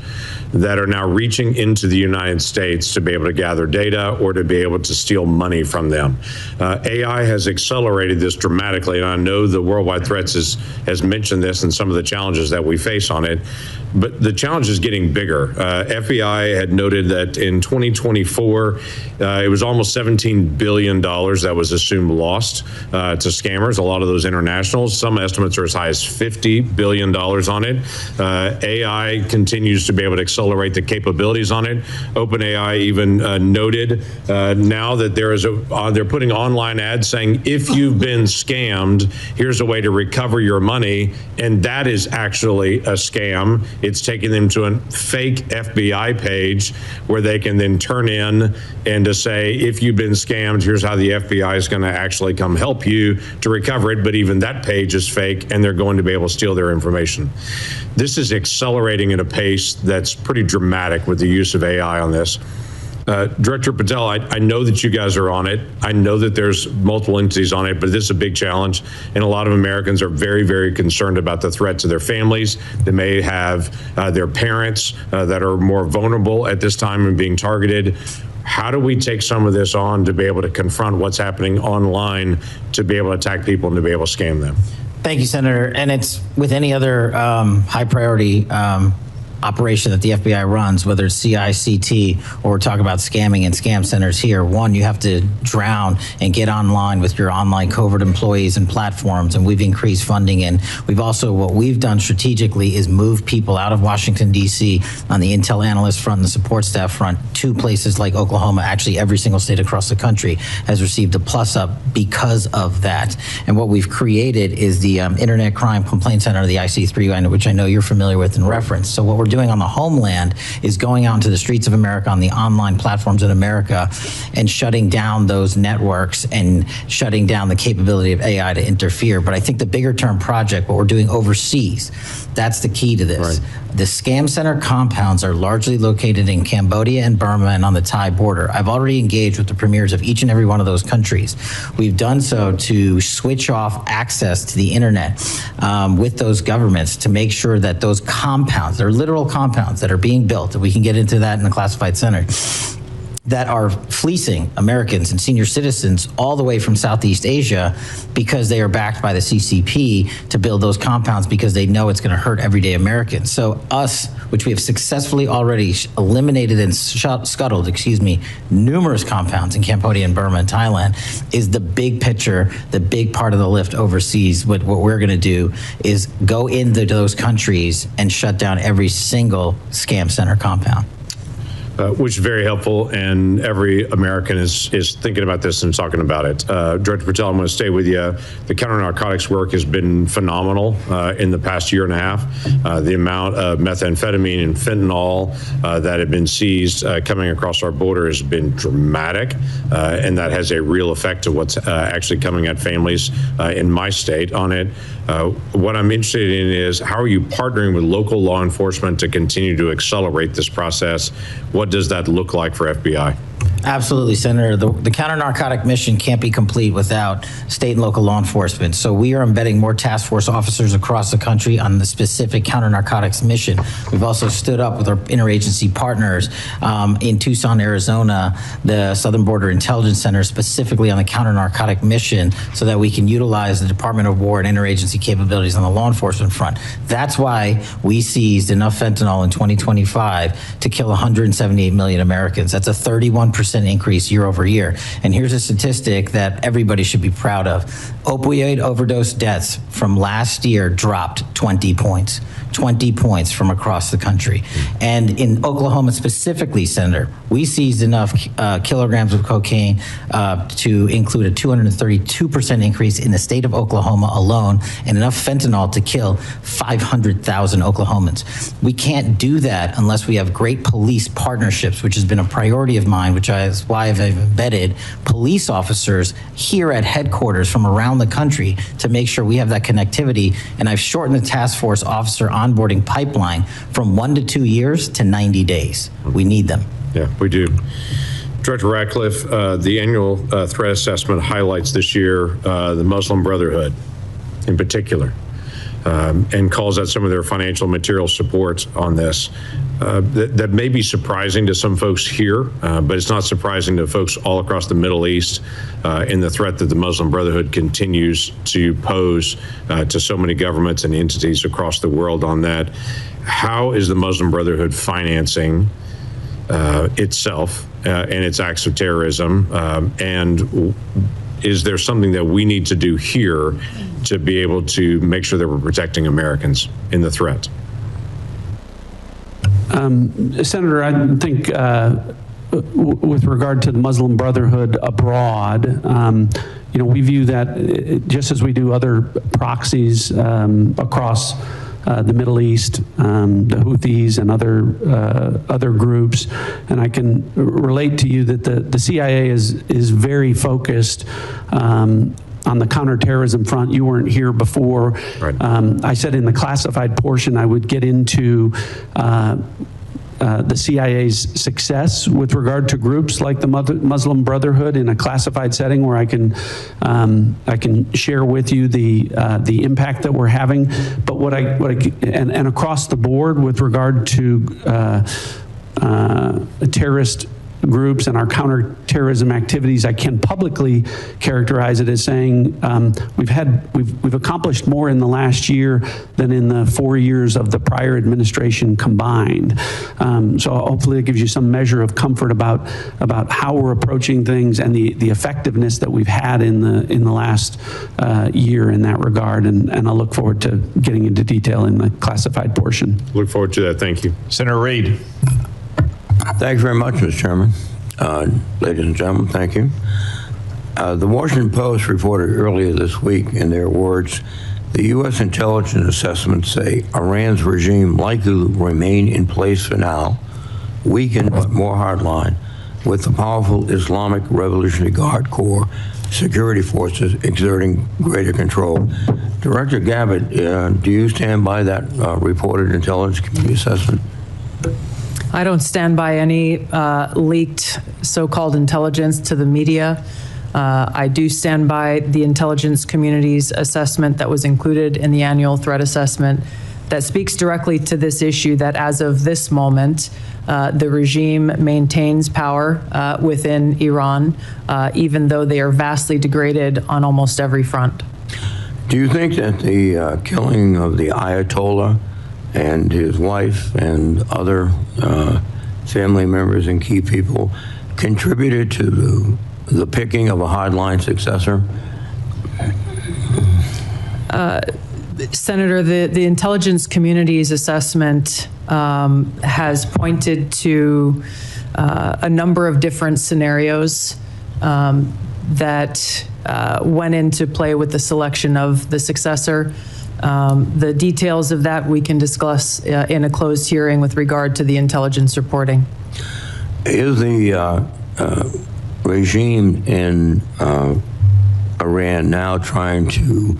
that are now reaching into the United States to be able to gather data or to be able to steal money from them. AI has accelerated this dramatically, and I know the Worldwide Threats has mentioned this and some of the challenges that we face on it. But the challenge is getting bigger. FBI had noted that in 2024, it was almost $17 billion that was assumed lost to scammers, a lot of those internationals. Some estimates are as high as $50 billion on it. AI continues to be able to accelerate the capabilities on it. OpenAI even noted now that they're putting online ads saying, if you've been scammed, here's a way to recover your money. And that is actually a scam. It's taking them to a fake FBI page where they can then turn in and to say, if you've been scammed, here's how the FBI is going to actually come help you to recover it. But even that page is fake, and they're going to be able to steal their information. This is accelerating at a pace that's pretty dramatic with the use of AI on this. Director Patel, I know that you guys are on it. I know that there's multiple entities on it, but this is a big challenge. And a lot of Americans are very, very concerned about the threat to their families. They may have their parents that are more vulnerable at this time and being targeted. How do we take some of this on to be able to confront what's happening online, to be able to attack people and to be able to scam them? Thank you, Senator. And it's with any other high priority operation that the FBI runs, whether it's CI/CT or we're talking about scamming and scam centers here. One, you have to drown and get online with your online covert employees and platforms, and we've increased funding. And we've also, what we've done strategically is move people out of Washington, D.C. on the intel analyst front and the support staff front to places like Oklahoma. Actually, every single state across the country has received a plus up because of that. And what we've created is the Internet Crime Complaint Center, the IC3, which I know you're familiar with and reference. So what we're doing on the homeland is going out into the streets of America, on the online platforms in America, and shutting down those networks and shutting down the capability of AI to interfere. But I think the bigger term project, what we're doing overseas, that's the key to this. Right. The scam center compounds are largely located in Cambodia and Burma and on the Thai border. I've already engaged with the premiers of each and every one of those countries. We've done so to switch off access to the internet with those governments to make sure that those compounds, they're literal compounds that are being built, and we can get into that in the classified center, that are fleecing Americans and senior citizens all the way from Southeast Asia because they are backed by the CCP to build those compounds because they know it's going to hurt everyday Americans. So us, which we have successfully already eliminated and scuttled, numerous compounds in Cambodia and Burma and Thailand, is the big picture, the big part of the lift overseas. What we're going to do is go into those countries and shut down every single scam center compound. Which is very helpful, and every American is thinking about this and talking about it. Director Patel, I'm going to stay with you. The counter-narcotics work has been phenomenal in the past year and a half. The amount of methamphetamine and fentanyl that have been seized coming across our border has been dramatic, and that has a real effect to what's actually coming at families in my state on it. What I'm interested in is, how are you partnering with local law enforcement to continue to accelerate this process? What does that look like for FBI? Absolutely, Senator. The counter-narcotic mission can't be complete without state and local law enforcement. So we are embedding more task force officers across the country on the specific counter-narcotics mission. We've also stood up with our interagency partners in Tucson, Arizona, the Southern Border Intelligence Center, specifically on the counter-narcotic mission, so that we can utilize the Department of War and interagency capabilities on the law enforcement front. That's why we seized enough fentanyl in 2025 to kill 178 million Americans. That's a 31% 100% increase year over year. And here's a statistic that everybody should be proud of. Opioid overdose deaths from last year dropped 20 points. 20 points from across the country. And in Oklahoma specifically, Senator, we seized enough kilograms of cocaine to include a 232% increase in the state of Oklahoma alone, and enough fentanyl to kill 500,000 Oklahomans. We can't do that unless we have great police partnerships, which has been a priority of mine, which is why I've embedded police officers here at headquarters from around the country to make sure we have that connectivity. And I've shortened the task force officer onboarding pipeline from 1 to 2 years to 90 days. We need them. Yeah, we do. Director Ratcliffe, the annual threat assessment highlights this year the Muslim Brotherhood in particular, and calls out some of their financial and material support on this. That may be surprising to some folks here, but it's not surprising to folks all across the Middle East in the threat that the Muslim Brotherhood continues to pose to so many governments and entities across the world on that. How is the Muslim Brotherhood financing itself and its acts of terrorism? And is there something that we need to do here to be able to make sure that we're protecting Americans in the threat? Senator, I think with regard to the Muslim Brotherhood abroad, we view that just as we do other proxies across the Middle East, the Houthis and other groups. And I can relate to you that the CIA is very focused on the counterterrorism front. You weren't here before. Right. I said in the classified portion I would get into the CIA's success with regard to groups like the Muslim Brotherhood in a classified setting, where I can share with you the impact that we're having. But and across the board with regard to terrorist groups and our counterterrorism activities, I can publicly characterize it as saying we've accomplished more in the last year than in the 4 years of the prior administration combined. So hopefully it gives you some measure of comfort about how we're approaching things and the effectiveness that we've had in the last year in that regard. And I look forward to getting into detail in the classified portion. Look forward to that. Thank you. Senator Reid. Thank you very much, Mr. Chairman. Ladies and gentlemen, thank you. The Washington Post reported earlier this week, in their words, the U.S. intelligence assessments say Iran's regime likely to remain in place for now, weakened but more hardline, with the powerful Islamic Revolutionary Guard Corps security forces exerting greater control. Director Gabbard, do you stand by that reported intelligence community assessment? I don't stand by any leaked so-called intelligence to the media. I do stand by the intelligence community's assessment that was included in the annual threat assessment that speaks directly to this issue, that as of this moment, the regime maintains power within Iran, even though they are vastly degraded on almost every front. Do you think that the killing of the Ayatollah and his wife and other family members and key people contributed to the picking of a hardline successor? Senator, the intelligence community's assessment has pointed to a number of different scenarios that went into play with the selection of the successor. The details of that we can discuss in a closed hearing with regard to the intelligence reporting. Is the regime in Iran now trying to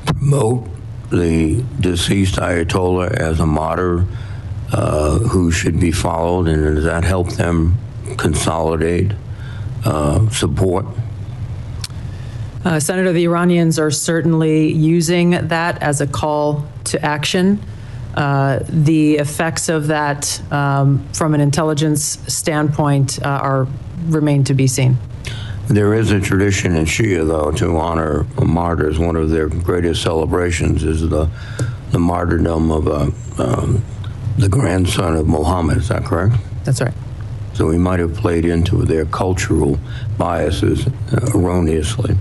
promote the deceased Ayatollah as a martyr who should be followed, and does that help them consolidate support? Senator, the Iranians are certainly using that as a call to action. The effects of that from an intelligence standpoint remain to be seen. There is a tradition in Shia, though, to honor martyrs. One of their greatest celebrations is the martyrdom of the grandson of Muhammad. Is that correct? That's right. So we might have played into their cultural biases erroneously.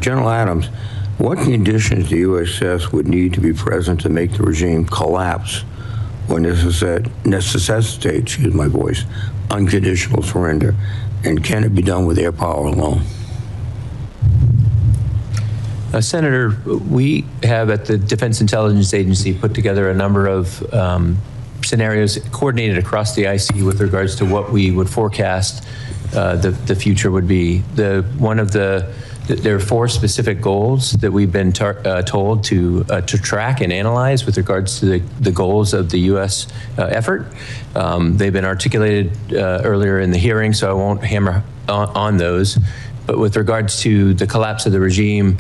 General Adams, what conditions do you assess would need to be present to make the regime collapse or necessitate, excuse my voice, unconditional surrender? And can it be done with air power alone? Senator, we have at the Defense Intelligence Agency put together a number of scenarios coordinated across the IC with regards to what we would forecast the future would be. There are 4 specific goals that we've been told to track and analyze with regards to the goals of the U.S. Effort. They've been articulated earlier in the hearing, so I won't hammer on those. But with regards to the collapse of the regime,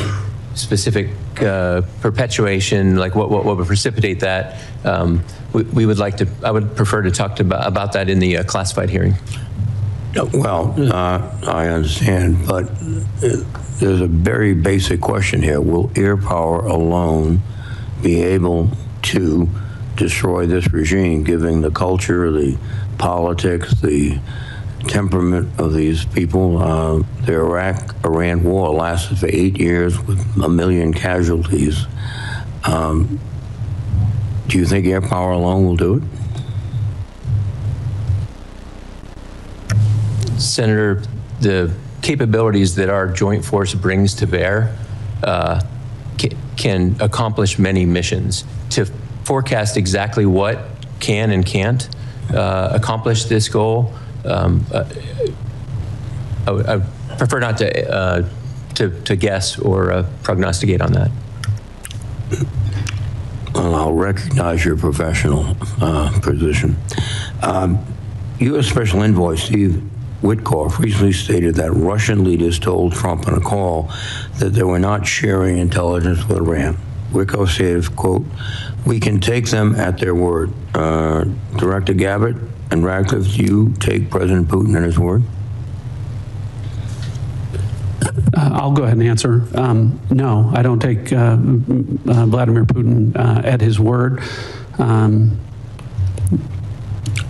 specific perpetuation, like what would precipitate that, we would like to. I would prefer to talk about that in the classified hearing. Well, I understand, but there's a very basic question here. Will air power alone be able to destroy this regime, given the culture, the politics, the temperament of these people? The Iraq-Iran war lasted for 8 years with 1 million casualties. Do you think air power alone will do it? Senator, the capabilities that our joint force brings to bear can accomplish many missions. To forecast exactly what can and can't accomplish this goal, I prefer not to guess or prognosticate on that. Well, I'll recognize your professional position. U.S. Special Envoy Steve Witkoff recently stated that Russian leaders told Trump on a call that they were not sharing intelligence with Iran. Witkoff said, quote, "We can take them at their word." Director Gabbard and Ratcliffe, do you take President Putin at his word? I'll go ahead and answer. No, I don't take Vladimir Putin at his word.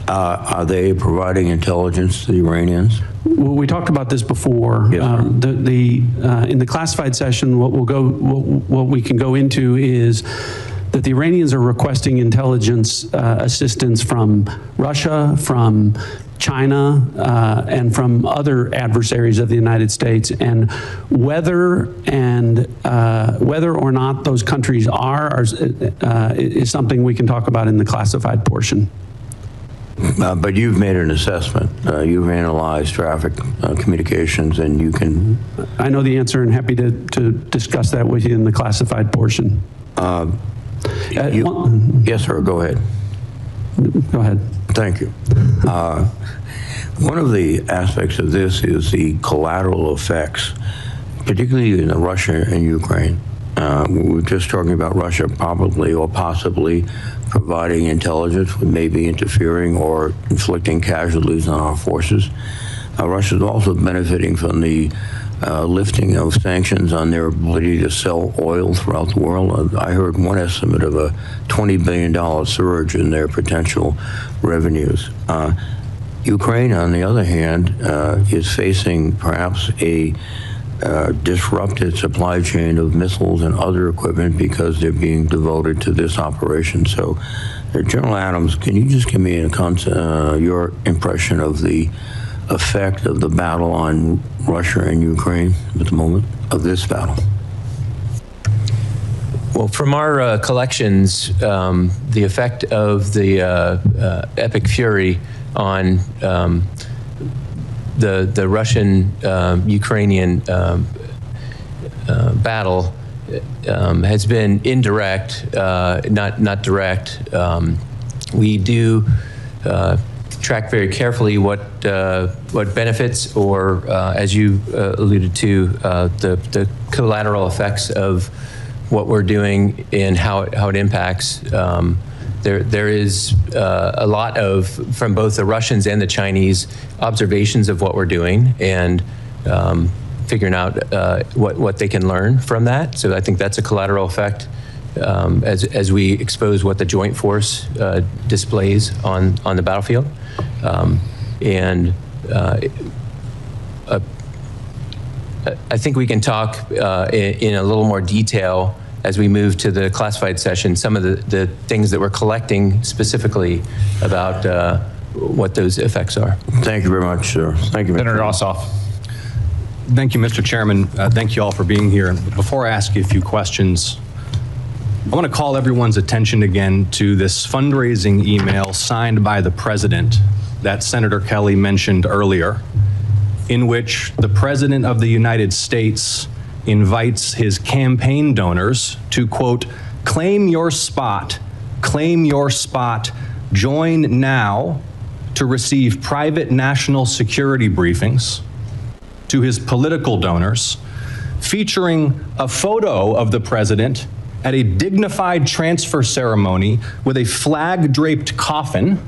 Are they providing intelligence to the Iranians? Well, we talked about this before. Yes, in the classified session, what we can go into is that the Iranians are requesting intelligence assistance from Russia, from China, and from other adversaries of the United States, and whether or not those countries are is something we can talk about in the classified portion. But you've made an assessment. You've analyzed traffic communications, and you can... I know the answer and happy to discuss that with you in the classified portion. Yes, sir, go ahead. Go ahead. Thank you. One of the aspects of this is the collateral effects, particularly in Russia and Ukraine. We were just talking about Russia probably or possibly providing intelligence, maybe interfering or inflicting casualties on our forces. Russia is also benefiting from the lifting of sanctions on their ability to sell oil throughout the world. I heard one estimate of a $20 billion surge in their potential revenues. Ukraine, on the other hand, is facing perhaps a disrupted supply chain of missiles and other equipment because they're being devoted to this operation. So, General Adams, can you just give me your impression of the effect of the battle on Russia and Ukraine at the moment, of this battle? Well, from our collections, the effect of the epic fury on the Russian-Ukrainian battle has been indirect, not direct. We do track very carefully what benefits or, as you alluded to, the collateral effects of what we're doing and how it impacts. There is a lot of, from both the Russians and the Chinese, observations of what we're doing and figuring out what they can learn from that. So I think that's a collateral effect as we expose what the joint force displays on the battlefield. And I think we can talk in a little more detail as we move to the classified session, some of the things that we're collecting specifically about what those effects are. Thank you very much, sir. Thank you, Senator Ossoff. Thank you, Mr. Chairman. Thank you all for being here. And before I ask you a few questions, I want to call everyone's attention again to this fundraising email signed by the president that Senator Kelly mentioned earlier, in which the President of the United States invites his campaign donors to, quote, claim your spot, join now to receive private national security briefings to his political donors, featuring a photo of the president at a dignified transfer ceremony with a flag-draped coffin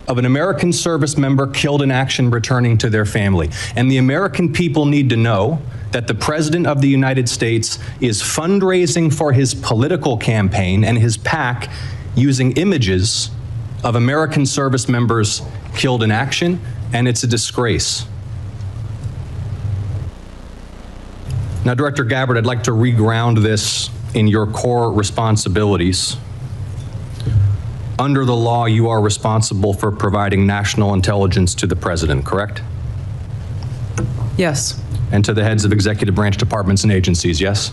of an American service member killed in action returning to their family. And the American people need to know that the President of the United States is fundraising for his political campaign and his PAC using images of American service members killed in action, and it's a disgrace. Now, Director Gabbard, I'd like to reground this in your core responsibilities. Under the law, you are responsible for providing national intelligence to the President, correct? Yes. And to the heads of executive branch departments and agencies, yes?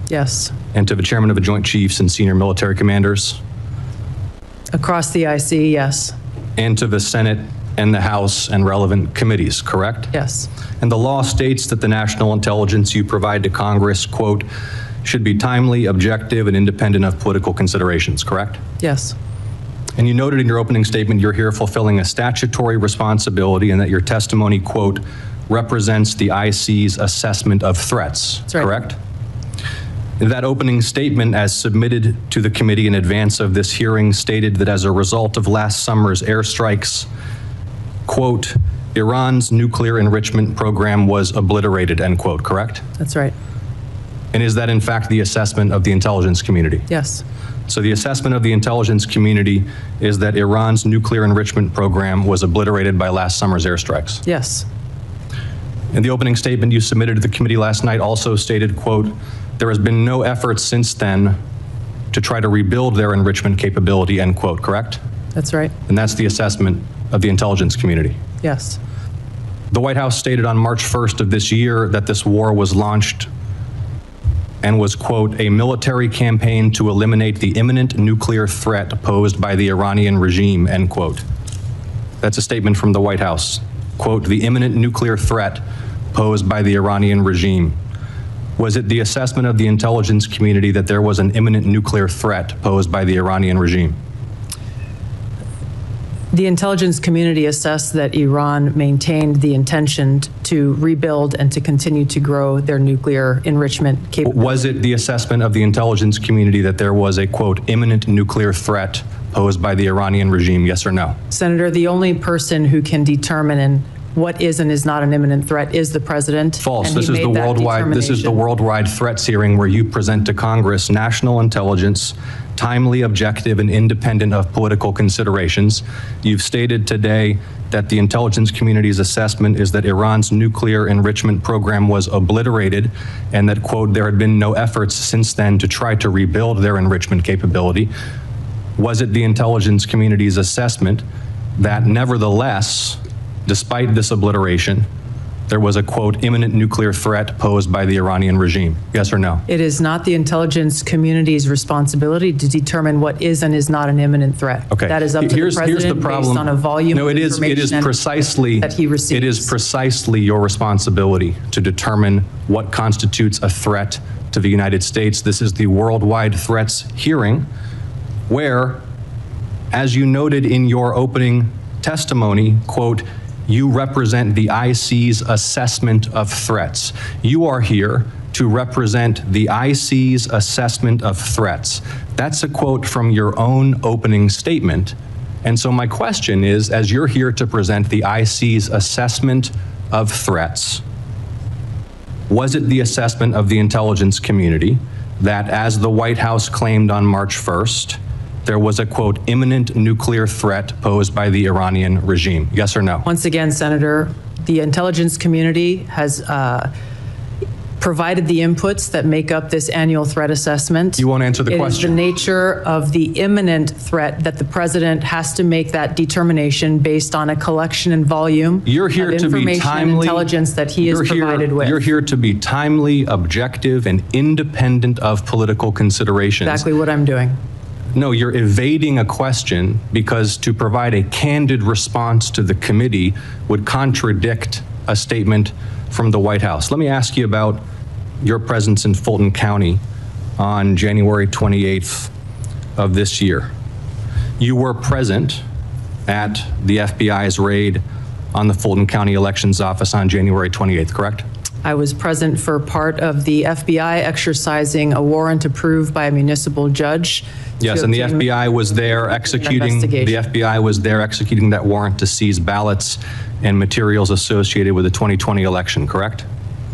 Yes. And to the chairman of the Joint Chiefs and senior military commanders? Across the IC, yes. And to the Senate and the House and relevant committees, correct? Yes. And the law states that the national intelligence you provide to Congress, quote, should be timely, objective, and independent of political considerations, correct? Yes. And you noted in your opening statement you're here fulfilling a statutory responsibility and that your testimony, quote, represents the IC's assessment of threats, That's right. correct? That opening statement, as submitted to the committee in advance of this hearing, stated that as a result of last summer's airstrikes, quote, Iran's nuclear enrichment program was obliterated, end quote, correct? That's right. And is that in fact the assessment of the intelligence community? Yes. So the assessment of the intelligence community is that Iran's nuclear enrichment program was obliterated by last summer's airstrikes. Yes. And the opening statement you submitted to the committee last night also stated, quote, there has been no effort since then to try to rebuild their enrichment capability, end quote, correct? That's right. And that's the assessment of the intelligence community. Yes. The White House stated on March 1st of this year that this war was launched and was, quote, a military campaign to eliminate the imminent nuclear threat posed by the Iranian regime, end quote. That's a statement from the White House. Quote, the imminent nuclear threat posed by the Iranian regime. Was it the assessment of the intelligence community that there was an imminent nuclear threat posed by the Iranian regime? The intelligence community assessed that Iran maintained the intention to rebuild and to continue to grow their nuclear enrichment capability. Was it the assessment of the intelligence community that there was a, quote, imminent nuclear threat posed by the Iranian regime, yes or no? Senator, the only person who can determine what is and is not an imminent threat is the president. False. This is the worldwide threats hearing where you present to Congress national intelligence, timely, objective, and independent of political considerations. You've stated today that the intelligence community's assessment is that Iran's nuclear enrichment program was obliterated and that, quote, there had been no efforts since then to try to rebuild their enrichment capability. Was it the intelligence community's assessment that nevertheless, despite this obliteration, there was a, quote, imminent nuclear threat posed by the Iranian regime? Yes or no? It is not the intelligence community's responsibility to determine what is and is not an imminent threat. Okay. That is up to the president based on a volume of information it is precisely that he receives. It is precisely your responsibility to determine what constitutes a threat to the United States. This is the worldwide threats hearing where, as you noted in your opening testimony, quote, you represent the IC's assessment of threats. You are here to represent the IC's assessment of threats. That's a quote from your own opening statement. And so my question is, as you're here to present the IC's assessment of threats, was it the assessment of the intelligence community that, as the White House claimed on March 1st, there was a, quote, imminent nuclear threat posed by the Iranian regime? Yes or no? Once again, Senator, the intelligence community has provided the inputs that make up this annual threat assessment. You won't answer the question. It is the nature of the imminent threat that the president has to make that determination based on a collection and volume You're here of to be information and timely. intelligence that he is provided with. You're here to be timely, objective, and independent of political considerations. Exactly what I'm doing. No, you're evading a question because to provide a candid response to the committee would contradict a statement from the White House. Let me ask you about your presence in Fulton County on January 28th of this year. You were present at the FBI's raid on the Fulton County Elections Office on January 28th, correct? I was present for part of the FBI exercising a warrant approved by a municipal judge. Yes, and the FBI was there executing, that warrant to seize ballots and materials associated with the 2020 election, correct?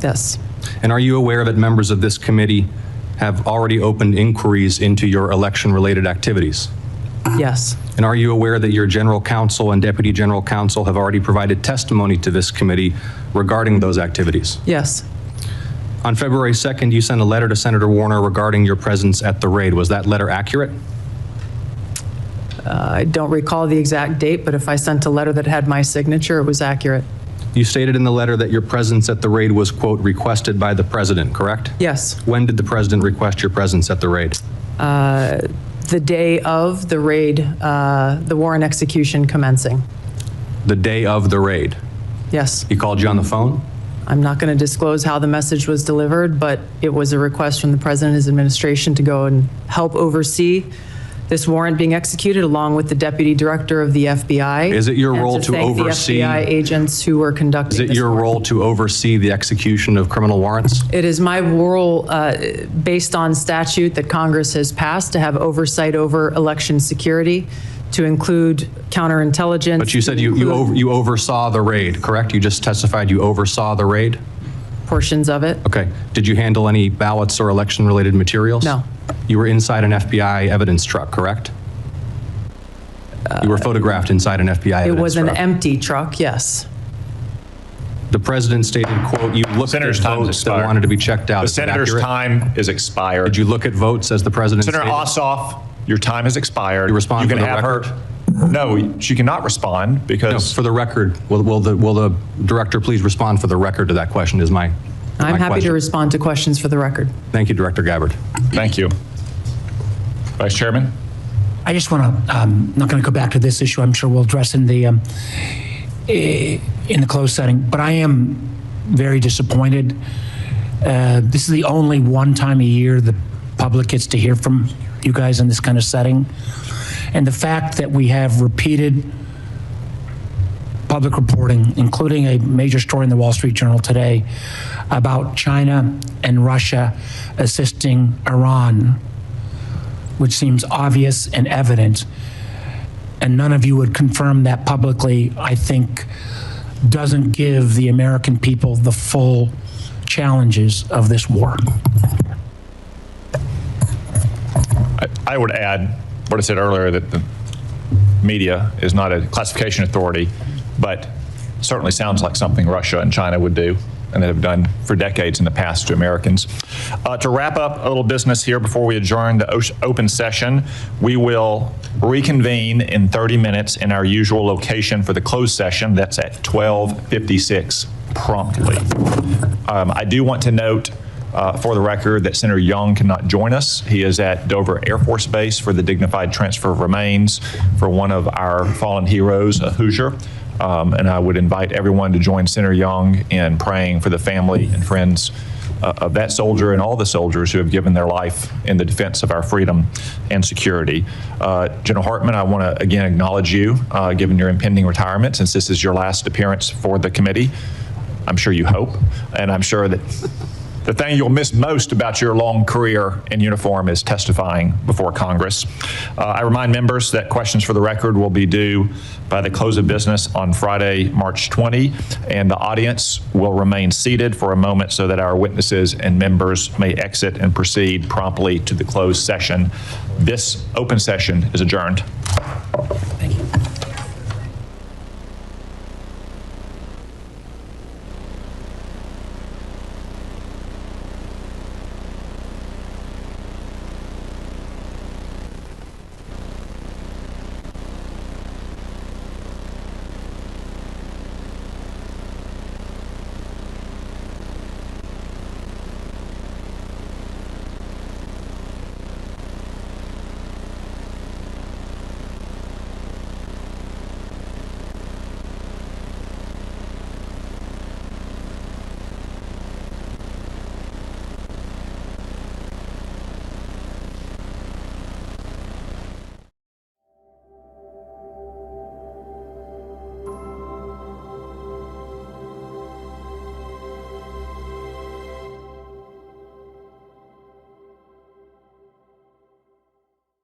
Yes. And are you aware that members of this committee have already opened inquiries into your election-related activities? Yes. And are you aware that your general counsel and deputy general counsel have already provided testimony to this committee regarding those activities? Yes. On February 2nd, you sent a letter to Senator Warner regarding your presence at the raid. Was that letter accurate? I don't recall the exact date, but if I sent a letter that had my signature, it was accurate. You stated in the letter that your presence at the raid was, quote, requested by the president, correct? Yes. When did the president request your presence at the raid? The day of the raid, the warrant execution commencing. The day of the raid? Yes. He called you on the phone? I'm not going to disclose how the message was delivered, but it was a request from the president and his administration to go and help oversee this warrant being executed along with the deputy director of the FBI. Is it your role to thank oversee? the FBI agents who were conducting Is it your role to oversee the execution of criminal warrants? It is my role, based on statute that Congress has passed, to have oversight over election security, to include counterintelligence. But you said you oversaw the raid, correct? You just testified you oversaw the raid? Portions of it. Okay. Did you handle any ballots or election-related materials? No. You were inside an FBI evidence truck, correct? You were photographed inside an FBI evidence truck. It was an empty truck, yes. The president stated, quote, you looked at votes that wanted to be checked out. The senator's time is expired. Did you look at votes as the president Senator stated? Ossoff, your time has expired. You respond can for the have record? her. No, she cannot respond because. No, for the record, will the director please respond for the record to that question is my I'm happy question. to respond to questions for the record. Thank you, Director Gabbard. Thank you. Vice Chairman? I just want to, not going to go back to this issue. I'm sure we'll address in the closed setting, but I am very disappointed. This is the only one time a year the public gets to hear from you guys in this kind of setting. And the fact that we have repeated public reporting, including a major story in the Wall Street Journal today about China and Russia assisting Iran, which seems obvious and evident, and none of you would confirm that publicly, I think doesn't give the American people the full challenges of this war. I would add what I said earlier, that the media is not a classification authority, but certainly sounds like something Russia and China would do and that have done for decades in the past to Americans. To wrap up a little business here before we adjourn the open session, we will reconvene in 30 minutes in our usual location for the closed session. That's at 12:56 promptly. I do want to note for the record that Senator Young cannot join us. He is at Dover Air Force Base for the dignified transfer of remains for one of our fallen heroes, a Hoosier. And I would invite everyone to join Senator Young in praying for the family and friends of that soldier and all the soldiers who have given their life in the defense of our freedom and security. General Hartman, I want to again acknowledge you, given your impending retirement, since this is your last appearance for the committee. I'm sure you hope, and I'm sure that The thing you'll miss most about your long career in uniform is testifying before Congress. I remind members that questions for the record will be due by the close of business on Friday, March 20, and the audience will remain seated for a moment so that our witnesses and members may exit and proceed promptly to the closed session. This open session is adjourned.